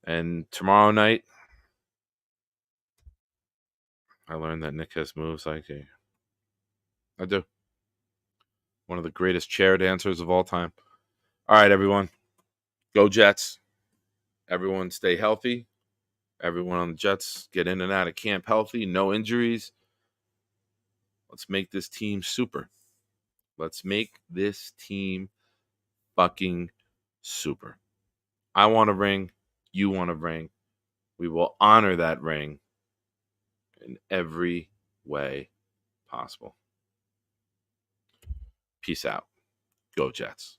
And tomorrow night, I learned that Nick has moves like I do. One of the greatest chair dancers of all time. All right, everyone. Go Jets. Everyone stay healthy. Everyone on the Jets get in and out of camp healthy. No injuries. Let's make this team super. Let's make this team fucking super. I want a ring. You want a ring. We will honor that ring in every way possible. Peace out. Go Jets.